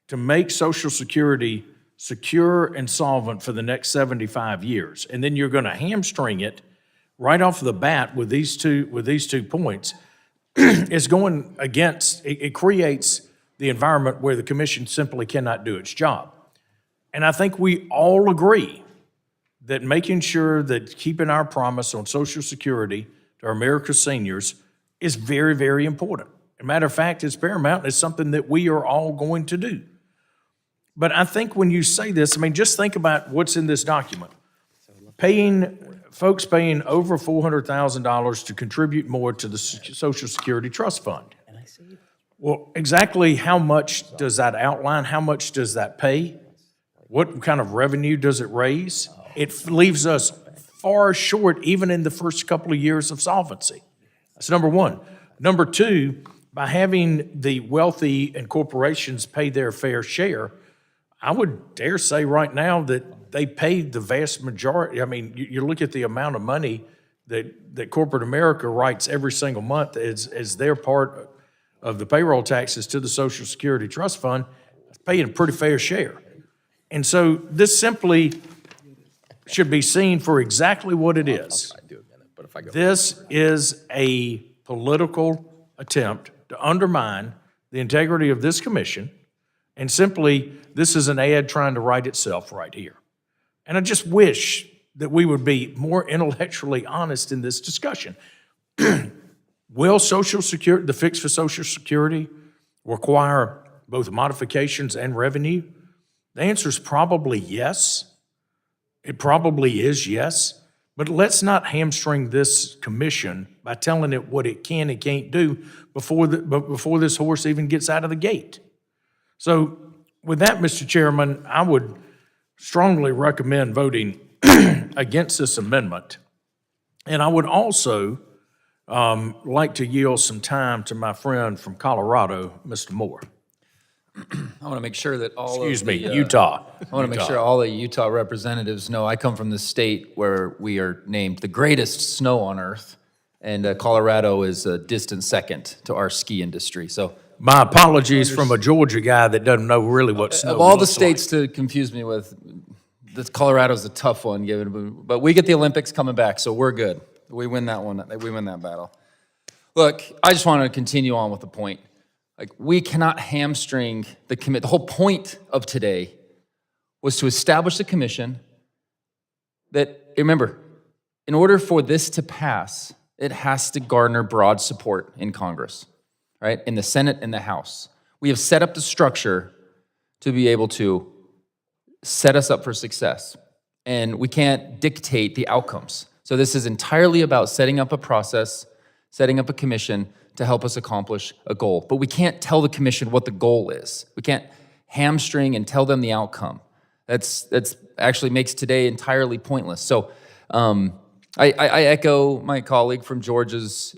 to make Social Security secure and solvent for the next 75 years, and then you're going to hamstring it right off the bat with these two points, is going against. It creates the environment where the commission simply cannot do its job. And I think we all agree that making sure that keeping our promise on Social Security to our America's seniors is very, very important. As a matter of fact, it's paramount. It's something that we are all going to do. But I think when you say this, I mean, just think about what's in this document. Folks paying over $400,000 to contribute more to the Social Security Trust Fund. Well, exactly how much does that outline? How much does that pay? What kind of revenue does it raise? It leaves us far short even in the first couple of years of solvency. That's number one. Number two, by having the wealthy and corporations pay their fair share, I would dare say right now that they pay the vast majority. I mean, you look at the amount of money that corporate America writes every single month as their part of the payroll taxes to the Social Security Trust Fund, paying a pretty fair share. And so this simply should be seen for exactly what it is. This is a political attempt to undermine the integrity of this commission, and simply, this is an ad trying to write itself right here. And I just wish that we would be more intellectually honest in this discussion. Will Social Security, the fix for Social Security, require both modifications and revenue? The answer is probably yes. It probably is yes. But let's not hamstring this commission by telling it what it can and can't do before this horse even gets out of the gate. So with that, Mr. Chairman, I would strongly recommend voting against this amendment. And I would also like to yield some time to my friend from Colorado, Mr. Moore. I want to make sure that Utah. I want to make sure all the Utah representatives know I come from the state where we are named the greatest snow on earth, and Colorado is a distant second to our ski industry. So my apologies from a Georgia guy that doesn't know really what snow of all the looks states like. to confuse me with, Colorado's a tough one, but we get the Olympics coming back, so we're good. We win that one. We win that battle. Look, I just want to continue on with the point. Like, we cannot hamstring the commit. The whole point of today was to establish a commission that, remember, in order for this to pass, it has to garner broad support in Congress, right? In the Senate and the House. We have set up the structure to be able to set us up for success. And we can't dictate the outcomes. So this is entirely about setting up a process, setting up a commission to help us accomplish a goal. But we can't tell the commission what the goal is. We can't hamstring and tell them the outcome. That's actually makes today entirely pointless. So I echo my colleague from Georgia's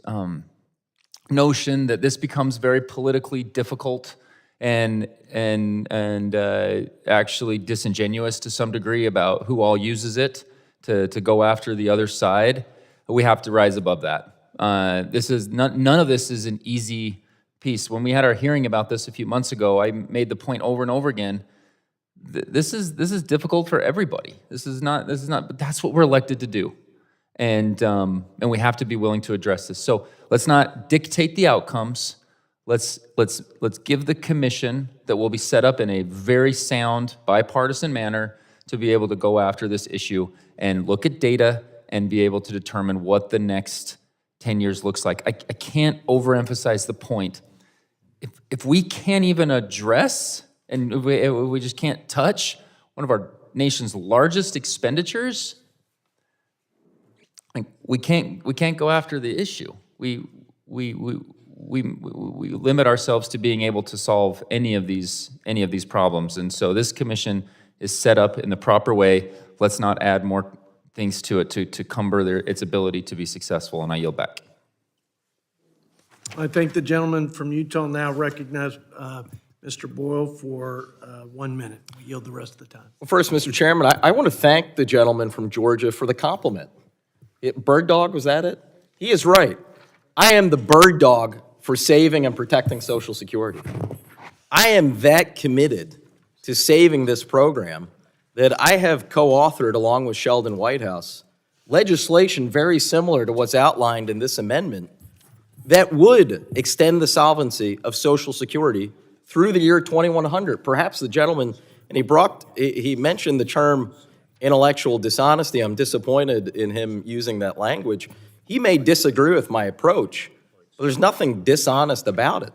notion that this becomes very politically difficult and actually disingenuous to some degree about who all uses it to go after the other side. We have to rise above that. This is none of this is an easy piece. When we had our hearing about this a few months ago, I made the point over and over again. This is difficult for everybody. This is not. But that's what we're elected to do, and we have to be willing to address this. So let's not dictate the outcomes. Let's give the commission that will be set up in a very sound, bipartisan manner to be able to go after this issue and look at data and be able to determine what the next 10 years looks like. I can't overemphasize the point. If we can't even address and we just can't touch one of our nation's largest expenditures, like we can't go after the issue. We limit ourselves to being able to solve any of these problems. And so this commission is set up in the proper way. Let's not add more things to it to cumber its ability to be successful. And I yield back. I thank the gentleman from Utah. Now recognize Mr. Boyle for 1 minute. We yield the rest of the time. Well, first, Mr. Chairman, I want to thank the gentleman from Georgia for the compliment. Bird dog, was that it? He is right. I am the bird dog for saving and protecting Social Security. I am that committed to saving this program that I have co-authored, along with Sheldon Whitehouse, legislation very similar to what's outlined in this amendment that would extend the solvency of Social Security through the year 2100. Perhaps the gentleman, and he mentioned the term intellectual dishonesty. I'm disappointed in him using that language. He may disagree with my approach, but there's nothing dishonest about it.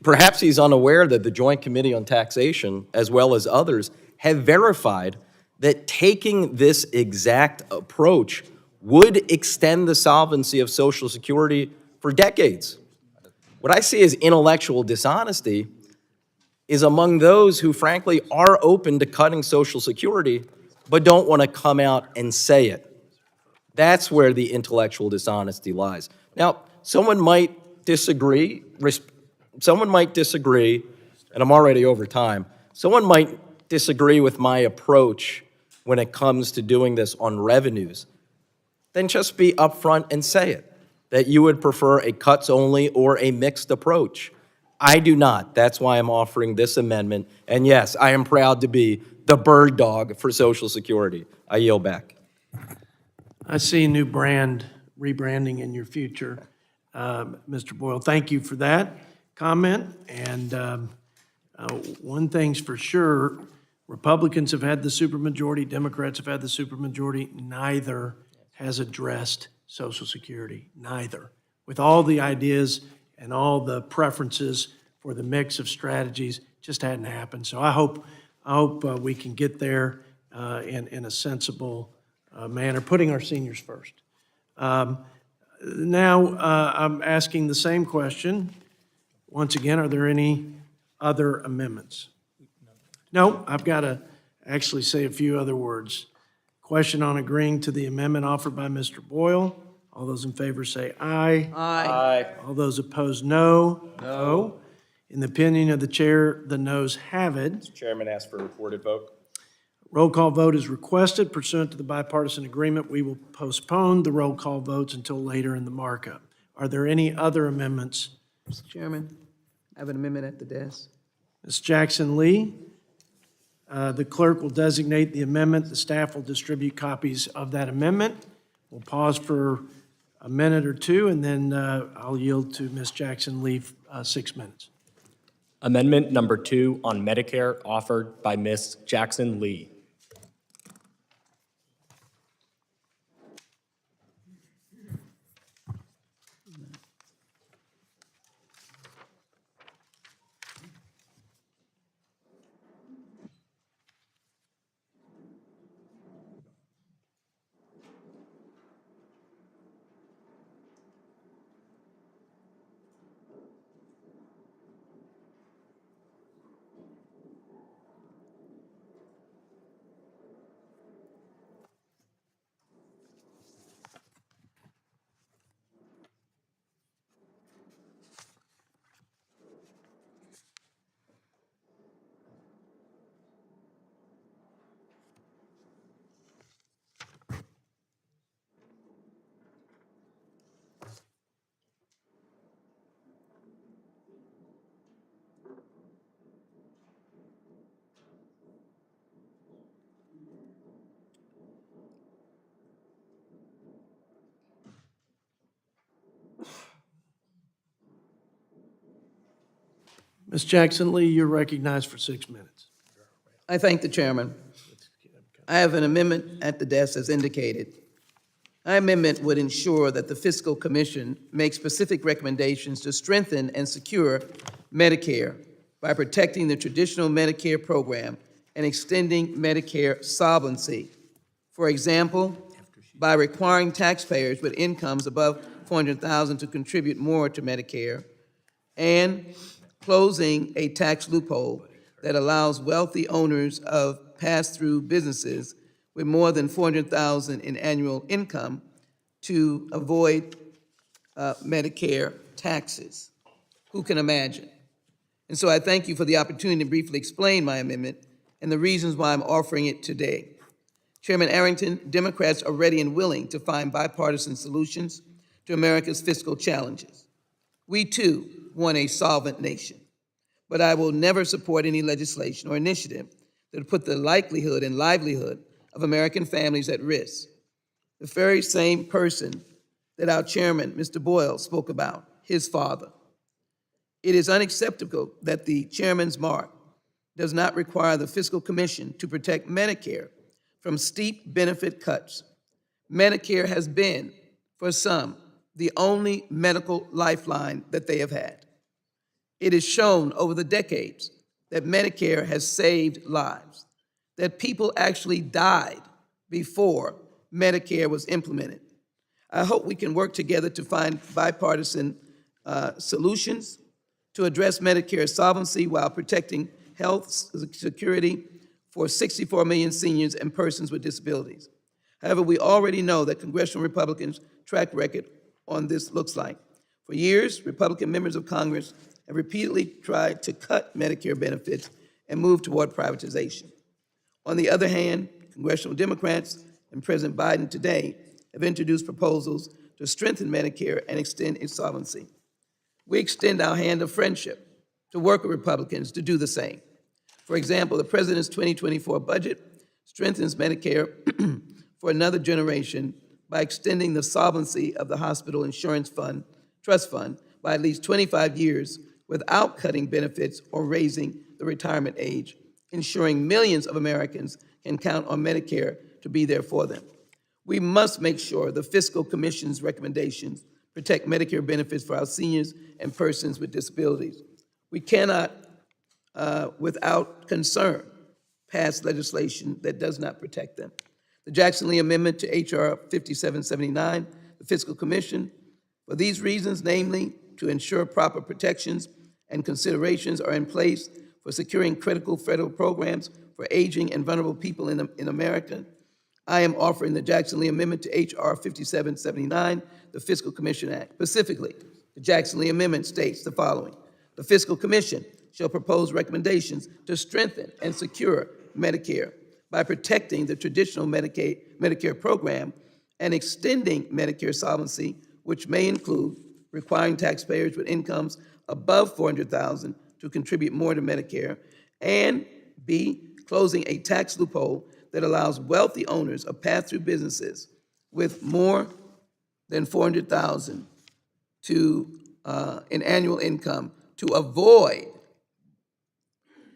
Perhaps he's unaware that the Joint Committee on Taxation, as well as others, have verified that taking this exact approach would extend the solvency of Social Security for decades. What I see as intellectual dishonesty is among those who frankly are open to cutting Social Security but don't want to come out and say it. That's where the intellectual dishonesty lies. Now, someone might disagree, and I'm already over time. Someone might disagree with my approach when it comes to doing this on revenues. Then just be upfront and say it, that you would prefer a cuts-only or a mixed approach. I do not. That's why I'm offering this amendment. And yes, I am proud to be the bird dog for Social Security. I yield back. I see a new rebranding in your future, Mr. Boyle. Thank you for that comment. And one thing's for sure, Republicans have had the supermajority, Democrats have had the supermajority. Neither has addressed Social Security, neither. With all the ideas and all the preferences for the mix of strategies, just hadn't happened. So I hope we can get there in a sensible manner, putting our seniors first. Now I'm asking the same question. Once again, are there any other amendments? No, I've got to actually say a few other words. Question on agreeing to the amendment offered by Mr. Boyle. All those in favor say aye. Aye. All those opposed, no. No. In the opinion of the chair, the noes have it. Mr. Chairman, ask for a recorded vote. Roll call vote is requested pursuant to the bipartisan agreement. We will postpone the roll call votes until later in the markup. Are there any other amendments? Mr. Chairman, I have an amendment at the desk. Ms. Jackson Lee, the clerk will designate the amendment. The staff will distribute copies of that amendment. We'll pause for a minute or two, and then I'll yield to Ms. Jackson Lee 6 minutes. Amendment number 2 on Medicare offered by Ms. Jackson Lee. Ms. Jackson Lee, you're recognized for 6 minutes. I thank the chairman. I have an amendment at the desk as indicated. My amendment would ensure that the Fiscal Commission makes specific recommendations to strengthen and secure Medicare by protecting the traditional Medicare program and extending Medicare solvency. For example, by requiring taxpayers with incomes above $400,000 to contribute more to Medicare, and closing a tax loophole that allows wealthy owners of pass-through businesses with more than $400,000 in annual income to avoid Medicare taxes. Who can imagine? And so I thank you for the opportunity to briefly explain my amendment and the reasons why I'm offering it today. Chairman Arrington, Democrats are ready and willing to find bipartisan solutions to America's fiscal challenges. We too want a solvent nation, but I will never support any legislation or initiative that would put the likelihood and livelihood of American families at risk. The very same person that our chairman, Mr. Boyle, spoke about, his father. It is unacceptable that the chairman's mark does not require the Fiscal Commission to protect Medicare from steep benefit cuts. Medicare has been, for some, the only medical lifeline that they have had. It is shown over the decades that Medicare has saved lives, that people actually died before Medicare was implemented. I hope we can work together to find bipartisan solutions to address Medicare solvency while protecting health security for 64 million seniors and persons with disabilities. However, we already know that congressional Republicans' track record on this looks like. For years, Republican members of Congress have repeatedly tried to cut Medicare benefits and move toward privatization. On the other hand, congressional Democrats and President Biden today have introduced proposals to strengthen Medicare and extend its solvency. We extend our hand of friendship to work with Republicans to do the same. For example, the President's 2024 budget strengthens Medicare for another generation by extending the solvency of the Hospital Insurance Fund, Trust Fund, by at least 25 years without cutting benefits or raising the retirement age, ensuring millions of Americans can count on Medicare to be there for them. We must make sure the Fiscal Commission's recommendations protect Medicare benefits for our seniors and persons with disabilities. We cannot, without concern, pass legislation that does not protect them. The Jackson Lee Amendment to H.R. 5779, the Fiscal Commission, for these reasons, namely, to ensure proper protections and considerations are in place for securing critical federal programs for aging and vulnerable people in America, I am offering the Jackson Lee Amendment to H.R. 5779, the Fiscal Commission Act. Specifically, the Jackson Lee Amendment states the following: the Fiscal Commission shall propose recommendations to strengthen and secure Medicare by protecting the traditional Medicare program and extending Medicare solvency, which may include requiring taxpayers with incomes above $400,000 to contribute more to Medicare, and B, closing a tax loophole that allows wealthy owners of pass-through businesses with more than $400,000 in annual income to avoid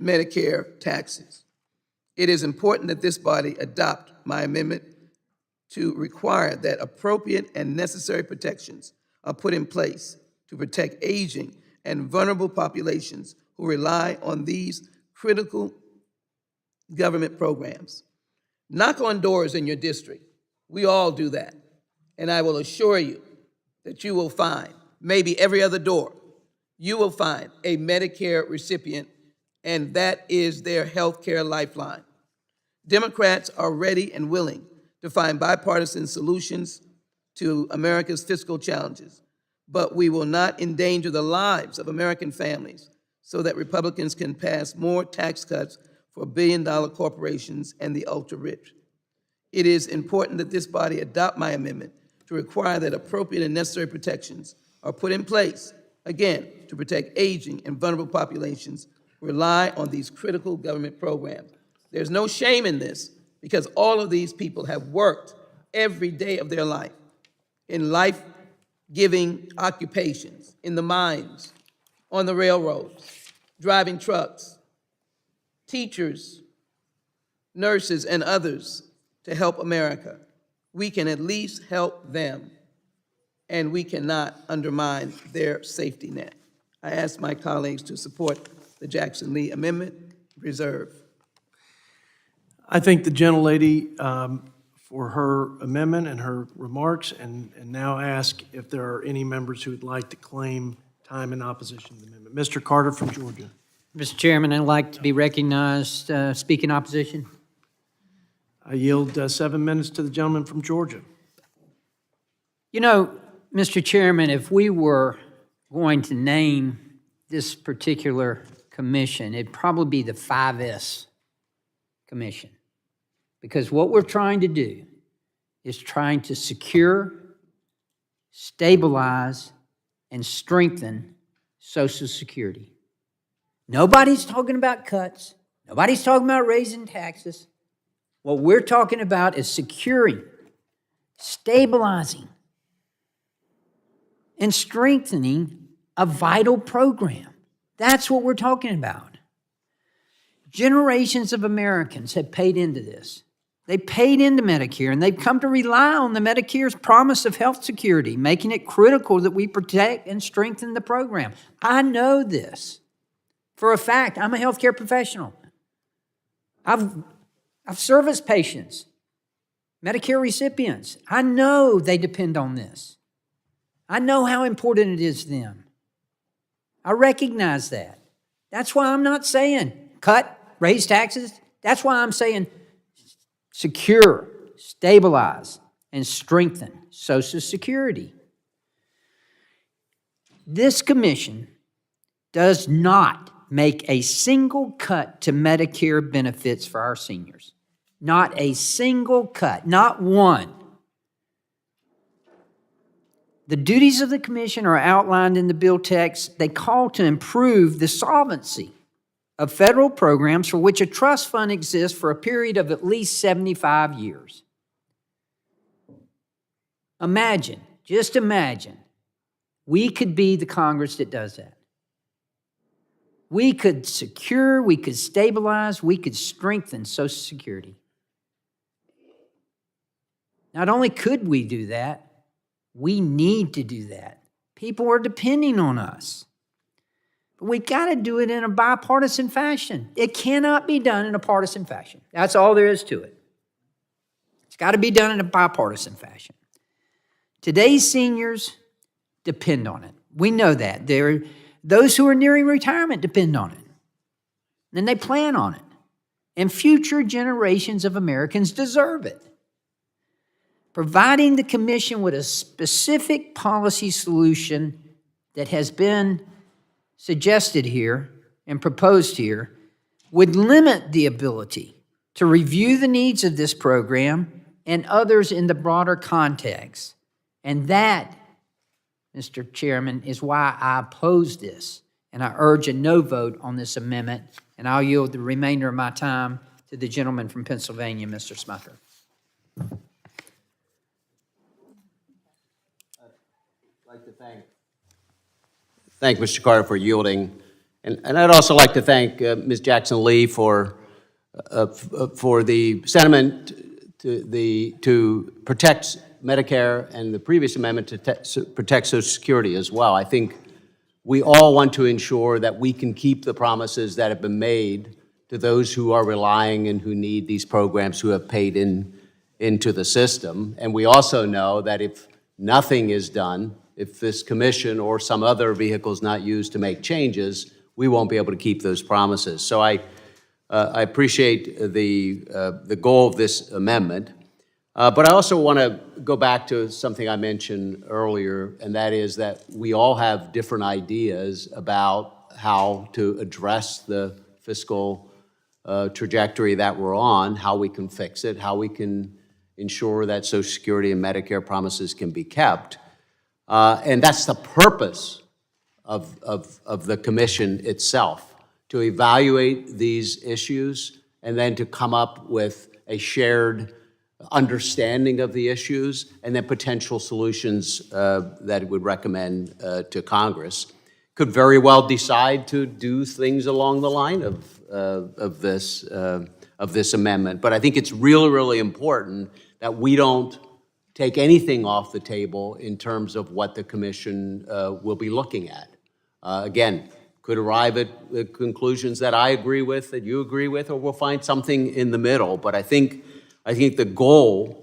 Medicare taxes. It is important that this body adopt my amendment to require that appropriate and necessary protections are put in place to protect aging and vulnerable populations who rely on these critical government programs. Knock on doors in your district. We all do that. And I will assure you that you will find, maybe every other door, you will find a Medicare recipient, and that is their health care lifeline. Democrats are ready and willing to find bipartisan solutions to America's fiscal challenges, but we will not endanger the lives of American families so that Republicans can pass more tax cuts for billion-dollar corporations and the ultra-rich. It is important that this body adopt my amendment to require that appropriate and necessary protections are put in place, again, to protect aging and vulnerable populations who rely on these critical government programs. There's no shame in this because all of these people have worked every day of their life in life-giving occupations, in the mines, on the railroads. driving trucks, teachers, nurses, and others to help America. We can at least help them, and we cannot undermine their safety net. I ask my colleagues to support the Jackson Lee Amendment, reserve. I thank the gentlelady for her amendment and her remarks, and now ask if there are any members who would like to claim time in opposition to the amendment. Mr. Carter from Georgia. Mr. Chairman, I'd like to be recognized, speak in opposition. I yield 7 minutes to the gentleman from Georgia. You know, Mr. Chairman, if we were going to name this particular commission, it'd probably be the 5S Commission. Because what we're trying to do is trying to secure, stabilize, and strengthen Social Security. Nobody's talking about cuts. Nobody's talking about raising taxes. What we're talking about is securing, stabilizing, and strengthening a vital program. That's what we're talking about. Generations of Americans have paid into this. They paid into Medicare, and they've come to rely on the Medicare's promise of health security, making it critical that we protect and strengthen the program. I know this. For a fact, I'm a healthcare professional. I've serviced patients, Medicare recipients. I know they depend on this. I know how important it is to them. I recognize that. That's why I'm not saying cut, raise taxes. That's why I'm saying secure, stabilize, and strengthen Social Security. This commission does not make a single cut to Medicare benefits for our seniors. Not a single cut, not one. The duties of the commission are outlined in the bill text. They call to improve the solvency of federal programs for which a trust fund exists for a period of at least 75 years. Imagine, just imagine, we could be the Congress that does that. We could secure, we could stabilize, we could strengthen Social Security. Not only could we do that, we need to do that. People are depending on us. But we've got to do it in a bipartisan fashion. It cannot be done in a partisan fashion. That's all there is to it. It's got to be done in a bipartisan fashion. Today's seniors depend on it. We know that. Those who are nearing retirement depend on it. And they plan on it. And future generations of Americans deserve it. Providing the commission with a specific policy solution that has been suggested here and proposed here would limit the ability to review the needs of this program and others in the broader context. And that, Mr. Chairman, is why I oppose this. And I urge a no vote on this amendment. And I'll yield the remainder of my time to the gentleman from Pennsylvania, Mr. Smucker. I'd like to thank Mr. Carter for yielding. And I'd also like to thank Ms. Jackson Lee for the sentiment to protect Medicare and the previous amendment to protect Social Security as well. I think we all want to ensure that we can keep the promises that have been made to those who are relying and who need these programs, who have paid into the system. And we also know that if nothing is done, if this commission or some other vehicle is not used to make changes, we won't be able to keep those promises. So I appreciate the goal of this amendment. But I also want to go back to something I mentioned earlier, and that is that we all have different ideas about how to address the fiscal trajectory that we're on, how we can fix it, how we can ensure that Social Security and Medicare promises can be kept. And that's the purpose of the commission itself, to evaluate these issues and then to come up with a shared understanding of the issues and then potential solutions that it would recommend to Congress. could very well decide to do things along the line of this amendment. But I think it's really, really important that we don't take anything off the table in terms of what the commission will be looking at. Again, could arrive at conclusions that I agree with, that you agree with, or we'll find something in the middle. But I think the goal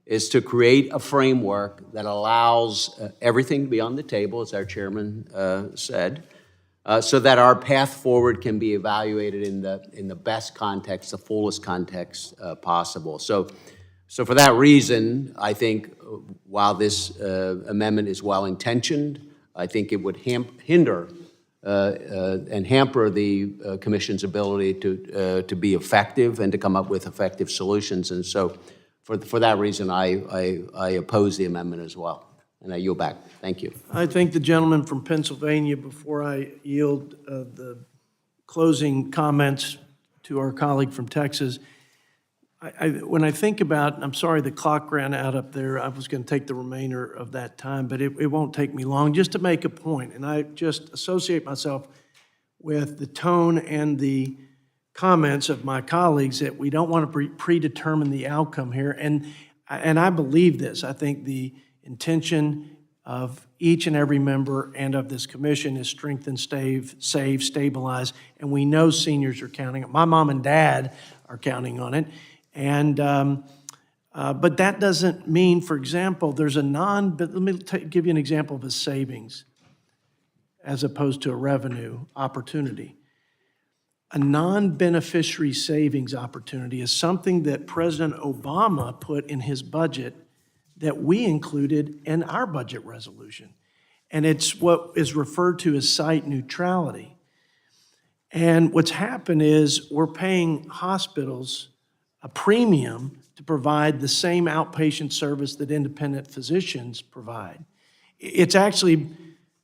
is to create a framework that allows everything to be on the table, as our chairman said, so that our path forward can be evaluated in the best context, the fullest context possible. So for that reason, I think while this amendment is well-intentioned, I think it would hinder and hamper the commission's ability to be effective and to come up with effective solutions. And so for that reason, I oppose the amendment as well. And I yield back. Thank you. I thank the gentleman from Pennsylvania. Before I yield the closing comments to our colleague from Texas, when I think about, I'm sorry the clock ran out up there, I was going to take the remainder of that time, but it won't take me long, just to make a point. And I just associate myself with the tone and the comments of my colleagues that we don't want to predetermine the outcome here. And I believe this. I think the intention of each and every member and of this commission is strengthen, save, stabilize, and we know seniors are counting it. My mom and dad are counting on it. And but that doesn't mean, for example, there's a but let me give you an example of a savings as opposed to a revenue opportunity. A non-beneficiary savings opportunity is something that President Obama put in his budget that we included in our budget resolution. And it's what is referred to as site neutrality. And what's happened is we're paying hospitals a premium to provide the same outpatient service that independent physicians provide. It's actually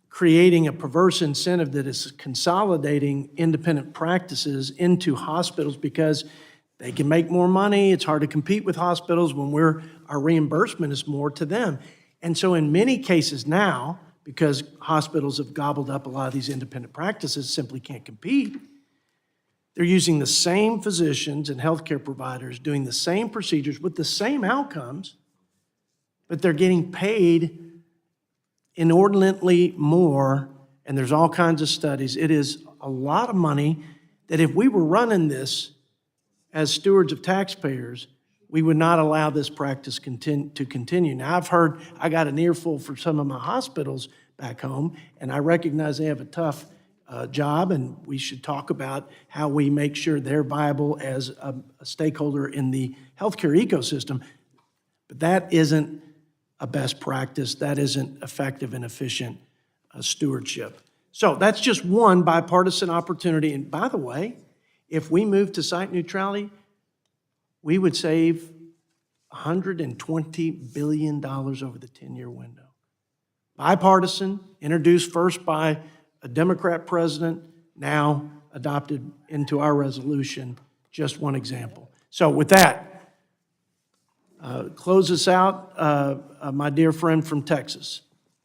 creating a perverse incentive that is consolidating independent practices into hospitals because they can make more money. It's hard to compete with hospitals when our reimbursement is more to them. And so in many cases now, because hospitals have gobbled up a lot of these independent practices, simply can't compete, they're using the same physicians and healthcare providers doing the same procedures with the same outcomes, but they're getting paid inordinately more, and there's all kinds of studies. It is a lot of money that if we were running this as stewards of taxpayers, we would not allow this practice to continue. Now, I got an earful for some of my hospitals back home, and I recognize they have a tough job, and we should talk about how we make sure they're viable as a stakeholder in the healthcare ecosystem. But that isn't a best practice. That isn't effective and efficient stewardship. So that's just one bipartisan opportunity. And by the way, if we move to site neutrality, we would save $120 billion over the 10-year window. Bipartisan, introduced first by a Democrat president, now adopted into our resolution, just one example. So with that, close us out, my dear friend from Texas,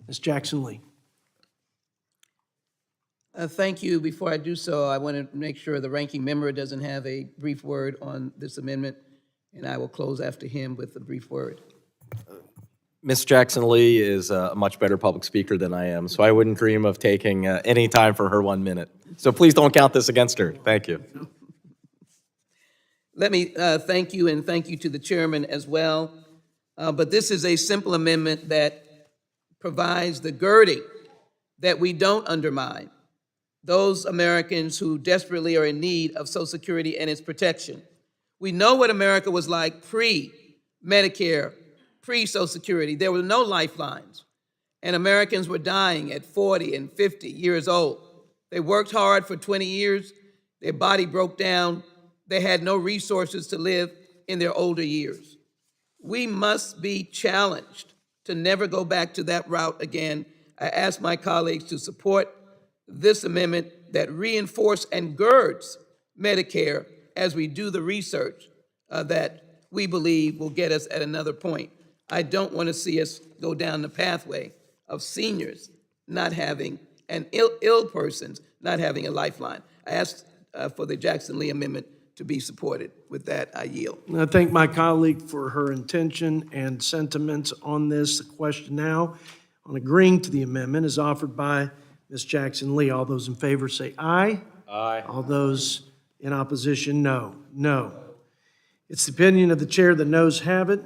Ms. Jackson Lee. Thank you. Before I do so, I want to make sure the ranking member doesn't have a brief word on this amendment, and I will close after him with a brief word. Ms. Jackson Lee is a much better public speaker than I am, so I wouldn't dream of taking any time for her 1 minute. So please don't count this against her. Thank you. Let me thank you, and thank you to the chairman as well. But this is a simple amendment that provides the girding that we don't undermine those Americans who desperately are in need of Social Security and its protection. We know what America was like pre-Medicare, pre-Social Security. There were no lifelines, and Americans were dying at 40 and 50 years old. They worked hard for 20 years, their body broke down, they had no resources to live in their older years. We must be challenged to never go back to that route again. I ask my colleagues to support this amendment that reinforces and girds Medicare as we do the research that we believe will get us at another point. I don't want to see us go down the pathway of seniors not having and ill persons not having a lifeline. I ask for the Jackson Lee amendment to be supported. With that, I yield. And I thank my colleague for her intention and sentiments on this. The question now on agreeing to the amendment is offered by Ms. Jackson Lee. All those in favor say aye. Aye. All those in opposition, no. No. It's the opinion of the chair that noes have it.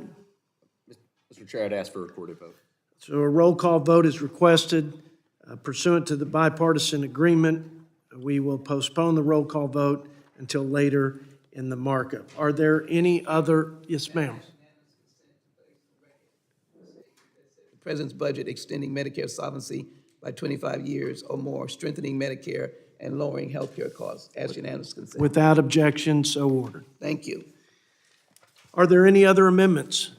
Mr. Chair, I'd ask for a recorded vote. So a roll call vote is requested pursuant to the bipartisan agreement. We will postpone the roll call vote until later in the markup. Are there any other? Yes, ma'am. The President's budget extending Medicare solvency by 25 years or more, strengthening Medicare and lowering healthcare costs. Ask unanimous consent. Without objection, so ordered. Thank you. Are there any other amendments?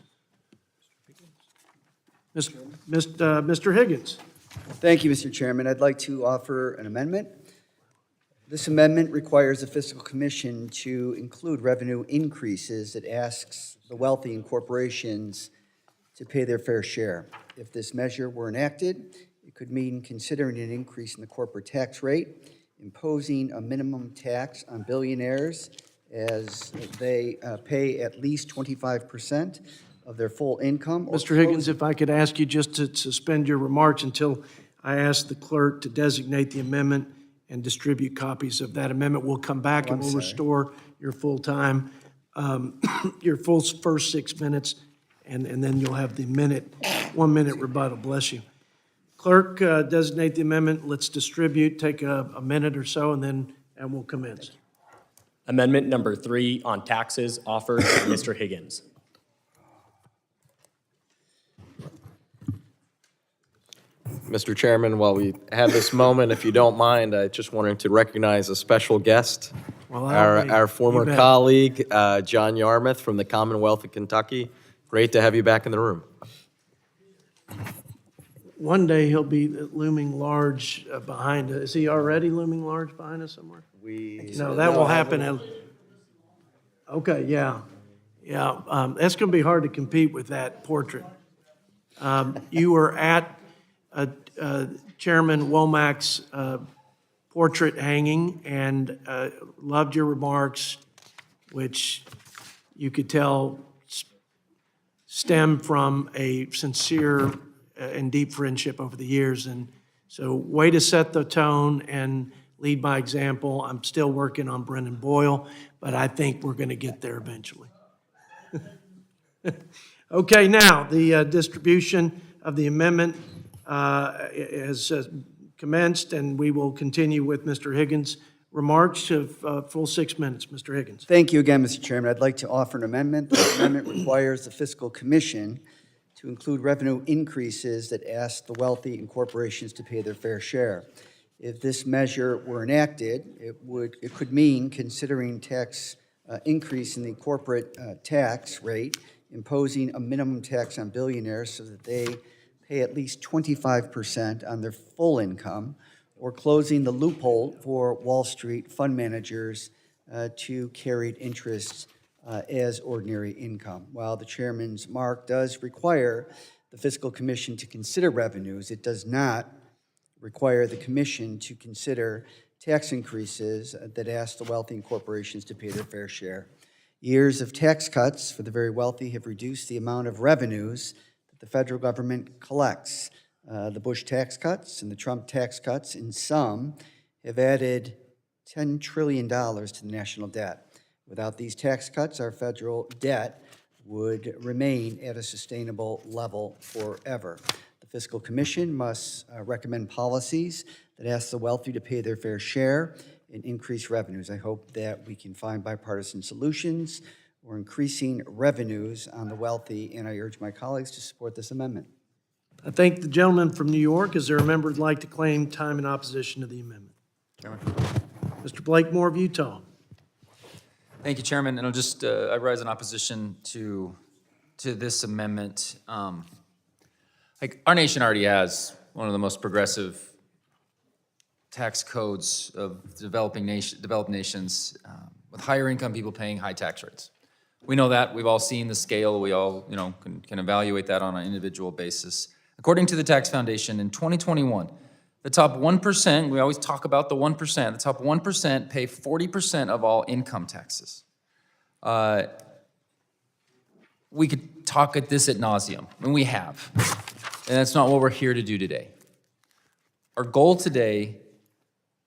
Mr. Higgins. Thank you, Mr. Chairman. I'd like to offer an amendment. This amendment requires the Fiscal Commission to include revenue increases that asks the wealthy and corporations to pay their fair share. If this measure were enacted, it could mean considering an increase in the corporate tax rate, imposing a minimum tax on billionaires as they pay at least 25% of their full income. Mr. Higgins, if I could ask you just to suspend your remarks until I ask the clerk to designate the amendment and distribute copies of that amendment. We'll come back and we'll restore your full time, your full first 6 minutes, and then you'll have the 1 minute rebuttal. Bless you. Clerk, designate the amendment. Let's distribute, take a minute or so, and we'll commence. Amendment number 3 on taxes offered by Mr. Higgins. Mr. Chairman, while we have this moment, if you don't mind, I just wanted to recognize a special guest, Well, our you former bet. colleague, John Yarmouth from the Commonwealth of Kentucky. Great to have you back in the room. One day he'll be looming large behind us. Is he already looming large behind us somewhere? No, that will happen. Okay, yeah. That's going to be hard to compete with that portrait. You were at Chairman Womack's portrait hanging and loved your remarks, which you could tell stem from a sincere and deep friendship over the years. And so way to set the tone and lead by example. I'm still working on Brendan Boyle, but I think we're going to get there eventually. Okay, now the distribution of the amendment has commenced, and we will continue with Mr. Higgins' remarks of full 6 minutes. Mr. Higgins. Thank you again, Mr. Chairman. I'd like to offer an amendment. The amendment requires the Fiscal Commission to include revenue increases that ask the wealthy and corporations to pay their fair share. If this measure were enacted, it could mean considering tax increase in the corporate tax rate, imposing a minimum tax on billionaires so that they pay at least 25% on their full income, or closing the loophole for Wall Street fund managers to carried interest as ordinary income. While the chairman's mark does require the Fiscal Commission to consider revenues, it does not require the Commission to consider tax increases that ask the wealthy and corporations to pay their fair share. Years of tax cuts for the very wealthy have reduced the amount of revenues that the federal government collects. The Bush tax cuts and the Trump tax cuts, in sum, have added $10 trillion to the national debt. Without these tax cuts, our federal debt would remain at a sustainable level forever. The Fiscal Commission must recommend policies that ask the wealthy to pay their fair share and increase revenues. I hope that we can find bipartisan solutions or increasing revenues on the wealthy, and I urge my colleagues to support this amendment. I thank the gentleman from New York. Is there a member who'd like to claim time in opposition to the amendment? Mr. Blakemore of Utah. Thank you, Chairman. And I'll just, I rise in opposition to this amendment. Like, our nation already has one of the most progressive tax codes of developed nations, with higher income people paying high tax rates. We know that. We've all seen the scale. We all, can evaluate that on an individual basis. According to the Tax Foundation, in 2021, The top 1%, we always talk about the 1%, the top 1% pay 40% of all income taxes. We could talk at this ad nauseum, and we have. And that's not what we're here to do today. Our goal today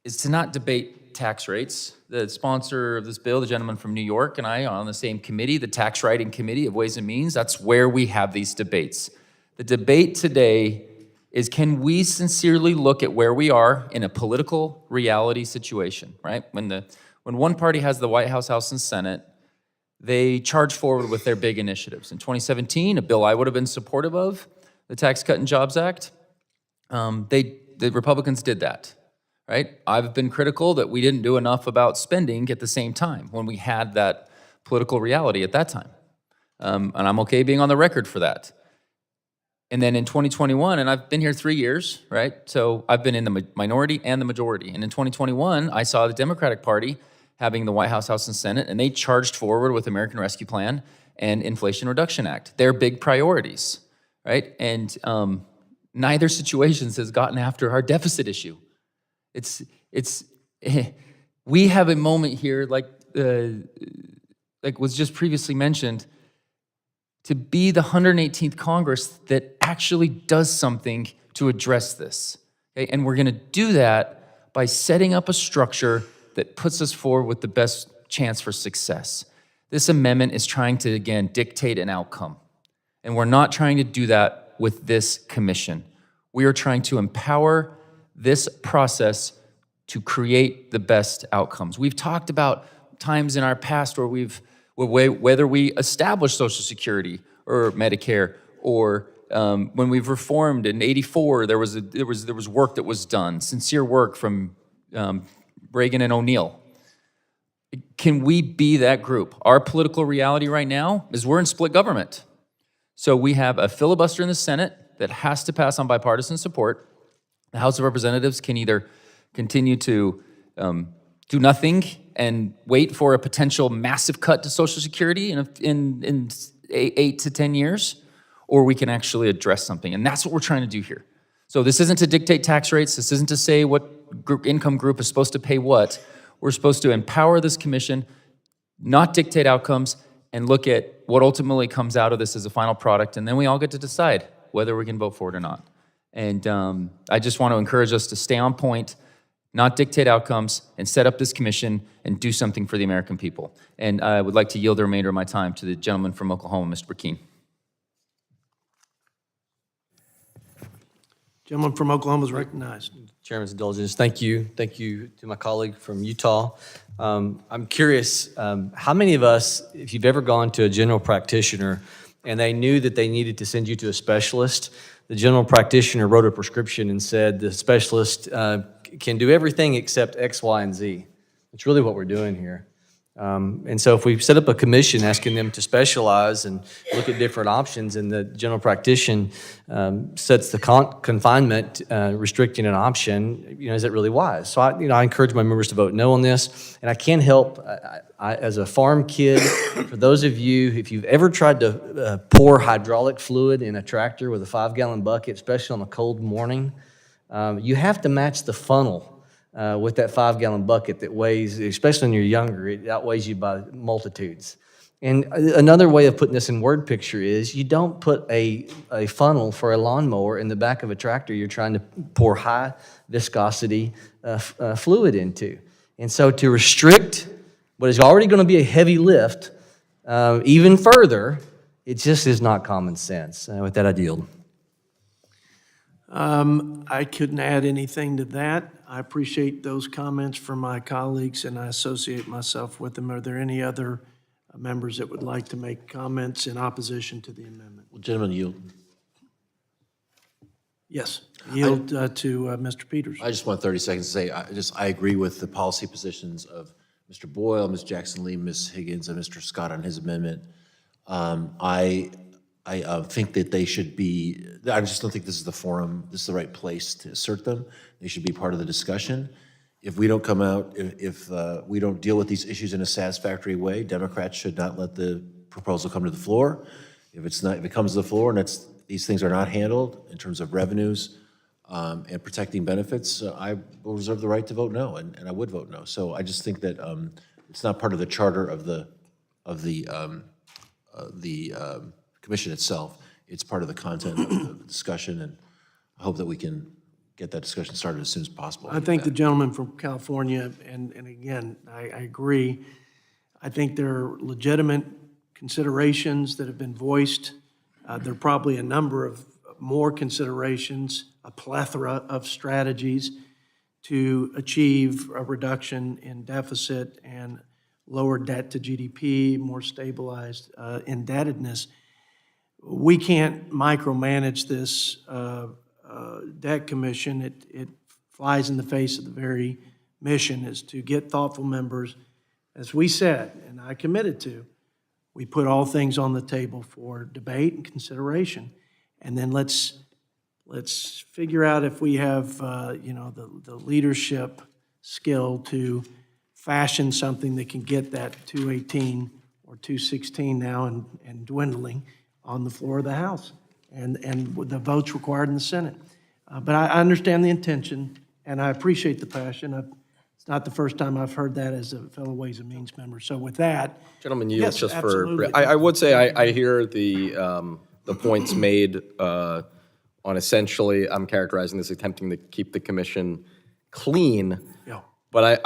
is to not debate tax rates. The sponsor of this bill, the gentleman from New York, and I are on the same committee, the Tax Writing Committee of Ways and Means. That's where we have these debates. The debate today is, can we sincerely look at where we are in a political reality situation, right? When one party has the White House, House, and Senate, they charge forward with their big initiatives. In 2017, a bill I would have been supportive of, the Tax Cut and Jobs Act, the Republicans did that, right? I've been critical that we didn't do enough about spending at the same time when we had that political reality at that time. And I'm okay being on the record for that. And then in 2021, and I've been here 3 years, right? So I've been in the minority and the majority. And in 2021, I saw the Democratic Party having the White House, House, and Senate, and they charged forward with American Rescue Plan and Inflation Reduction Act. They're big priorities, right? And neither situations has gotten after our deficit issue. We have a moment here, like was just previously mentioned, to be the 118th Congress that actually does something to address this. Okay? And we're gonna do that by setting up a structure that puts us forward with the best chance for success. This amendment is trying to, again, dictate an outcome. And we're not trying to do that with this commission. We are trying to empower this process to create the best outcomes. We've talked about times in our past where whether we established Social Security or Medicare, or when we've reformed in '84, there was work that was done, sincere work from Reagan and O'Neill. Can we be that group? Our political reality right now is we're in split government. So we have a filibuster in the Senate that has to pass on bipartisan support. The House of Representatives can either continue to do nothing and wait for a potential massive cut to Social Security in 8 to 10 years, or we can actually address something. And that's what we're trying to do here. So this isn't to dictate tax rates. This isn't to say what income group is supposed to pay what. We're supposed to empower this commission, not dictate outcomes, and look at what ultimately comes out of this as a final product, and then we all get to decide whether we can vote for it or not. And I just want to encourage us to stay on point, not dictate outcomes, and set up this commission and do something for the American people. And I would like to yield the remainder of my time to the gentleman from Oklahoma, Mr. Burkeen. Gentleman from Oklahoma is recognized. Chairman's indulgence. Thank you. Thank you to my colleague from Utah. I'm curious, how many of us, if you've ever gone to a general practitioner and they knew that they needed to send you to a specialist, the general practitioner wrote a prescription and said the specialist can do everything except X, Y, and Z. It's really what we're doing here. And so if we set up a commission asking them to specialize and look at different options, and the general practitioner sets the confinement restricting an option, is that really wise? So I encourage my members to vote no on this. And I can't help, as a farm kid, for those of you, if you've ever tried to pour hydraulic fluid in a tractor with a 5-gallon bucket, especially on a cold morning, you have to match the funnel with that 5-gallon bucket that weighs, especially when you're younger, it outweighs you by multitudes. And another way of putting this in word picture is you don't put a funnel for a lawnmower in the back of a tractor you're trying to pour high viscosity fluid into. And so to restrict what is already going to be a heavy lift even further, it just is not common sense. With that, I yield. I couldn't add anything to that. I appreciate those comments from my colleagues, and I associate myself with them. Are there any other members that would like to make comments in opposition to the amendment? Well, gentlemen, yield. Yes, yield to Mr. Peters. I just want 30 seconds to say I agree with the policy positions of Mr. Boyle, Ms. Jackson-Lee, Ms. Higgins, and Mr. Scott on his amendment. I think that they should be, I just don't think this is the forum, this is the right place to assert them. They should be part of the discussion. If we don't come out, if we don't deal with these issues in a satisfactory way, Democrats should not let the proposal come to the floor. If it comes to the floor and these things are not handled in terms of revenues, and protecting benefits, I will reserve the right to vote no, and I would vote no. So I just think that it's not part of the charter of the commission itself. It's part of the content of the discussion, and I hope that we can get that discussion started as soon as possible. I think the gentleman from California, and again, I agree, I think there are legitimate considerations that have been voiced. There are probably a number of more considerations, a plethora of strategies to achieve a reduction in deficit and lower debt to GDP, more stabilized indebtedness. We can't micromanage this debt commission. It flies in the face of the very mission, is to get thoughtful members. As we said, and I committed to, we put all things on the table for debate and consideration. And then let's figure out if we have, the leadership skill to fashion something that can get that 218 or 216 now and dwindling on the floor of the House and with the votes required in the Senate. But I understand the intention, and I appreciate the passion. It's not the first time I've heard that as a fellow Ways and Means member. So with that, Gentlemen, yield yes, just absolutely. for, I would say I hear the points made on essentially, I'm characterizing this attempting to keep the commission clean. Yeah. But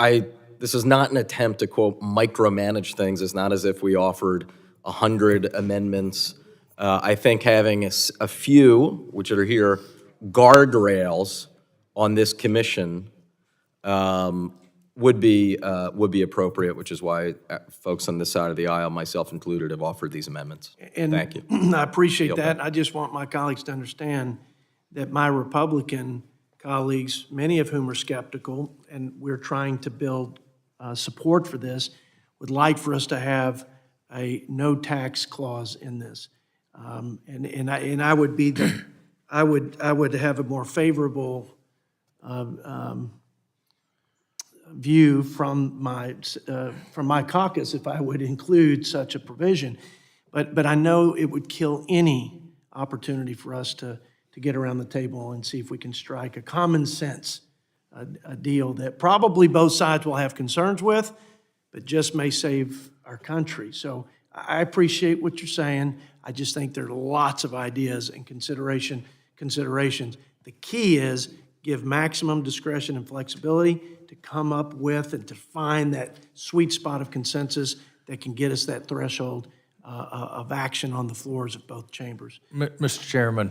this is not an attempt to, quote, micromanage things. It's not as if we offered 100 amendments. I think having a few, which are here, guardrails on this commission would be appropriate, which is why folks on this side of the aisle, myself included, have offered these amendments. And Thank you. I appreciate that. I just want my colleagues to understand that my Republican colleagues, many of whom are skeptical, and we're trying to build support for this, would like for us to have a no tax clause in this. And I would be I would have a more favorable view from my caucus if I would include such a provision. But I know it would kill any opportunity for us to get around the table and see if we can strike a common sense a deal that probably both sides will have concerns with, but just may save our country. So I appreciate what you're saying. I just think there are lots of ideas and considerations. The key is give maximum discretion and flexibility to come up with and to find that sweet spot of consensus that can get us that threshold of action on the floors of both chambers. Mr. Chairman,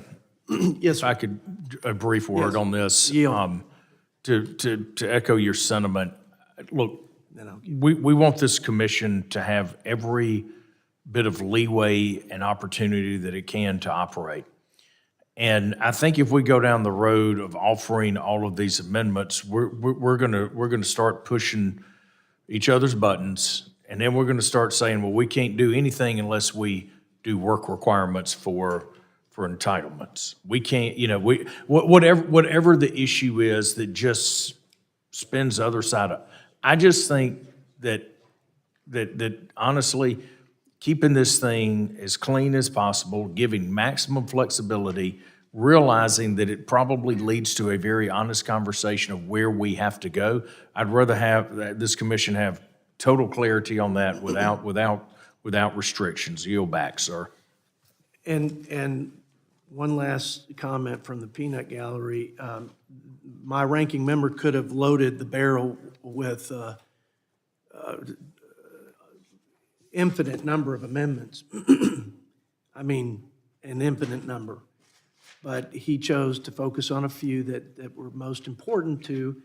yes, if I could, a brief word on this. Yield. To echo your sentiment, look, we want this commission to have every bit of leeway and opportunity that it can to operate. And I think if we go down the road of offering all of these amendments, we're gonna start pushing each other's buttons, and then we're gonna start saying, well, we can't do anything unless we do work requirements for entitlements. We can't, whatever the issue is that just spins the other side up. I just think that honestly, keeping this thing as clean as possible, giving maximum flexibility, realizing that it probably leads to a very honest conversation of where we have to go. I'd rather have this commission have total clarity on that without restrictions. Yield back, sir. And one last comment from the peanut gallery. My ranking member could have loaded the barrel with infinite number of amendments. I mean, an infinite number. But he chose to focus on a few that were most important to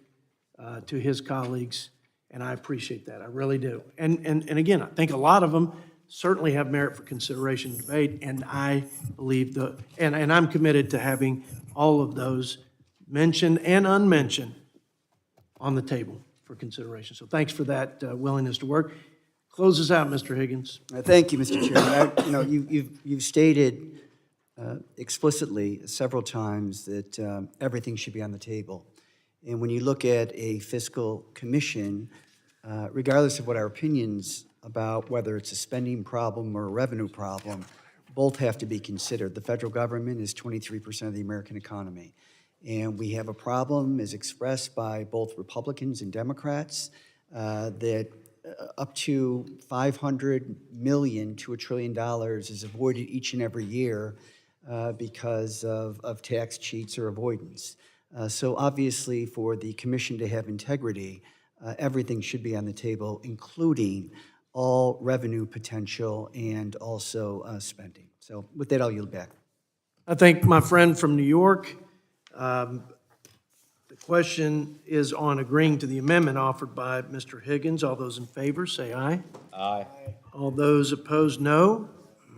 his colleagues, and I appreciate that. I really do. And again, I think a lot of them certainly have merit for consideration and debate, and I believe and I'm committed to having all of those mentioned and unmentioned on the table for consideration. So thanks for that willingness to work. Closes out, Mr. Higgins. Thank you, Mr. Chairman. You've stated explicitly several times that everything should be on the table. And when you look at a fiscal commission, regardless of what our opinions about whether it's a spending problem or a revenue problem, both have to be considered. The federal government is 23% of the American economy. And we have a problem, as expressed by both Republicans and Democrats, that up to $500 million to $1 trillion is avoided each and every year because of tax cheats or avoidance. So obviously, for the commission to have integrity, everything should be on the table, including all revenue potential and also spending. So with that, I'll yield back. I thank my friend from New York. The question is on agreeing to the amendment offered by Mr. Higgins. All those in favor, say aye. Aye. All those opposed, no.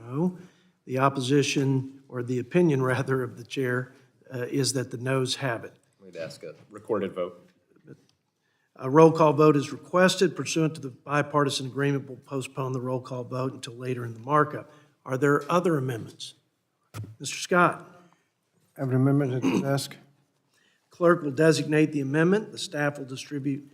No. The opposition, or the opinion rather, of the chair is that the noes have it. We'd ask a recorded vote. A roll call vote is requested. Pursuant to the bipartisan agreement, we'll postpone the roll call vote until later in the markup. Are there other amendments? Mr. Scott? I have an amendment at the desk. Clerk will designate the amendment. The staff will distribute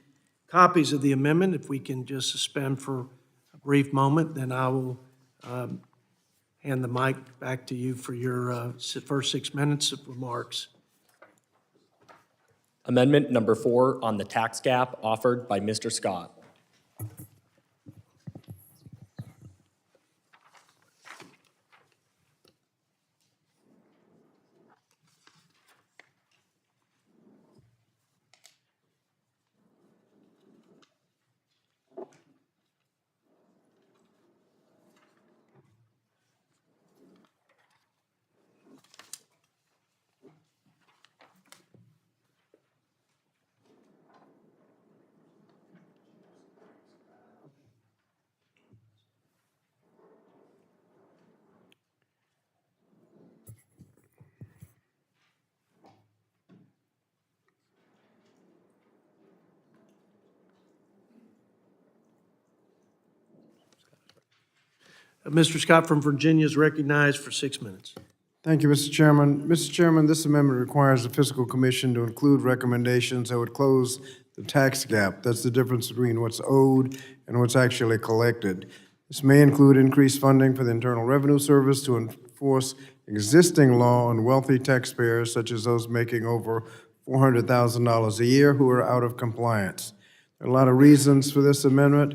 copies of the amendment. If we can just suspend for a brief moment, then I will hand the mic back to you for your first 6 minutes of remarks. Amendment number 4 on the tax gap offered by Mr. Scott. Mr. Scott from Virginia is recognized for 6 minutes. Thank you, Mr. Chairman. Mr. Chairman, this amendment requires the Fiscal Commission to include recommendations that would close the tax gap. That's the difference between what's owed and what's actually collected. This may include increased funding for the Internal Revenue Service to enforce existing law on wealthy taxpayers, such as those making over $400,000 a year who are out of compliance. There are a lot of reasons for this amendment.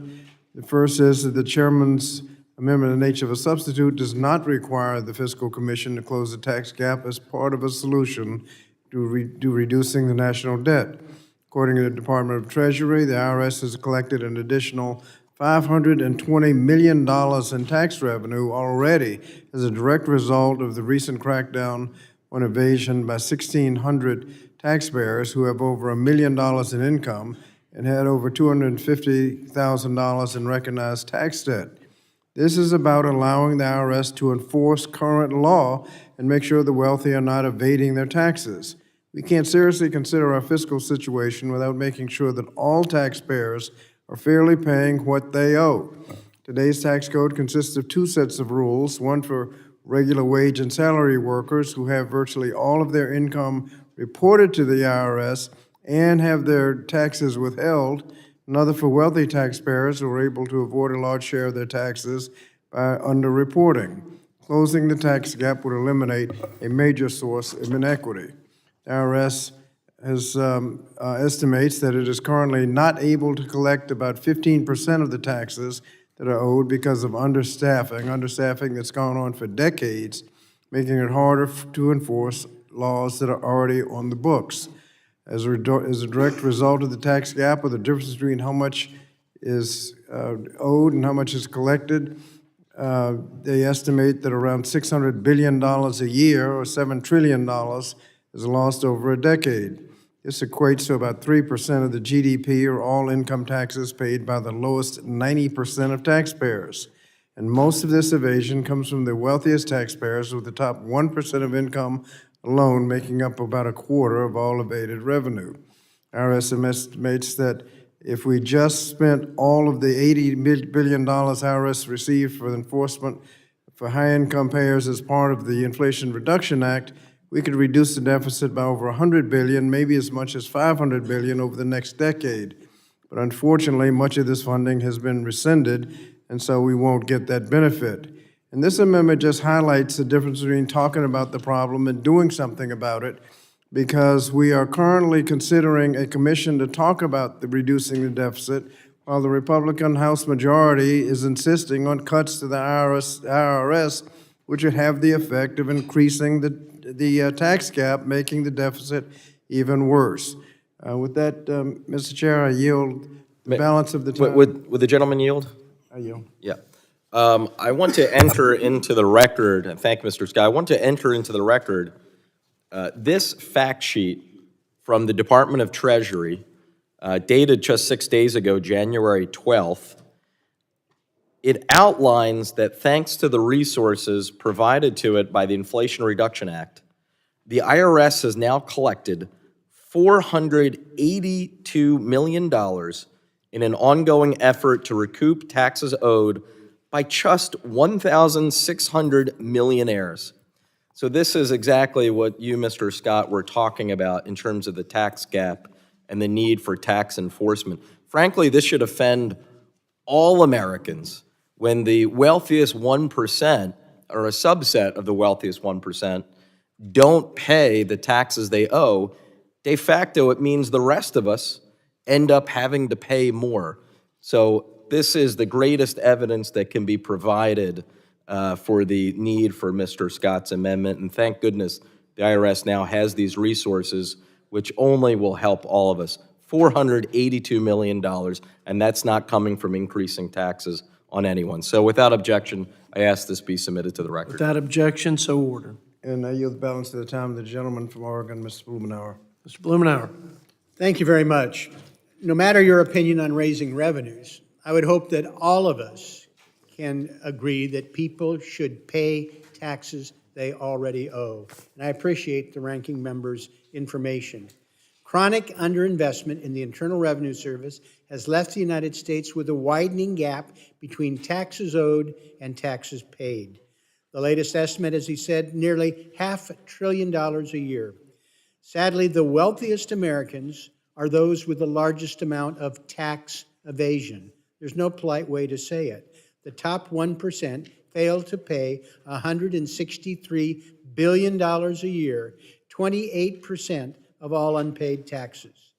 The first is that the chairman's amendment in the nature of a substitute does not require the Fiscal Commission to close the tax gap as part of a solution to reducing the national debt. According to the Department of Treasury, the IRS has collected an additional $520 million in tax revenue already as a direct result of the recent crackdown on evasion by 1,600 taxpayers who have over $1 million in income and had over $250,000 in recognized tax debt. This is about allowing the IRS to enforce current law and make sure the wealthy are not evading their taxes. We can't seriously consider our fiscal situation without making sure that all taxpayers are fairly paying what they owe. Today's tax code consists of 2 sets of rules, one for regular wage and salary workers who have virtually all of their income reported to the IRS and have their taxes withheld, another for wealthy taxpayers who are able to avoid a large share of their taxes by underreporting. Closing the tax gap would eliminate a major source of inequity. The IRS estimates that it is currently not able to collect about 15% of the taxes that are owed because of understaffing that's gone on for decades, making it harder to enforce laws that are already on the books. As a direct result of the tax gap, or the difference between how much is owed and how much is collected, they estimate that around $600 billion a year, or $7 trillion, is lost over a decade. This equates to about 3% of the GDP, or all income taxes paid by the lowest 90% of taxpayers. And most of this evasion comes from the wealthiest taxpayers, with the top 1% of income alone making up about a quarter of all evaded revenue. IRS estimates that if we just spent all of the $80 billion IRS received for enforcement for high-income payers as part of the Inflation Reduction Act, we could reduce the deficit by over $100 billion, maybe as much as $500 billion over the next decade. But unfortunately, much of this funding has been rescinded, and so we won't get that benefit. And this amendment just highlights the difference between talking about the problem and doing something about it. because we are currently considering a commission to talk about the reducing the deficit, while the Republican House majority is insisting on cuts to the IRS, which would have the effect of increasing the tax gap, making the deficit even worse. With that, Mr. Chair, I yield the balance of the time. Would the gentleman yield? I yield. Yeah. I want to enter into the record, and thank you, Mr. Scott, I want to enter into the record this fact sheet from the Department of Treasury, dated just 6 days ago, January 12th. It outlines that thanks to the resources provided to it by the Inflation Reduction Act, the IRS has now collected $482 million in an ongoing effort to recoup taxes owed by just 1,600 millionaires. So this is exactly what you, Mr. Scott, were talking about in terms of the tax gap and the need for tax enforcement. Frankly, this should offend all Americans when the wealthiest 1%, or a subset of the wealthiest 1%, don't pay the taxes they owe. De facto, it means the rest of us end up having to pay more. So this is the greatest evidence that can be provided for the need for Mr. Scott's amendment. And thank goodness the IRS now has these resources, which only will help all of us. $482 million, and that's not coming from increasing taxes on anyone. So without objection, I ask this be submitted to the record. Without objection, so ordered. And I yield the balance of the time to the gentleman from Oregon, Mr. Blumenauer. Mr. Blumenauer. Thank you very much. No matter your opinion on raising revenues, I would hope that all of us can agree that people should pay taxes they already owe. And I appreciate the ranking member's information. Chronic underinvestment in the Internal Revenue Service has left the United States with a widening gap between taxes owed and taxes paid. The latest estimate, as he said, nearly $500 billion a year. Sadly, the wealthiest Americans are those with the largest amount of tax evasion. There's no polite way to say it. The top 1% fail to pay $163 billion a year, 28% of all unpaid taxes.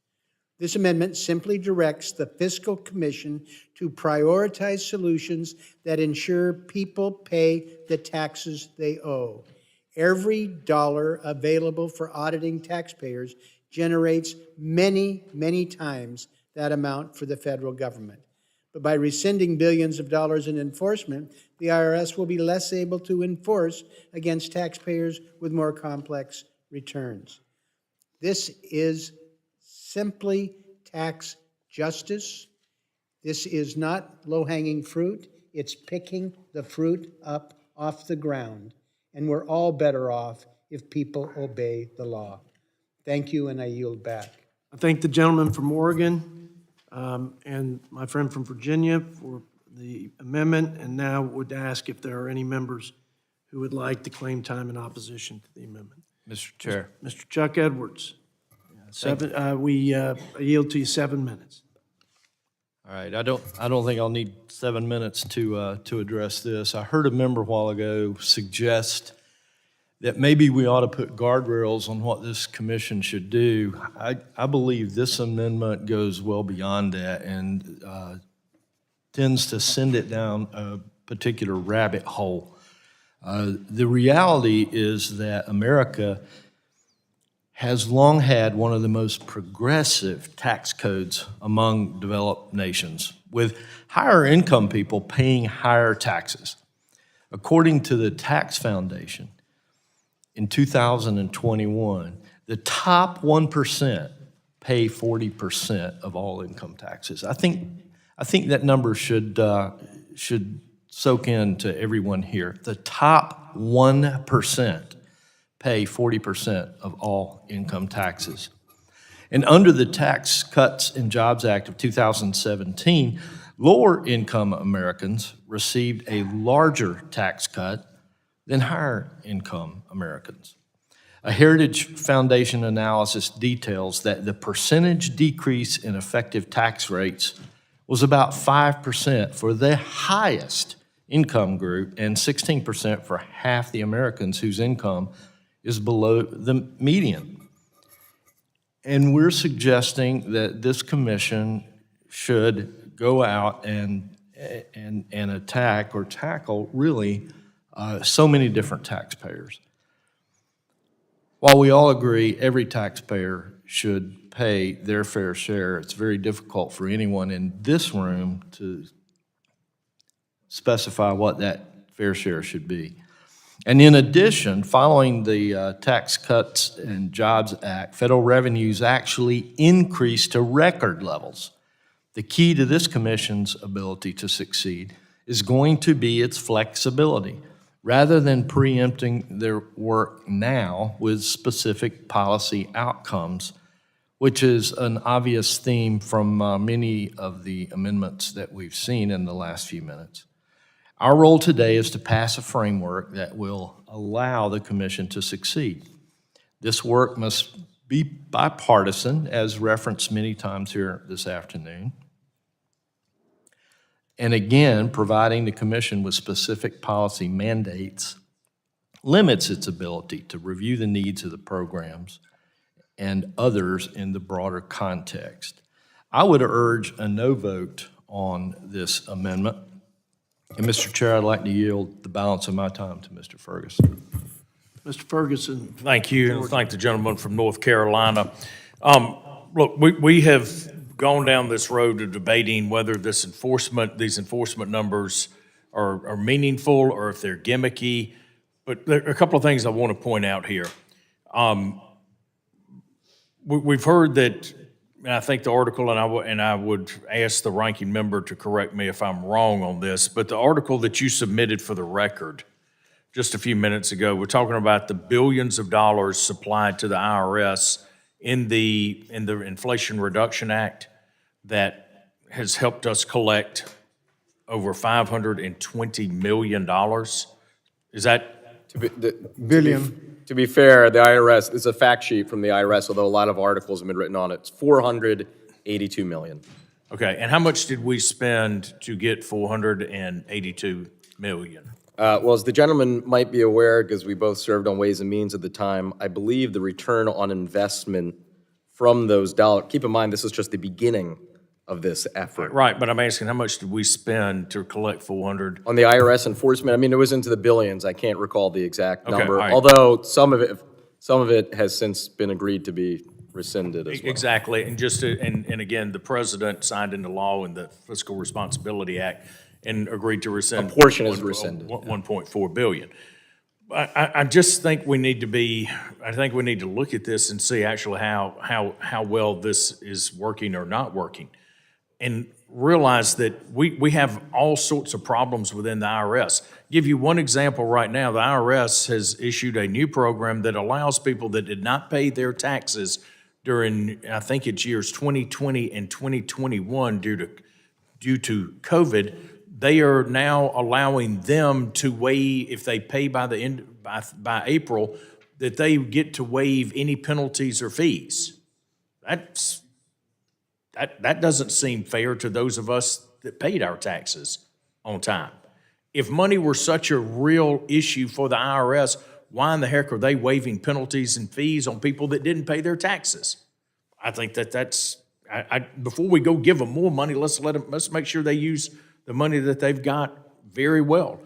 This amendment simply directs the Fiscal Commission to prioritize solutions that ensure people pay the taxes they owe. Every dollar available for auditing taxpayers generates many, many times that amount for the federal government. But by rescinding billions of dollars in enforcement, the IRS will be less able to enforce against taxpayers with more complex returns. This is simply tax justice. This is not low-hanging fruit. It's picking the fruit up off the ground. And we're all better off if people obey the law. Thank you, and I yield back. I thank the gentleman from Oregon and my friend from Virginia for the amendment, and now would ask if there are any members who would like to claim time in opposition to the amendment. Mr. Chair. Mr. Chuck Edwards. We yield to you 7 minutes. All right, I don't think I'll need 7 minutes to address this. I heard a member a while ago suggest that maybe we ought to put guardrails on what this commission should do. I believe this amendment goes well beyond that and tends to send it down a particular rabbit hole. The reality is that America has long had one of the most progressive tax codes among developed nations, with higher income people paying higher taxes. According to the Tax Foundation, in 2021, the top 1% pay 40% of all income taxes. I think that number should soak into everyone here. The top 1% pay 40% of all income taxes. And under the Tax Cuts and Jobs Act of 2017, lower income Americans received a larger tax cut than higher income Americans. A Heritage Foundation analysis details that the percentage decrease in effective tax rates was about 5% for the highest income group and 16% for half the Americans whose income is below the median. And we're suggesting that this commission should go out and attack or tackle really so many different taxpayers. While we all agree every taxpayer should pay their fair share, it's very difficult for anyone in this room to specify what that fair share should be. And in addition, following the Tax Cuts and Jobs Act, federal revenues actually increased to record levels. The key to this commission's ability to succeed is going to be its flexibility. Rather than preempting their work now with specific policy outcomes, which is an obvious theme from many of the amendments that we've seen in the last few minutes. Our role today is to pass a framework that will allow the commission to succeed. This work must be bipartisan, as referenced many times here this afternoon. And again, providing the commission with specific policy mandates limits its ability to review the needs of the programs and others in the broader context. I would urge a no vote on this amendment. And Mr. Chair, I'd like to yield the balance of my time to Mr. Ferguson. Mr. Ferguson. Thank you, and thank the gentleman from North Carolina. Look, we have gone down this road of debating whether these enforcement numbers are meaningful or if they're gimmicky. But there are a couple of things I want to point out here. We've heard that, and I think the article, and I would ask the ranking member to correct me if I'm wrong on this, but the article that you submitted for the record just a few minutes ago, we're talking about the billions of dollars supplied to the IRS in the Inflation Reduction Act that has helped us collect over $520 million. Is that? Billion. To be fair, the IRS, it's a fact sheet from the IRS, although a lot of articles have been written on it. It's $482 million. Okay, and how much did we spend to get $482 million? Well, as the gentleman might be aware, because we both served on Ways and Means at the time, I believe the return on investment from those dollars, keep in mind, this is just the beginning of this effort. Right, but I'm asking how much did we spend to collect 400? On the IRS enforcement, I mean, it was into the billions. I can't recall the exact Okay, number, all right. although some of it has since been agreed to be rescinded as well. Exactly, and and again, the president signed into law in the Fiscal Responsibility Act and agreed to rescind. A portion is rescinded. 1.4 billion. I just think we need to look at this and see actually how well this is working or not working, and realize that we have all sorts of problems within the IRS. Give you one example right now. The IRS has issued a new program that allows people that did not pay their taxes during, I think it's years 2020 and 2021 due to COVID. They are now allowing them to waive, if they pay by April, that they get to waive any penalties or fees. That doesn't seem fair to those of us that paid our taxes on time. If money were such a real issue for the IRS, why in the heck are they waiving penalties and fees on people that didn't pay their taxes? I think that's before we go give them more money, let's make sure they use the money that they've got very well.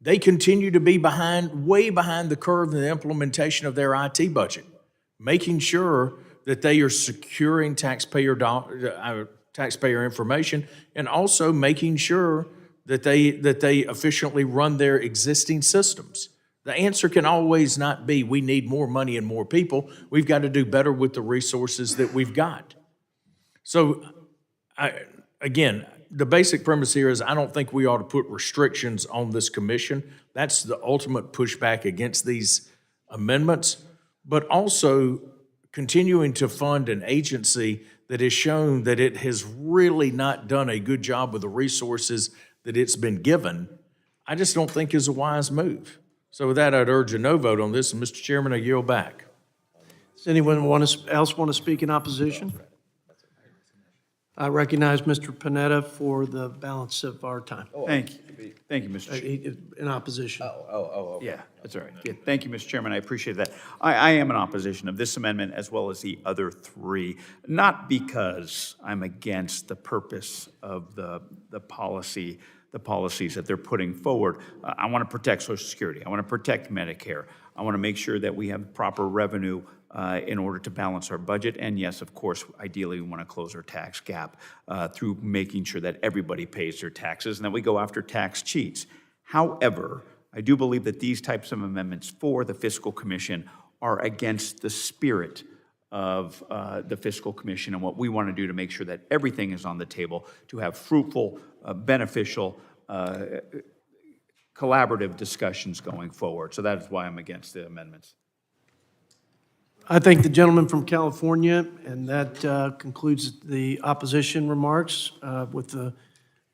They continue to be way behind the curve in the implementation of their IT budget, making sure that they are securing taxpayer information, and also making sure that they efficiently run their existing systems. The answer can always not be we need more money and more people. We've got to do better with the resources that we've got. So, again, the basic premise here is I don't think we ought to put restrictions on this commission. That's the ultimate pushback against these amendments, but also continuing to fund an agency that has shown that it has really not done a good job with the resources that it's been given, I just don't think is a wise move. So with that, I'd urge a no vote on this, and Mr. Chairman, I yield back. Does anyone else want to speak in opposition? I recognize Mr. Panetta for the balance of our time. Thank you. Thank you, Mr. Chair. In opposition. Yeah, that's all right. Yeah, thank you, Mr. Chairman. I appreciate that. I am in opposition of this amendment as well as the other three, not because I'm against the purpose of the policies that they're putting forward. I want to protect Social Security. I want to protect Medicare. I want to make sure that we have proper revenue in order to balance our budget. And yes, of course, ideally, we want to close our tax gap through making sure that everybody pays their taxes and that we go after tax cheats. However, I do believe that these types of amendments for the Fiscal Commission are against the spirit of the Fiscal Commission and what we want to do to make sure that everything is on the table to have fruitful, beneficial, collaborative discussions going forward. So that is why I'm against the amendments. I thank the gentleman from California, and that concludes the opposition remarks. With the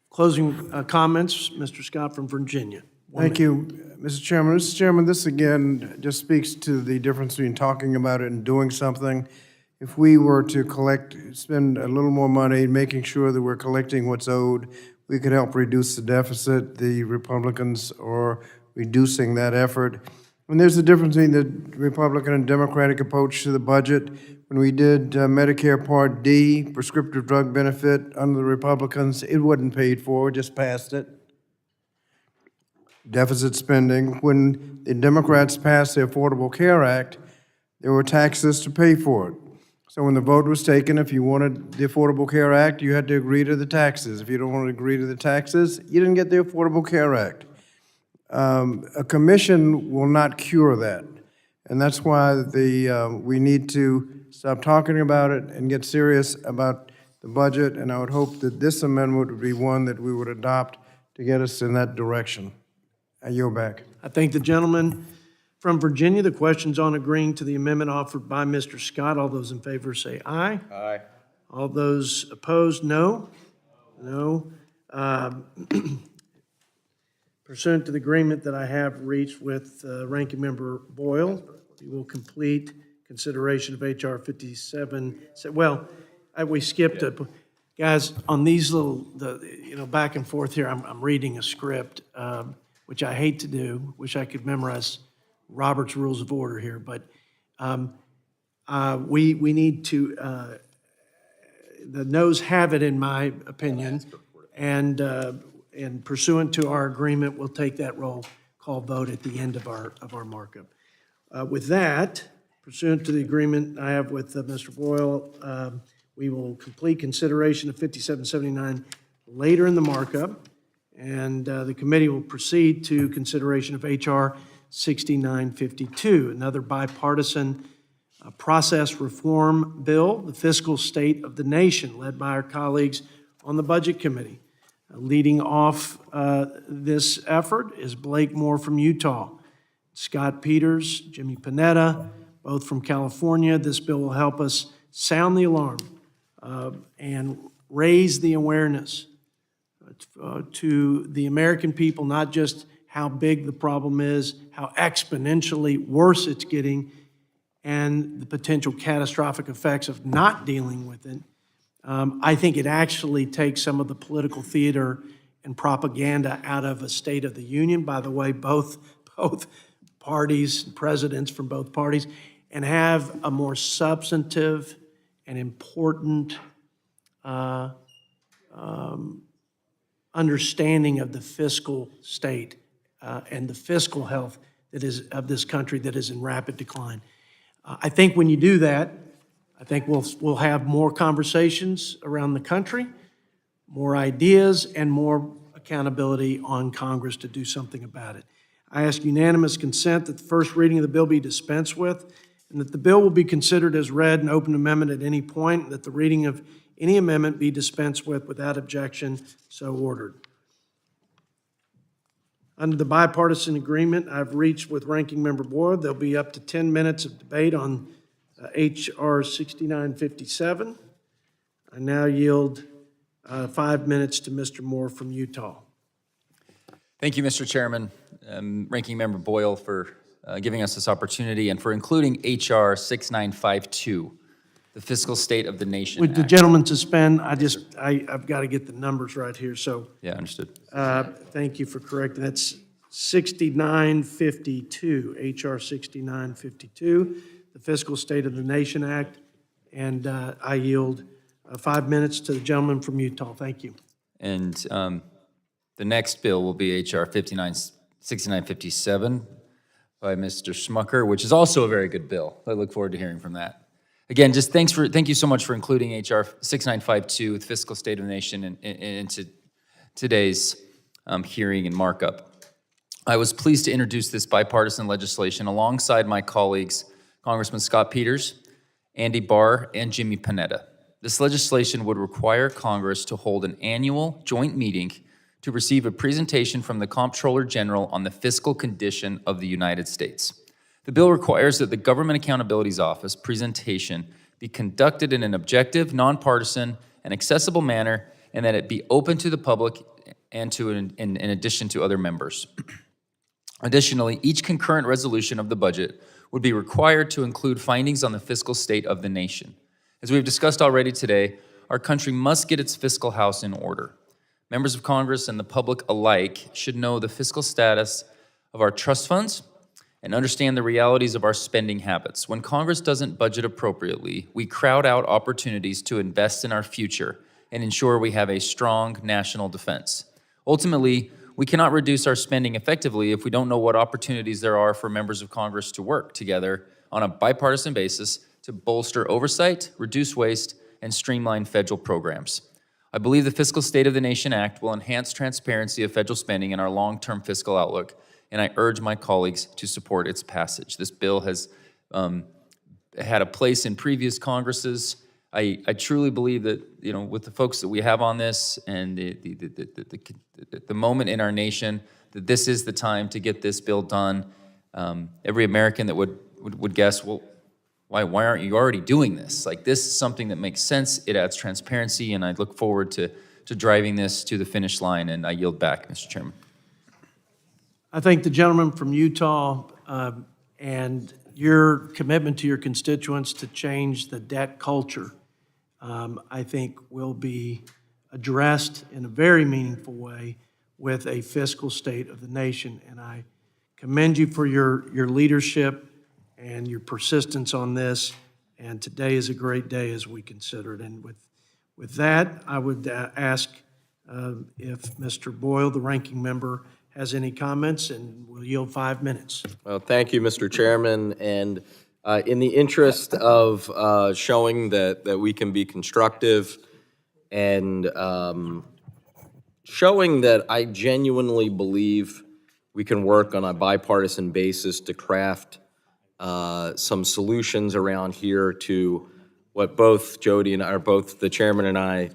closing comments, Mr. Scott from Virginia. Thank you, Mr. Chairman. Mr. Chairman, this again just speaks to the difference between talking about it and doing something. If we were to spend a little more money making sure that we're collecting what's owed, we could help reduce the deficit. The Republicans are reducing that effort. And there's a difference between the Republican and Democratic approach to the budget. When we did Medicare Part D, prescriptive drug benefit, under the Republicans, it wasn't paid for, just passed it. Deficit spending. When the Democrats passed the Affordable Care Act, there were taxes to pay for it. So when the vote was taken, if you wanted the Affordable Care Act, you had to agree to the taxes. If you don't want to agree to the taxes, you didn't get the Affordable Care Act. A commission will not cure that. And that's why we need to stop talking about it and get serious about the budget. And I would hope that this amendment would be one that we would adopt to get us in that direction. I yield back. I thank the gentleman from Virginia. The question's on agreeing to the amendment offered by Mr. Scott. All those in favor say aye. Aye. All those opposed, no. No. Pursuant to the agreement that I have reached with Ranking Member Boyle, we will complete consideration of H.R. 57. Well, we skipped it. Guys, on these little, back and forth here, I'm reading a script, which I hate to do. Wish I could memorize Robert's Rules of Order here, but we need to, the noes have it, in my opinion, and pursuant to our agreement, we'll take that roll call vote at the end of our markup. With that, pursuant to the agreement I have with Mr. Boyle, we will complete consideration of 5779 later in the markup, and the committee will proceed to consideration of H.R. 6952, another bipartisan process reform bill, the fiscal state of the nation, led by our colleagues on the Budget Committee. Leading off this effort is Blake Moore from Utah, Scott Peters, Jimmy Panetta, both from California. This bill will help us sound the alarm and raise the awareness to the American people, not just how big the problem is, how exponentially worse it's getting, and the potential catastrophic effects of not dealing with it. I think it actually takes some of the political theater and propaganda out of a State of the Union, by the way, both parties, presidents from both parties, and have a more substantive and important understanding of the fiscal state and the fiscal health that is of this country that is in rapid decline. I think when you do that, I think we'll have more conversations around the country, more ideas, and more accountability on Congress to do something about it. I ask unanimous consent that the first reading of the bill be dispensed with, and that the bill will be considered as read and open amendment at any point, and that the reading of any amendment be dispensed with without objection, so ordered. Under the bipartisan agreement I've reached with Ranking Member Boyle, there'll be up to 10 minutes of debate on H.R. 6957. I now yield 5 minutes to Mr. Moore from Utah. Thank you, Mr. Chairman, Ranking Member Boyle, for giving us this opportunity and for including H.R. 6952. the fiscal state of the nation Would the Act. gentleman suspend? I've got to get the numbers right here, so. Yeah, understood. Thank you for correcting. That's 6952, H.R. 6952, the Fiscal State of the Nation Act. And I yield 5 minutes to the gentleman from Utah. Thank you. And the next bill will be H.R. 6957 by Mr. Smucker, which is also a very good bill. I look forward to hearing from that. Again, just thank you so much for including H.R. 6952, the Fiscal State of the Nation, into today's hearing and markup. I was pleased to introduce this bipartisan legislation alongside my colleagues, Congressman Scott Peters, Andy Barr, and Jimmy Panetta. This legislation would require Congress to hold an annual joint meeting to receive a presentation from the Comptroller General on the fiscal condition of the United States. The bill requires that the Government Accountability Office presentation be conducted in an objective, nonpartisan, and accessible manner, and that it be open to the public and in addition to other members. Additionally, each concurrent resolution of the budget would be required to include findings on the fiscal state of the nation. As we've discussed already today, our country must get its fiscal house in order. Members of Congress and the public alike should know the fiscal status of our trust funds and understand the realities of our spending habits. When Congress doesn't budget appropriately, we crowd out opportunities to invest in our future and ensure we have a strong national defense. Ultimately, we cannot reduce our spending effectively if we don't know what opportunities there are for members of Congress to work together on a bipartisan basis to bolster oversight, reduce waste, and streamline federal programs. I believe the Fiscal State of the Nation Act will enhance transparency of federal spending and our long-term fiscal outlook, and I urge my colleagues to support its passage. This bill has had a place in previous Congresses. I truly believe that, with the folks that we have on this and the moment in our nation, that this is the time to get this bill done. Every American that would guess, well, why aren't you already doing this? Like, this is something that makes sense. It adds transparency, and I look forward to driving this to the finish line, and I yield back, Mr. Chairman. I thank the gentleman from Utah and your commitment to your constituents to change the debt culture, I think will be addressed in a very meaningful way with a fiscal state of the nation. And I commend you for your leadership and your persistence on this. And today is a great day as we consider it. And with that, I would ask if Mr. Boyle, the ranking member, has any comments, and we'll yield 5 minutes. Well, thank you, Mr. Chairman. And in the interest of showing that we can be constructive and showing that I genuinely believe we can work on a bipartisan basis to craft some solutions around here to what both Jodey and I, both the chairman and I,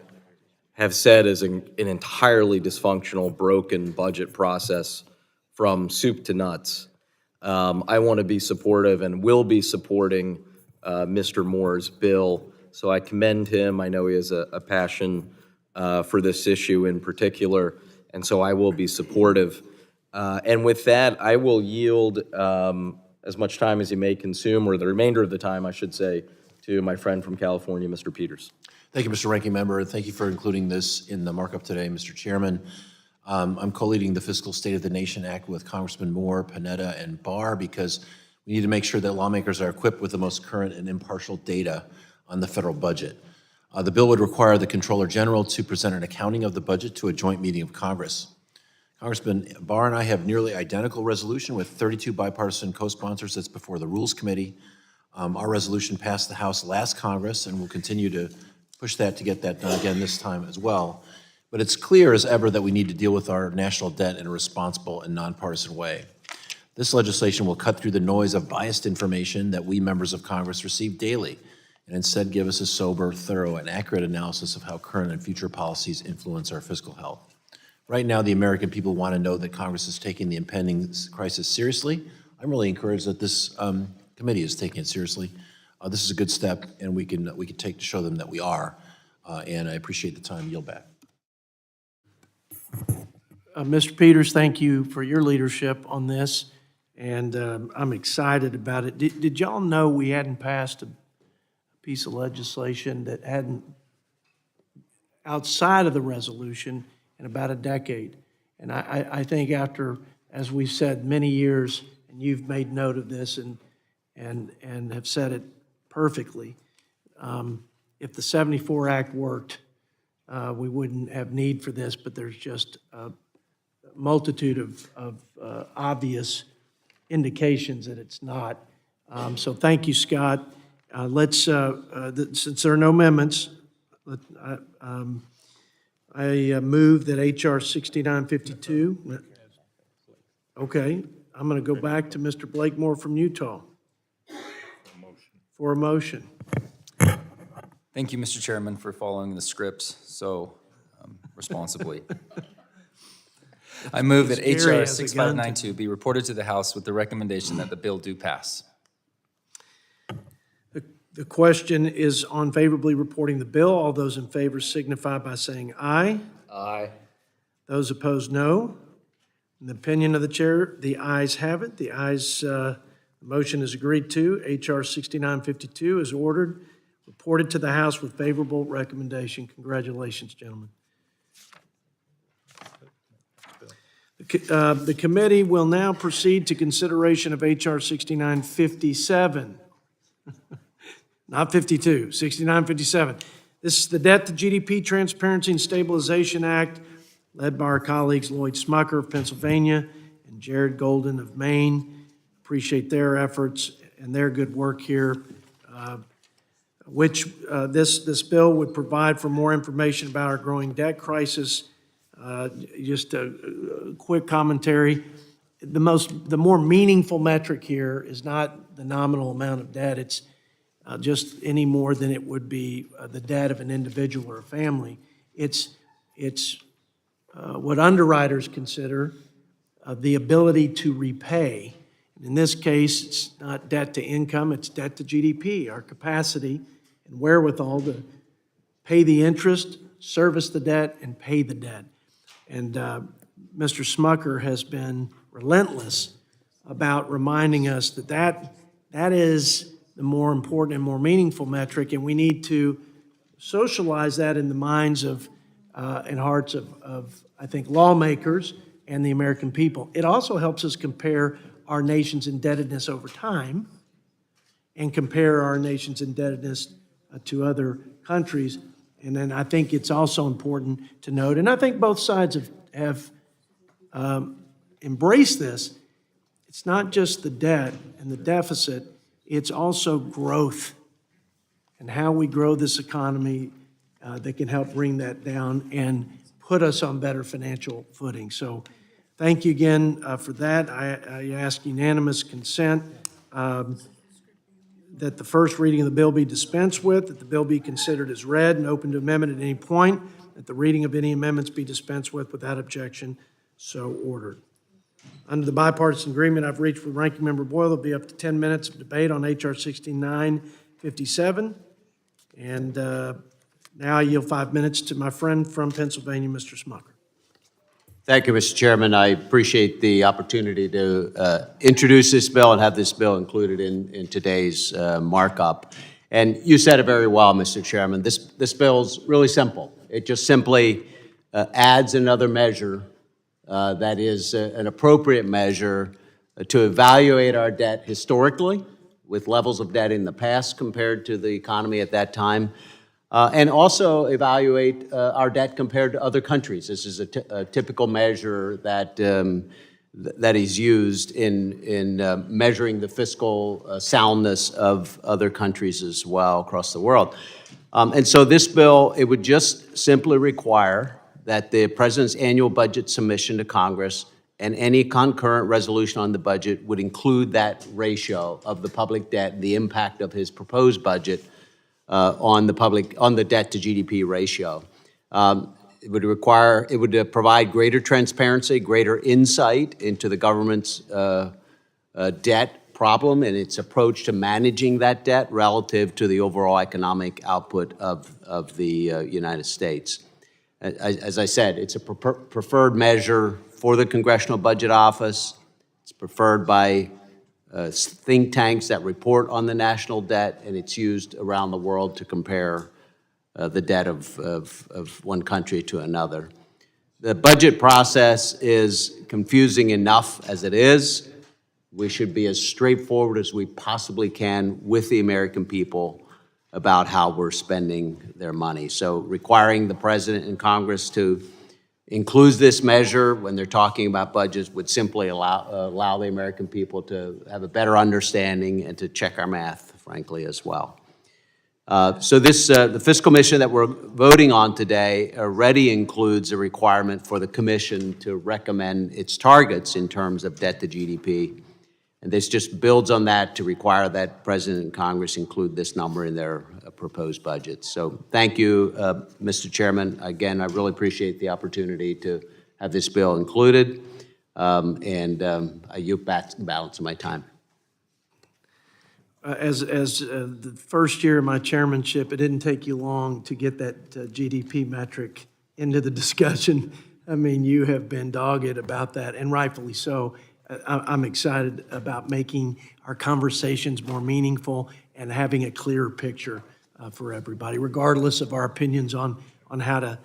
have said is an entirely dysfunctional, broken budget process from soup to nuts. I want to be supportive and will be supporting Mr. Moore's bill. So I commend him. I know he has a passion for this issue in particular, and so I will be supportive. And with that, I will yield as much time as he may consume, or the remainder of the time, I should say, to my friend from California, Mr. Peters. Thank you, Mr. Ranking Member, and thank you for including this in the markup today, Mr. Chairman. I'm co-leading the Fiscal State of the Nation Act with Congressman Moore, Panetta, and Barr because we need to make sure that lawmakers are equipped with the most current and impartial data on the federal budget. The bill would require the Comptroller General to present an accounting of the budget to a joint meeting of Congress. Congressman Barr and I have nearly identical resolution with 32 bipartisan co-sponsors that's before the Rules Committee. Our resolution passed the House last Congress, and we'll continue to push that to get that done again this time as well. But it's clear as ever that we need to deal with our national debt in a responsible and nonpartisan way. This legislation will cut through the noise of biased information that we members of Congress receive daily and instead give us a sober, thorough, and accurate analysis of how current and future policies influence our fiscal health. Right now, the American people want to know that Congress is taking the impending crisis seriously. I'm really encouraged that this committee is taking it seriously. This is a good step, and we can take to show them that we are, and I appreciate the time. Yield back. Mr. Peters, thank you for your leadership on this, and I'm excited about it. Did y'all know we hadn't passed a piece of legislation that hadn't, outside of the resolution, in about a decade. And I think after, as we've said, many years, and you've made note of this and have said it perfectly, if the 74 Act worked, we wouldn't have need for this, but there's just a multitude of obvious indications that it's not. So thank you, Scott. Since there are no amendments, I move that H.R. 6952. Okay, I'm going to go back to Mr. Blakemore from Utah for a motion. Thank you, Mr. Chairman, for following the script so responsibly. I move that Scary H.R. as a gun to- 6592 be reported to the House with the recommendation that the bill do pass. The question is on favorably reporting the bill. All those in favor signify by saying aye. Aye. Those opposed, no. In the opinion of the chair, the ayes have it. The motion is agreed to. H.R. 6952 is ordered, reported to the House with favorable recommendation. Congratulations, gentlemen. The committee will now proceed to consideration of H.R. 6957. Not 52, 6957. This is the Debt-to-GDP Transparency and Stabilization Act, led by our colleagues Lloyd Smucker of Pennsylvania and Jared Golden of Maine. Appreciate their efforts and their good work here, this bill would provide for more information about our growing debt crisis. Just a quick commentary. The more meaningful metric here is not the nominal amount of debt. It's just any more than it would be the debt of an individual or a family. It's what underwriters consider the ability to repay. In this case, it's not debt to income, it's debt to GDP, our capacity and wherewithal to pay the interest, service the debt, and pay the debt. And Mr. Smucker has been relentless about reminding us that is the more important and more meaningful metric, and we need to socialize that in the minds of and hearts of I think, lawmakers and the American people. It also helps us compare our nation's indebtedness over time and compare our nation's indebtedness to other countries. And then I think it's also important to note, and I think both sides have embraced this, it's not just the debt and the deficit, it's also growth and how we grow this economy that can help bring that down and put us on better financial footing. So thank you again for that. I ask unanimous consent that the first reading of the bill be dispensed with, that the bill be considered as read and open to amendment at any point, that the reading of any amendments be dispensed with without objection, so ordered. Under the bipartisan agreement I've reached with Ranking Member Boyle, there'll be up to 10 minutes of debate on H.R. 6957. And now I yield 5 minutes to my friend from Pennsylvania, Mr. Smucker. Thank you, Mr. Chairman. I appreciate the opportunity to introduce this bill and have this bill included in today's markup. And you said it very well, Mr. Chairman. This bill's really simple. It just simply adds another measure that is an appropriate measure to evaluate our debt historically, with levels of debt in the past compared to the economy at that time, and also evaluate our debt compared to other countries. This is a typical measure that that is used in measuring the fiscal soundness of other countries as well across the world. And so this bill, it would just simply require that the President's annual budget submission to Congress and any concurrent resolution on the budget would include that ratio of the public debt and the impact of his proposed budget on the debt to GDP ratio. It would provide greater transparency, greater insight into the government's debt problem and its approach to managing that debt relative to the overall economic output of the United States. As I said, it's a preferred measure for the Congressional Budget Office. It's preferred by think tanks that report on the national debt, and it's used around the world to compare the debt of one country to another. The budget process is confusing enough as it is. We should be as straightforward as we possibly can with the American people about how we're spending their money. So requiring the President and Congress to include this measure when they're talking about budgets would simply allow the American people to have a better understanding and to check our math, frankly, as well. So the fiscal mission that we're voting on today already includes a requirement for the Commission to recommend its targets in terms of debt to GDP. And this just builds on that to require that President and Congress include this number in their proposed budgets. So thank you, Mr. Chairman. Again, I really appreciate the opportunity to have this bill included. I yield back the balance of my time. As the first year of my chairmanship, it didn't take you long to get that GDP metric into the discussion. I mean, you have been dogged about that, and rightfully so. I'm excited about making our conversations more meaningful and having a clearer picture for everybody, regardless of our opinions on how to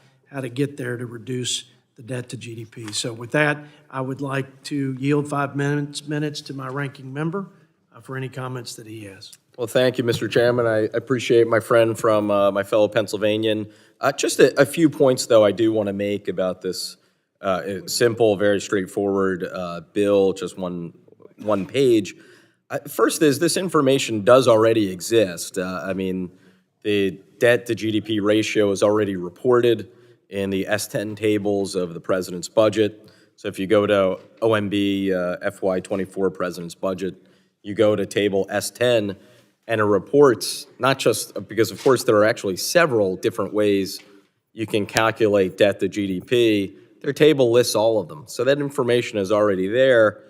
get there to reduce the debt to GDP. So with that, I would like to yield 5 minutes to my ranking member for any comments that he has. Well, thank you, Mr. Chairman. I appreciate my friend from my fellow Pennsylvanian. Just a few points, though, I do want to make about this simple, very straightforward bill, just one page. First is this information does already exist. I mean, the debt to GDP ratio is already reported in the S10 tables of the president's budget. So if you go to OMB FY24 president's budget, you go to table S10, and it reports not just because, of course, there are actually several different ways you can calculate debt to GDP. Their table lists all of them. So that information is already there.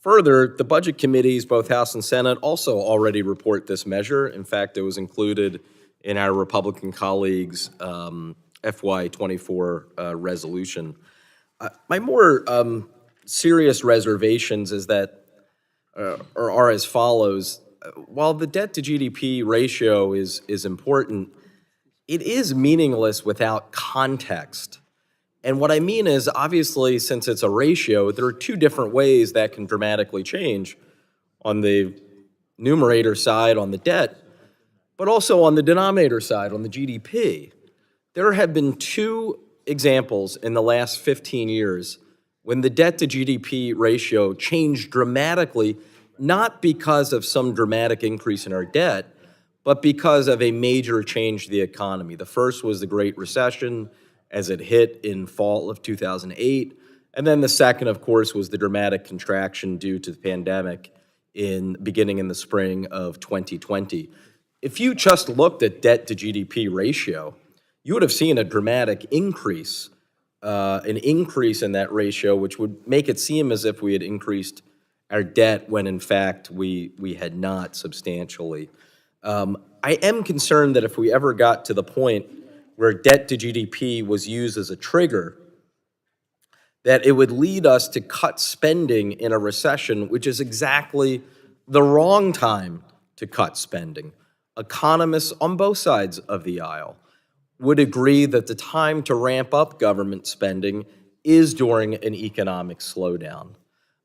Further, the budget committees, both House and Senate, also already report this measure. In fact, it was included in our Republican colleagues' FY24 resolution. My more serious reservations is that are as follows. While the debt to GDP ratio is important, it is meaningless without context. And what I mean is, obviously, since it's a ratio, there are two different ways that can dramatically change on the numerator side on the debt, but also on the denominator side on the GDP. There have been two examples in the last 15 years when the debt to GDP ratio changed dramatically, not because of some dramatic increase in our debt, but because of a major change to the economy. The first was the Great Recession, as it hit in fall of 2008. And then the second, of course, was the dramatic contraction due to the pandemic beginning in the spring of 2020. If you just looked at debt to GDP ratio, you would have seen a dramatic increase, in that ratio, which would make it seem as if we had increased our debt when in fact we had not substantially. I am concerned that if we ever got to the point where debt to GDP was used as a trigger, that it would lead us to cut spending in a recession, which is exactly the wrong time to cut spending. Economists on both sides of the aisle would agree that the time to ramp up government spending is during an economic slowdown,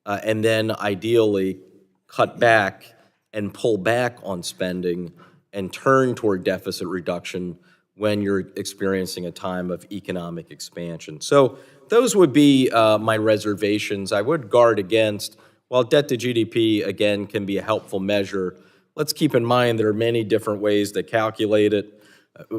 and then ideally cut back and pull back on spending and turn toward deficit reduction when you're experiencing a time of economic expansion. So those would be my reservations. I would guard against, while debt to GDP, again, can be a helpful measure, let's keep in mind there are many different ways to calculate it.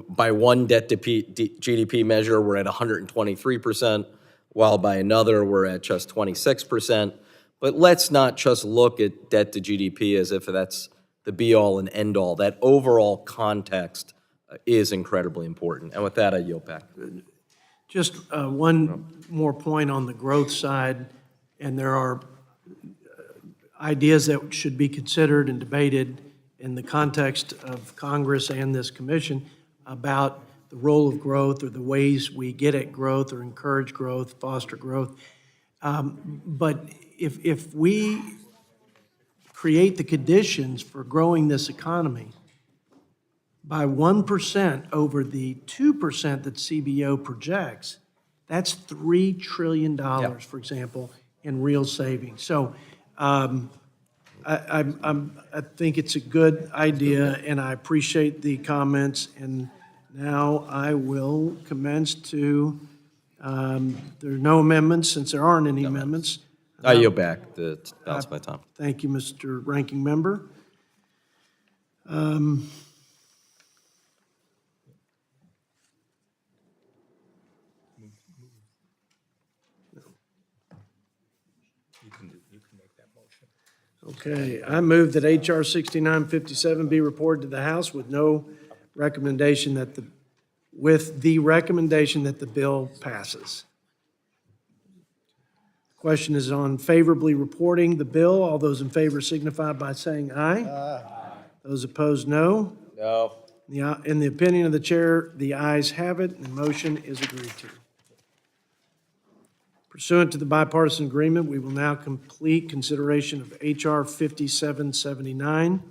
By one debt to GDP measure, we're at 123%, while by another, we're at just 26%. But let's not just look at debt to GDP as if that's the be-all and end-all. That overall context is incredibly important. And with that, I yield back. Just one more point on the growth side, and there are ideas that should be considered and debated in the context of Congress and this commission about the role of growth or the ways we get at growth or encourage growth, foster growth. But if we create the conditions for growing this economy by 1% over the 2% that CBO projects, that's $3 trillion, for example, in real savings. So I think it's a good idea, and I appreciate the comments. And now I will commence to, there are no amendments, since there aren't any amendments. I yield back the balance of my time. Thank you, Mr. Ranking Member. Okay, I move that H.R. 6957 be reported to the House with no recommendation that with the recommendation that the bill passes. Question is on favorably reporting the bill. All those in favor signify by saying aye. Aye. Those opposed, no. No. In the opinion of the chair, the ayes have it, and the motion is agreed to. Pursuant to the bipartisan agreement, we will now complete consideration of H.R. 5779.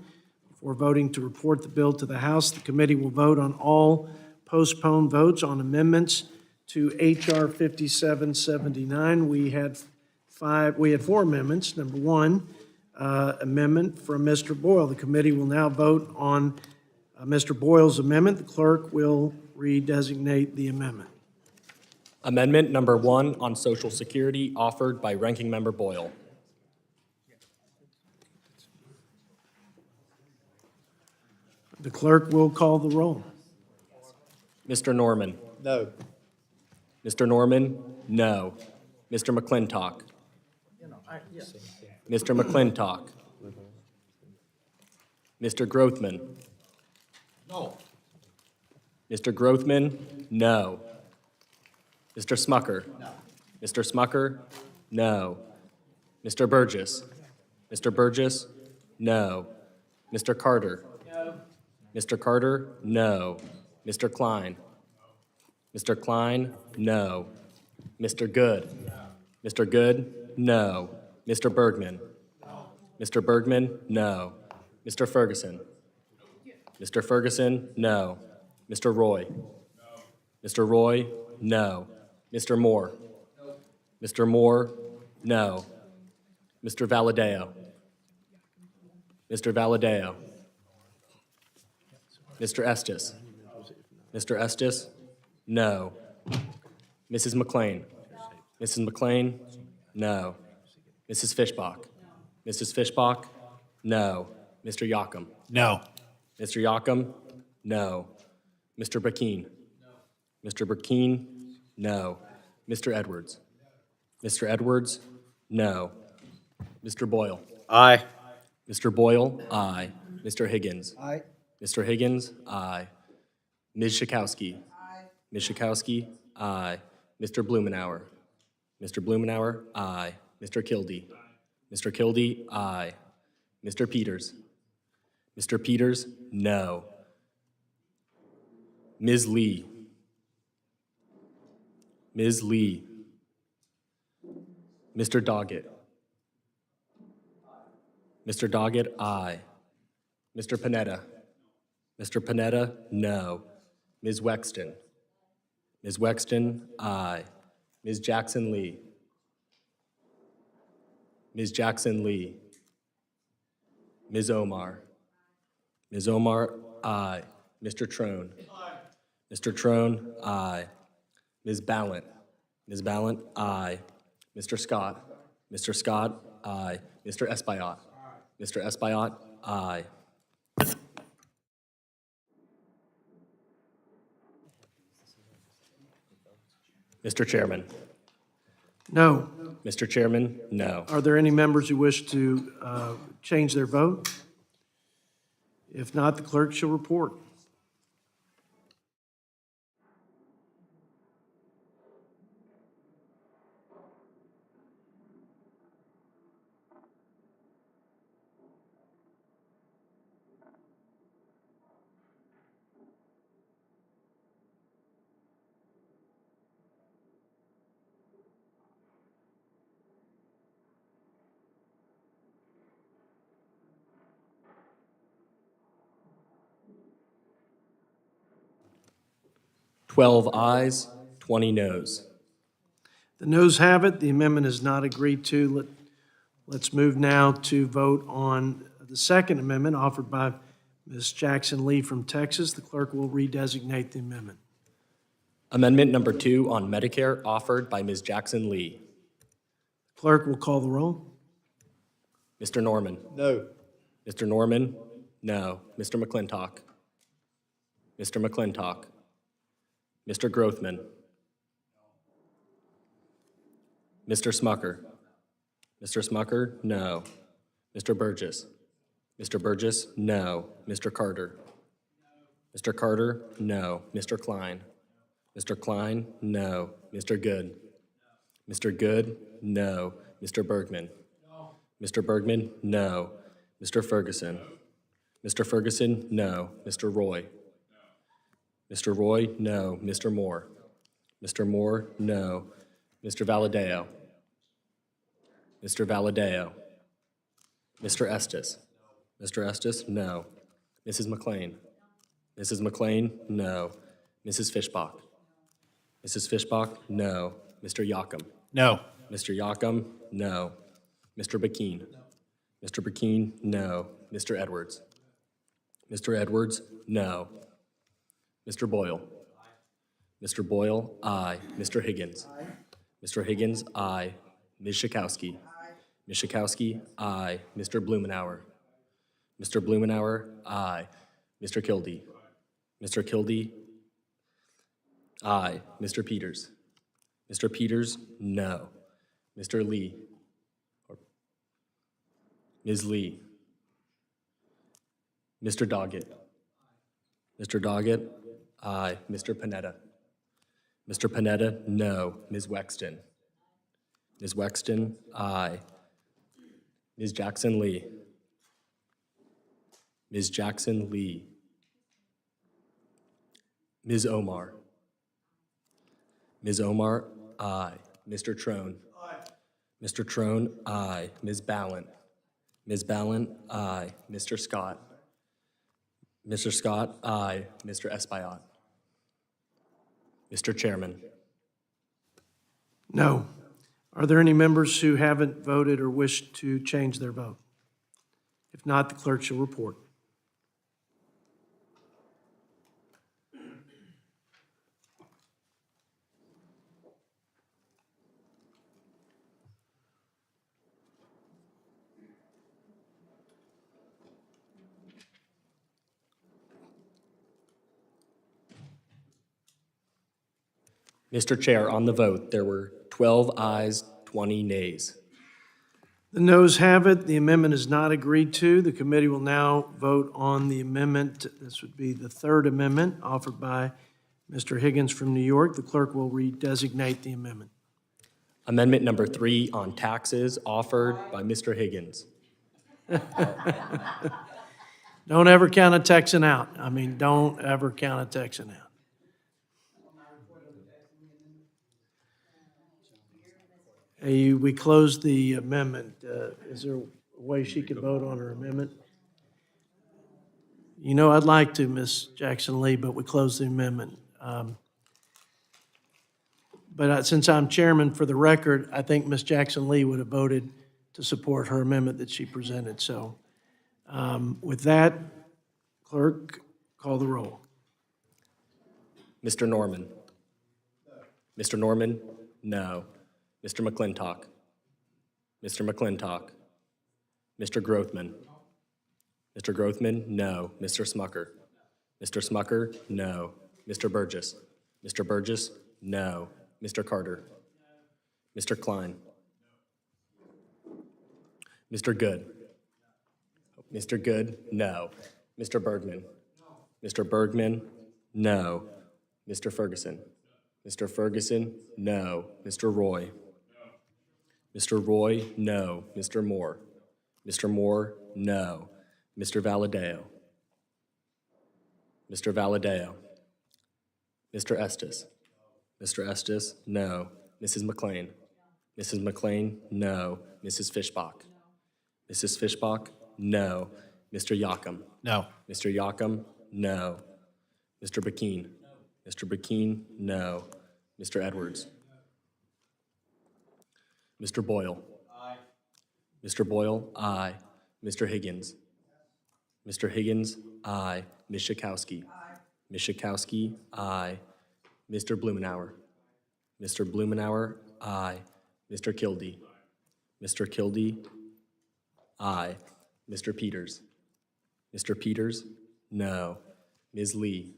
Before voting to report the bill to the House, the committee will vote on all postponed votes on amendments to H.R. 5779. We had four amendments. Number one, amendment from Mr. Boyle. The committee will now vote on Mr. Boyle's amendment. The clerk will redesignate the amendment. Amendment number 1 on Social Security, offered by Ranking Member Boyle. The clerk will call the roll. Mr. Norman. No. Mr. Norman, no. Mr. McClintock. Mr. McClintock. Mr. Grothman. No. Mr. Grothman, no. Mr. Smucker. No. Mr. Smucker, no. Mr. Burgess. Mr. Burgess, no. Mr. Carter. No. Mr. Carter, no. Mr. Klein. Mr. Klein, no. Mr. Good. Mr. Good, no. Mr. Bergman. Mr. Bergman, no. Mr. Ferguson. Mr. Ferguson, no. Mr. Roy. Mr. Roy, no. Mr. Moore. Mr. Moore, no. Mr. Valadeo. Mr. Valadeo. Mr. Estes. Mr. Estes, no. Mrs. McLean. Mrs. McLean, no. Mrs. Fishbach. Mrs. Fishbach, no. Mr. Yocum. No. Mr. Yocum, no. Mr. Burkeen. Mr. Burkeen, no. Mr. Edwards. Mr. Edwards, no. Mr. Boyle. Aye. Mr. Boyle, aye. Mr. Higgins. Aye. Mr. Higgins, aye. Ms. Schakowsky. Aye. Ms. Schakowsky, aye. Mr. Blumenauer. Mr. Blumenauer, aye. Mr. Kildee. Mr. Kildee, aye. Mr. Peters. Mr. Peters, no. Ms. Lee. Ms. Lee. Mr. Doggett. Mr. Doggett, aye. Mr. Panetta. Mr. Panetta, no. Ms. Wexton. Ms. Wexton, aye. Ms. Jackson Lee. Ms. Jackson Lee. Ms. Omar. Ms. Omar, aye. Mr. Trone. Mr. Trone, aye. Ms. Ballant. Ms. Ballant, aye. Mr. Scott. Mr. Scott, aye. Mr. Espaillat. Mr. Espaillat, aye. Mr. Chairman. No. Mr. Chairman, no. Are there any members who wish to change their vote? If not, the clerk shall report. 12 ayes, 20 noes. The noes have it. The amendment is not agreed to. Let's move now to vote on the second amendment offered by Ms. Jackson Lee from Texas. The clerk will redesignate the amendment. Amendment number 2 on Medicare offered by Ms. Jackson Lee. Clerk will call the roll. Mr. Norman? No. Mr. Norman? No. Mr. McClintock? Mr. McClintock? Mr. Grothman? Mr. Smucker? Mr. Smucker? No. Mr. Burgess? Mr. Burgess? No. Mr. Carter? Mr. Carter? No. Mr. Klein? Mr. Klein? No. Mr. Good? Mr. Good? No. Mr. Bergman? Mr. Bergman? No. Mr. Ferguson? Mr. Ferguson? No. Mr. Roy? Mr. Roy? No. Mr. Moore? Mr. Moore? No. Mr. Valadeo? Mr. Valadeo? Mr. Estes? Mr. Estes? No. Mrs. McLean? Mrs. McLean? No. Mrs. Fishbach? Mrs. Fishbach? No. Mr. Yocum? No. Mr. Yocum? No. Mr. Bakeen? Mr. Bakeen? No. Mr. Edwards? Mr. Edwards? No. Mr. Boyle? Mr. Boyle? Aye. Mr. Higgins? Mr. Higgins? Aye. Ms. Schakowsky? Ms. Schakowsky? Aye. Mr. Blumenauer? Mr. Blumenauer? Aye. Mr. Kildee? Mr. Kildee? Aye. Mr. Peters? Mr. Peters? No. Mr. Lee? Or Ms. Lee? Mr. Doggett? Mr. Doggett? Aye. Mr. Panetta? Mr. Panetta? No. Ms. Wexton? Ms. Wexton? Aye. Ms. Jackson Lee? Ms. Jackson Lee? Ms. Omar? Ms. Omar? Aye. Mr. Trone? Mr. Trone? Aye. Ms. Ballant? Ms. Ballant? Aye. Mr. Scott? Mr. Scott? Aye. Mr. Espaillat? Mr. Chairman? No. Are there any members who haven't voted or wish to change their vote? If not, the clerk shall report. Mr. Chair, on the vote, there were 12 ayes, 20 nays. The noes have it. The amendment is not agreed to. The committee will now vote on the amendment. This would be the third amendment offered by Mr. Higgins from New York. The clerk will redesignate the amendment. Amendment number 3 on taxes offered by Mr. Higgins. Don't ever count a Texan out. I mean, don't ever count a Texan out. Hey, we closed the amendment. Is there a way she could vote on her amendment? You know, I'd like to, Ms. Jackson Lee, but we closed the amendment. But since I'm chairman, for the record, I think Ms. Jackson Lee would have voted to support her amendment that she presented. So with that, clerk, call the roll. Mr. Norman? Mr. Norman? No. Mr. McClintock? Mr. McClintock? Mr. Grothman? Mr. Grothman? No. Mr. Smucker? Mr. Smucker? No. Mr. Burgess? Mr. Burgess? No. Mr. Carter? Mr. Klein? Mr. Good? Mr. Good? No. Mr. Bergman? Mr. Bergman? No. Mr. Ferguson? Mr. Ferguson? No. Mr. Roy? Mr. Roy? No. Mr. Moore? Mr. Moore? No. Mr. Valadeo? Mr. Valadeo? Mr. Estes? Mr. Estes? No. Mrs. McLean? Mrs. McLean? No. Mrs. Fishbach? Mrs. Fishbach? No. Mr. Yocum? No. Mr. Yocum? No. Mr. Bakeen? Mr. Bakeen, no. Mr. Edwards. Mr. Boyle. Aye. Mr. Boyle, aye. Mr. Higgins. Mr. Higgins, aye. Ms. Schakowsky. Aye. Ms. Schakowsky, aye. Mr. Blumenauer. Mr. Blumenauer, aye. Mr. Kildee. Mr. Kildee, aye. Mr. Peters. Mr. Peters, no. Ms. Lee.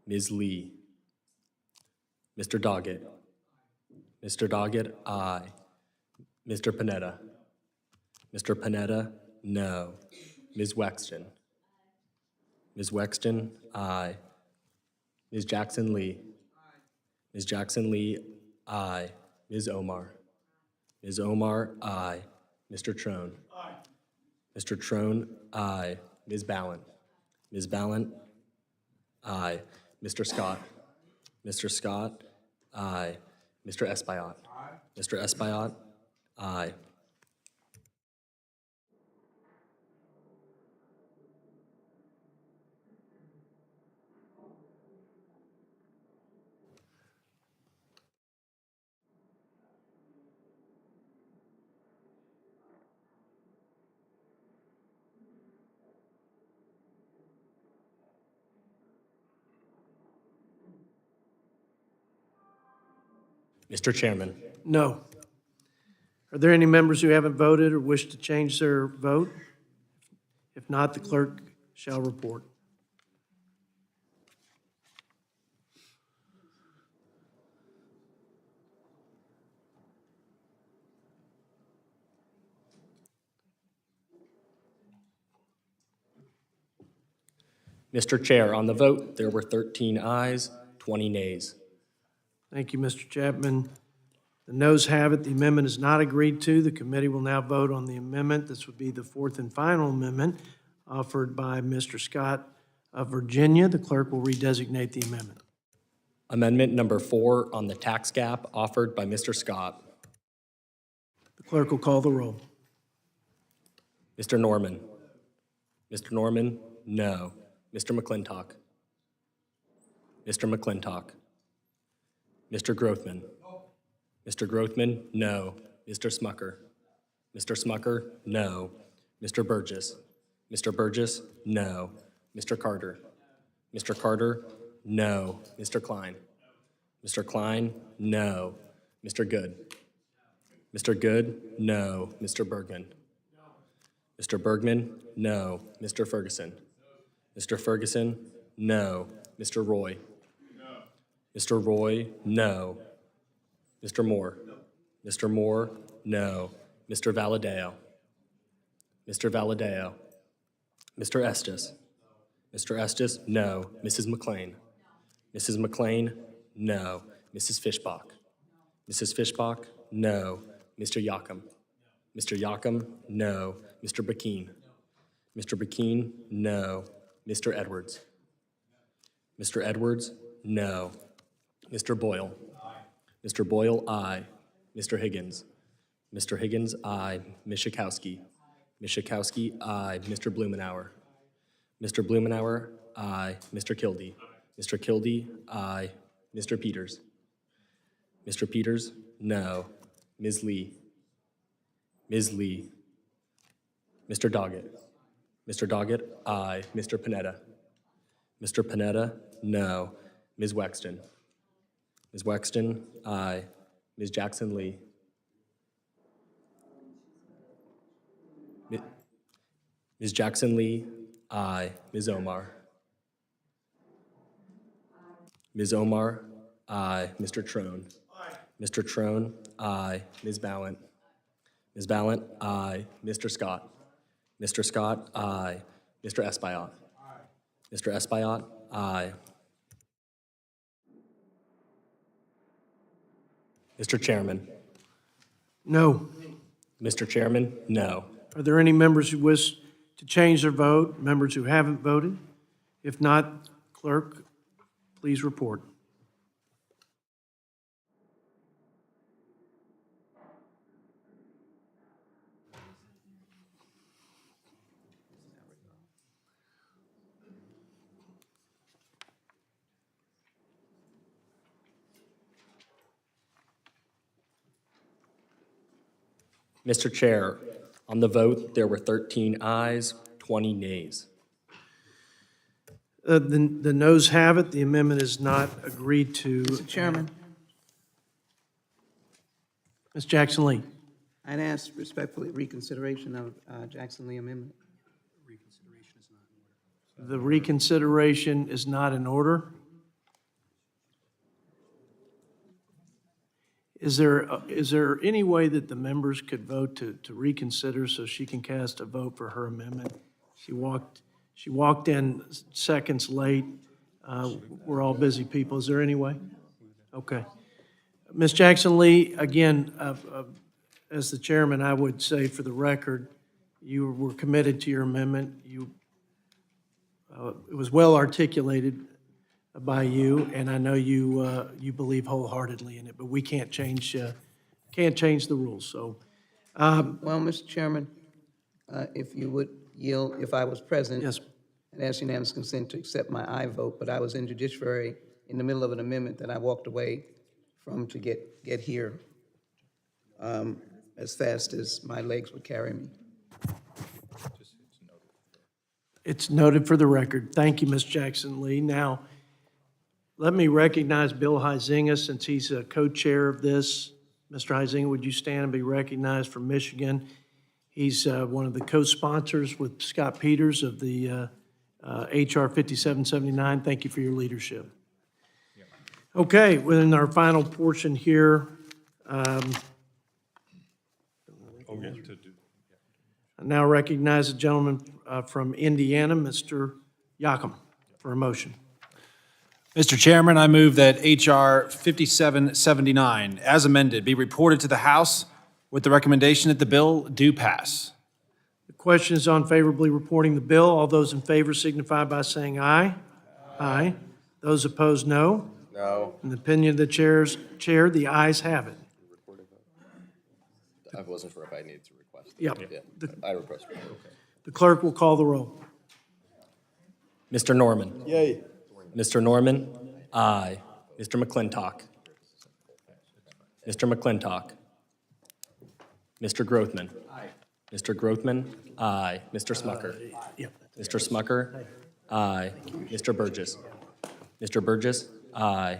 Ms. Lee. Mr. Doggett. Mr. Doggett, aye. Mr. Panetta. Mr. Panetta, no. Ms. Wexton. Ms. Wexton, aye. Ms. Jackson Lee. Ms. Jackson Lee, aye. Ms. Omar. Ms. Omar, aye. Mr. Trone. Aye. Mr. Trone, aye. Ms. Ballant. Ms. Ballant, aye. Mr. Scott. Mr. Scott, aye. Mr. Espaillat. Mr. Espaillat, aye. Mr. Chairman. No. Are there any members who haven't voted or wish to change their vote? If not, the clerk shall report. Mr. Chair, on the vote, there were 13 ayes, 20 nays. Thank you, Mr. Chapman. The noes have it. The amendment is not agreed to. The committee will now vote on the amendment. This would be the fourth and final amendment offered by Mr. Scott of Virginia. The clerk will redesignate the amendment. Amendment number 4 on the tax gap offered by Mr. Scott. The clerk will call the roll. Mr. Norman. Mr. Norman, no. Mr. McClintock. Mr. McClintock. Mr. Grothman. Mr. Grothman, no. Mr. Smucker. Mr. Smucker, no. Mr. Burgess. Mr. Burgess, no. Mr. Carter. Mr. Carter, no. Mr. Klein. Mr. Klein, no. Mr. Good. Mr. Good, no. Mr. Bergman. Mr. Bergman, no. Mr. Ferguson. Mr. Ferguson, no. Mr. Roy. Mr. Roy, no. Mr. Moore. Mr. Moore, no. Mr. Valadao. Mr. Valadao. Mr. Estes. Mr. Estes, no. Mrs. McLean. Mrs. McLean, no. Mrs. Fishbach. Mrs. Fishbach, no. Mr. Yocum. Mr. Yocum, no. Mr. Bakeen. Mr. Bakeen, no. Mr. Edwards. Mr. Edwards, no. Mr. Boyle. Mr. Boyle, aye. Mr. Higgins. Mr. Higgins, aye. Ms. Schakowsky. Ms. Schakowsky, aye. Mr. Blumenauer. Mr. Blumenauer, aye. Mr. Kildee. Mr. Kildee, aye. Mr. Peters. Mr. Peters, no. Ms. Lee. Ms. Lee. Mr. Doggett. Mr. Doggett, aye. Mr. Panetta. Mr. Panetta, no. Ms. Wexton. Ms. Wexton, aye. Ms. Jackson Lee. Ms. Jackson Lee, aye. Ms. Omar. Ms. Omar, aye. Mr. Trone. Mr. Trone, aye. Ms. Ballant. Ms. Ballant, aye. Mr. Scott. Mr. Scott, aye. Mr. Espaillat. Mr. Espaillat, aye. Mr. Chairman. No. Mr. Chairman, no. Are there any members who wish to change their vote? Members who haven't voted? If not, clerk, please report. Mr. Chair, on the vote, there were 13 ayes, 20 nays. The noes have it. The amendment is not agreed to. Mr. Chairman, Ms. Jackson Lee. I'd ask respectfully reconsideration of Jackson Lee amendment. The reconsideration is not in order. Is there any way that the members could vote to reconsider so she can cast a vote for her amendment? She walked in seconds late. We're all busy people. Is there any way? Okay. Ms. Jackson Lee, again, as the chairman, I would say for the record, you were committed to your amendment. It was well articulated by you, and I know you believe wholeheartedly in it, but we can't change the rules, so. Well, Mr. Chairman, if you would yield, if I was present. Yes. I'd ask unanimous consent to accept my aye vote, but I was in judiciary in the middle of an amendment that I walked away from to get here as fast as my legs would carry me. It's noted for the record. Thank you, Ms. Jackson Lee. Now, let me recognize Bill Huizinga, since he's a co-chair of this. Mr. Huizinga, would you stand and be recognized from Michigan? He's one of the co-sponsors with Scott Peters of the H.R. 5779. Thank you for your leadership. Okay, within our final portion here, I now recognize the gentleman from Indiana, Mr. Yakum, for a motion. Mr. Chairman, I move that H.R. 5779, as amended, be reported to the House with the recommendation that the bill do pass. The question is on favorably reporting the bill. All those in favor signify by saying aye. Aye. Those opposed, no. No. In the opinion of the chair, the ayes have it. I wasn't sure if I needed to request. Yep. Yeah, I request. The clerk will call the roll. Mr. Norman. Yay. Mr. Norman, aye. Mr. McClintock. Mr. McClintock. Mr. Grothman. Mr. Grothman, aye. Mr. Smucker. Mr. Smucker, aye. Mr. Burgess. Mr. Burgess, aye.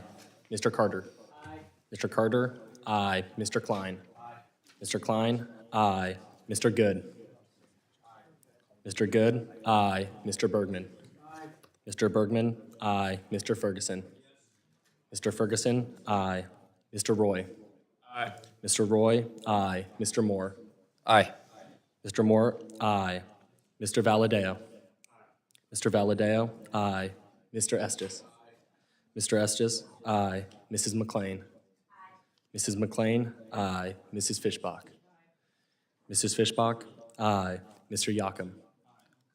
Mr. Carter. Mr. Carter, aye. Mr. Klein. Mr. Klein, aye. Mr. Good. Mr. Good, aye. Mr. Bergman. Mr. Bergman, aye. Mr. Ferguson. Mr. Ferguson, aye. Mr. Roy. Aye. Mr. Roy, aye. Mr. Moore. Aye. Mr. Moore, aye. Mr. Valadeo. Mr. Valadeo, aye. Mr. Estes. Mr. Estes, aye. Mrs. McLean. Mrs. McLean, aye. Mrs. Fishbach. Mrs. Fishbach, aye. Mr. Yakum.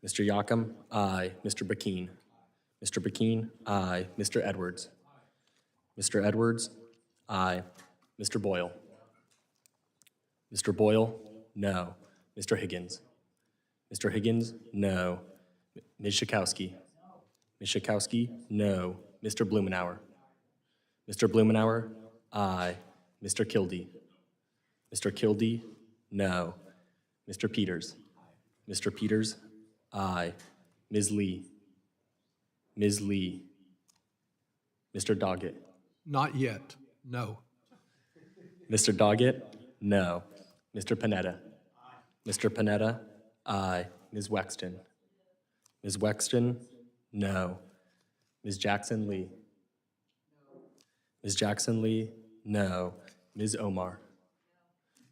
Mr. Yakum, aye. Mr. Bakeen. Mr. Bakeen, aye. Mr. Edwards. Mr. Edwards, aye. Mr. Boyle. Mr. Boyle, no. Mr. Higgins. Mr. Higgins, no. Ms. Schakowsky. Ms. Schakowsky, no. Mr. Blumenauer. Mr. Blumenauer, aye. Mr. Kildee. Mr. Kildee, no. Mr. Peters. Mr. Peters, aye. Ms. Lee. Ms. Lee. Mr. Doggett. Not yet, no. Mr. Doggett, no. Mr. Panetta. Mr. Panetta, aye. Ms. Wexton. Ms. Wexton, no. Ms. Jackson Lee. Ms. Jackson Lee, no. Ms. Omar.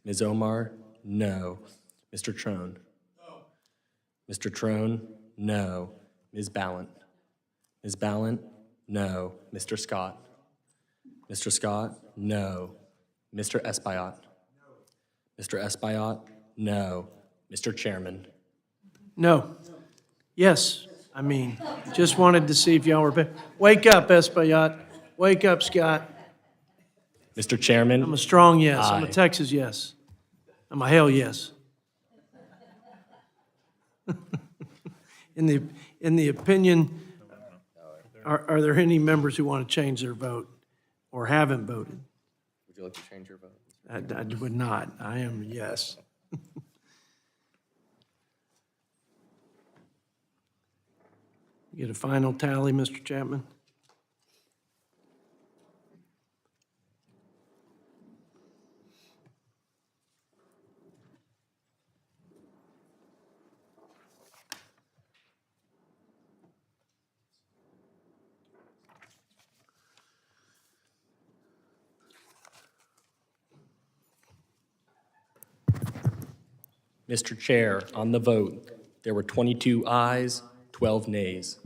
Ms. Omar, no. Mr. Trone. Mr. Trone, no. Ms. Ballant. Ms. Ballant, no. Mr. Scott. Mr. Scott, no. Mr. Espaillat. Mr. Espaillat, no. Mr. Chairman. No. Yes. I mean, just wanted to see if y'all were, wake up, Espaillat. Wake up, Scott. Mr. Chairman. I'm a strong yes. I'm a Aye. Texas yes. I'm a hell yes. In the opinion, are there any members who want to change their vote or haven't voted? Would you like to change your vote? I would not. I am yes. Get a final tally, Mr. Chapman? Mr. Chair, on the vote, there were 22 ayes, 12 nays.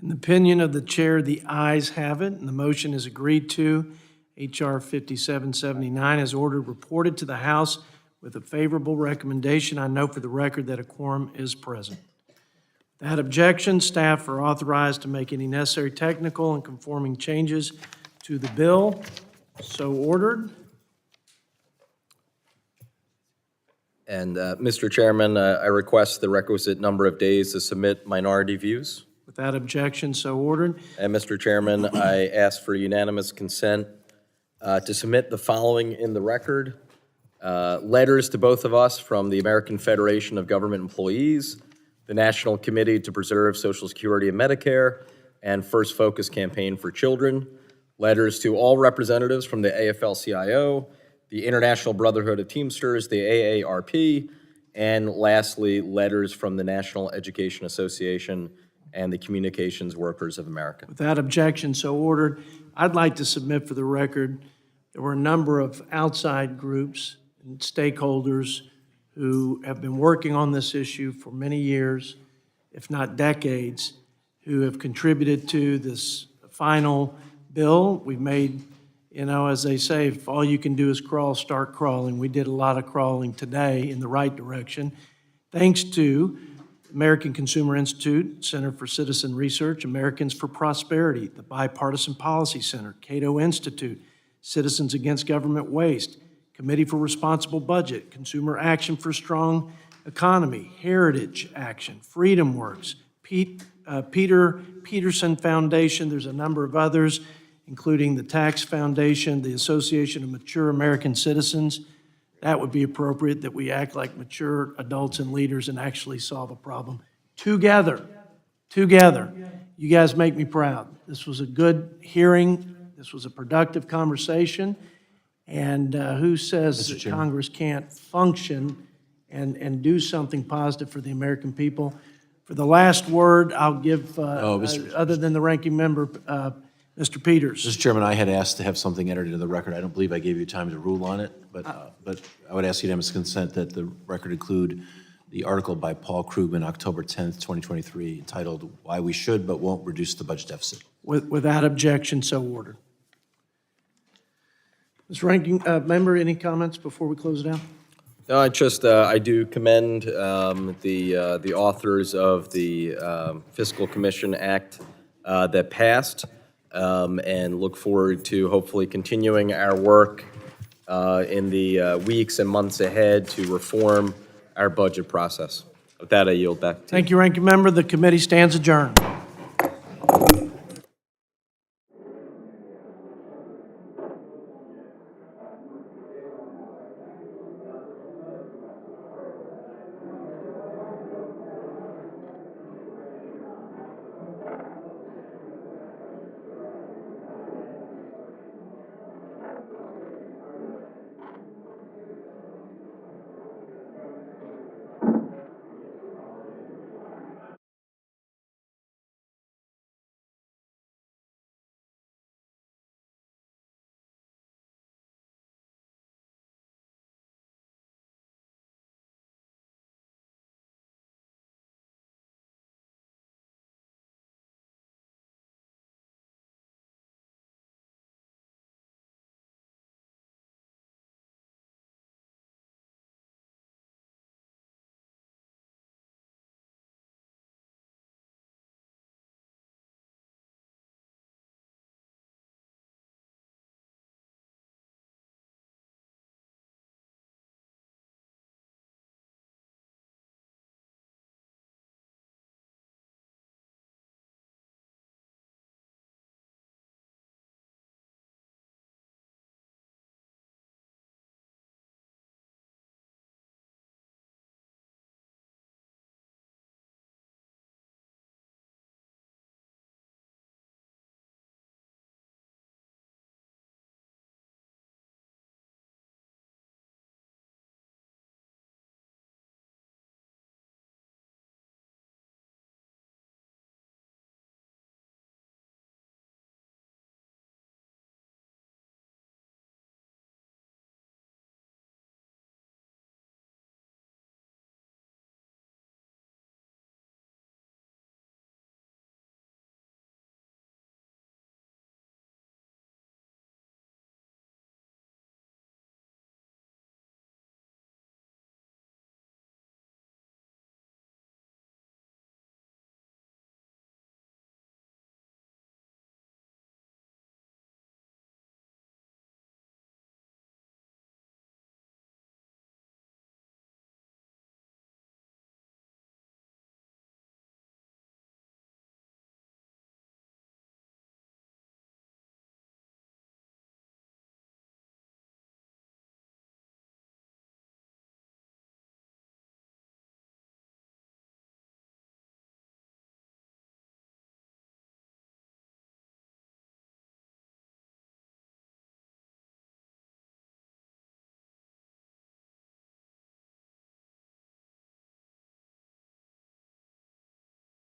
In the opinion of the chair, the ayes have it, and the motion is agreed to. H.R. 5779 is ordered reported to the House with a favorable recommendation. I note for the record that a quorum is present. Without objection, staff are authorized to make any necessary technical and conforming changes to the bill. So ordered. And, Mr. Chairman, I request the requisite number of days to submit minority views. Without objection, so ordered. And, Mr. Chairman, I ask for unanimous consent to submit the following in the record. Letters to both of us from the American Federation of Government Employees, the National Committee to Preserve Social Security and Medicare, and First Focus Campaign for Children. Letters to all representatives from the AFL-CIO, the International Brotherhood of Teamsters, the AARP, and lastly, letters from the National Education Association and the Communications Workers of America. Without objection, so ordered. I'd like to submit for the record, there were a number of outside groups and stakeholders who have been working on this issue for many years, if not decades, who have contributed to this final bill. We've made, as they say, if all you can do is crawl, start crawling. We did a lot of crawling today in the right direction, thanks to American Consumer Institute, Center for Citizen Research, Americans for Prosperity, the Bipartisan Policy Center, Cato Institute, Citizens Against Government Waste, Committee for Responsible Budget, Consumer Action for Strong Economy, Heritage Action, Freedom Works, Peter Peterson Foundation. There's a number of others, including the Tax Foundation, the Association of Mature American Citizens. That would be appropriate, that we act like mature adults and leaders and actually solve a problem together. Together. You guys make me proud. This was a good hearing. This was a productive conversation. And who says that Congress can't function and do something positive for the American people? For the last word, I'll give, other than the ranking member, Mr. Peters. Mr. Chairman, I had asked to have something entered into the record. I don't believe I gave you time to rule on it, but I would ask unanimous consent that the record include the article by Paul Krugman, October 10th, 2023, entitled "Why We Should But Won't Reduce the Budget Deficit." Without objection, so ordered. Mr. Ranking Member, any comments before we close it out? No, I do commend the authors of the Fiscal Commission Act that passed, and look forward to hopefully continuing our work in the weeks and months ahead to reform our budget process. With that, I yield back to you. Thank you, Ranking Member. The committee stands adjourned.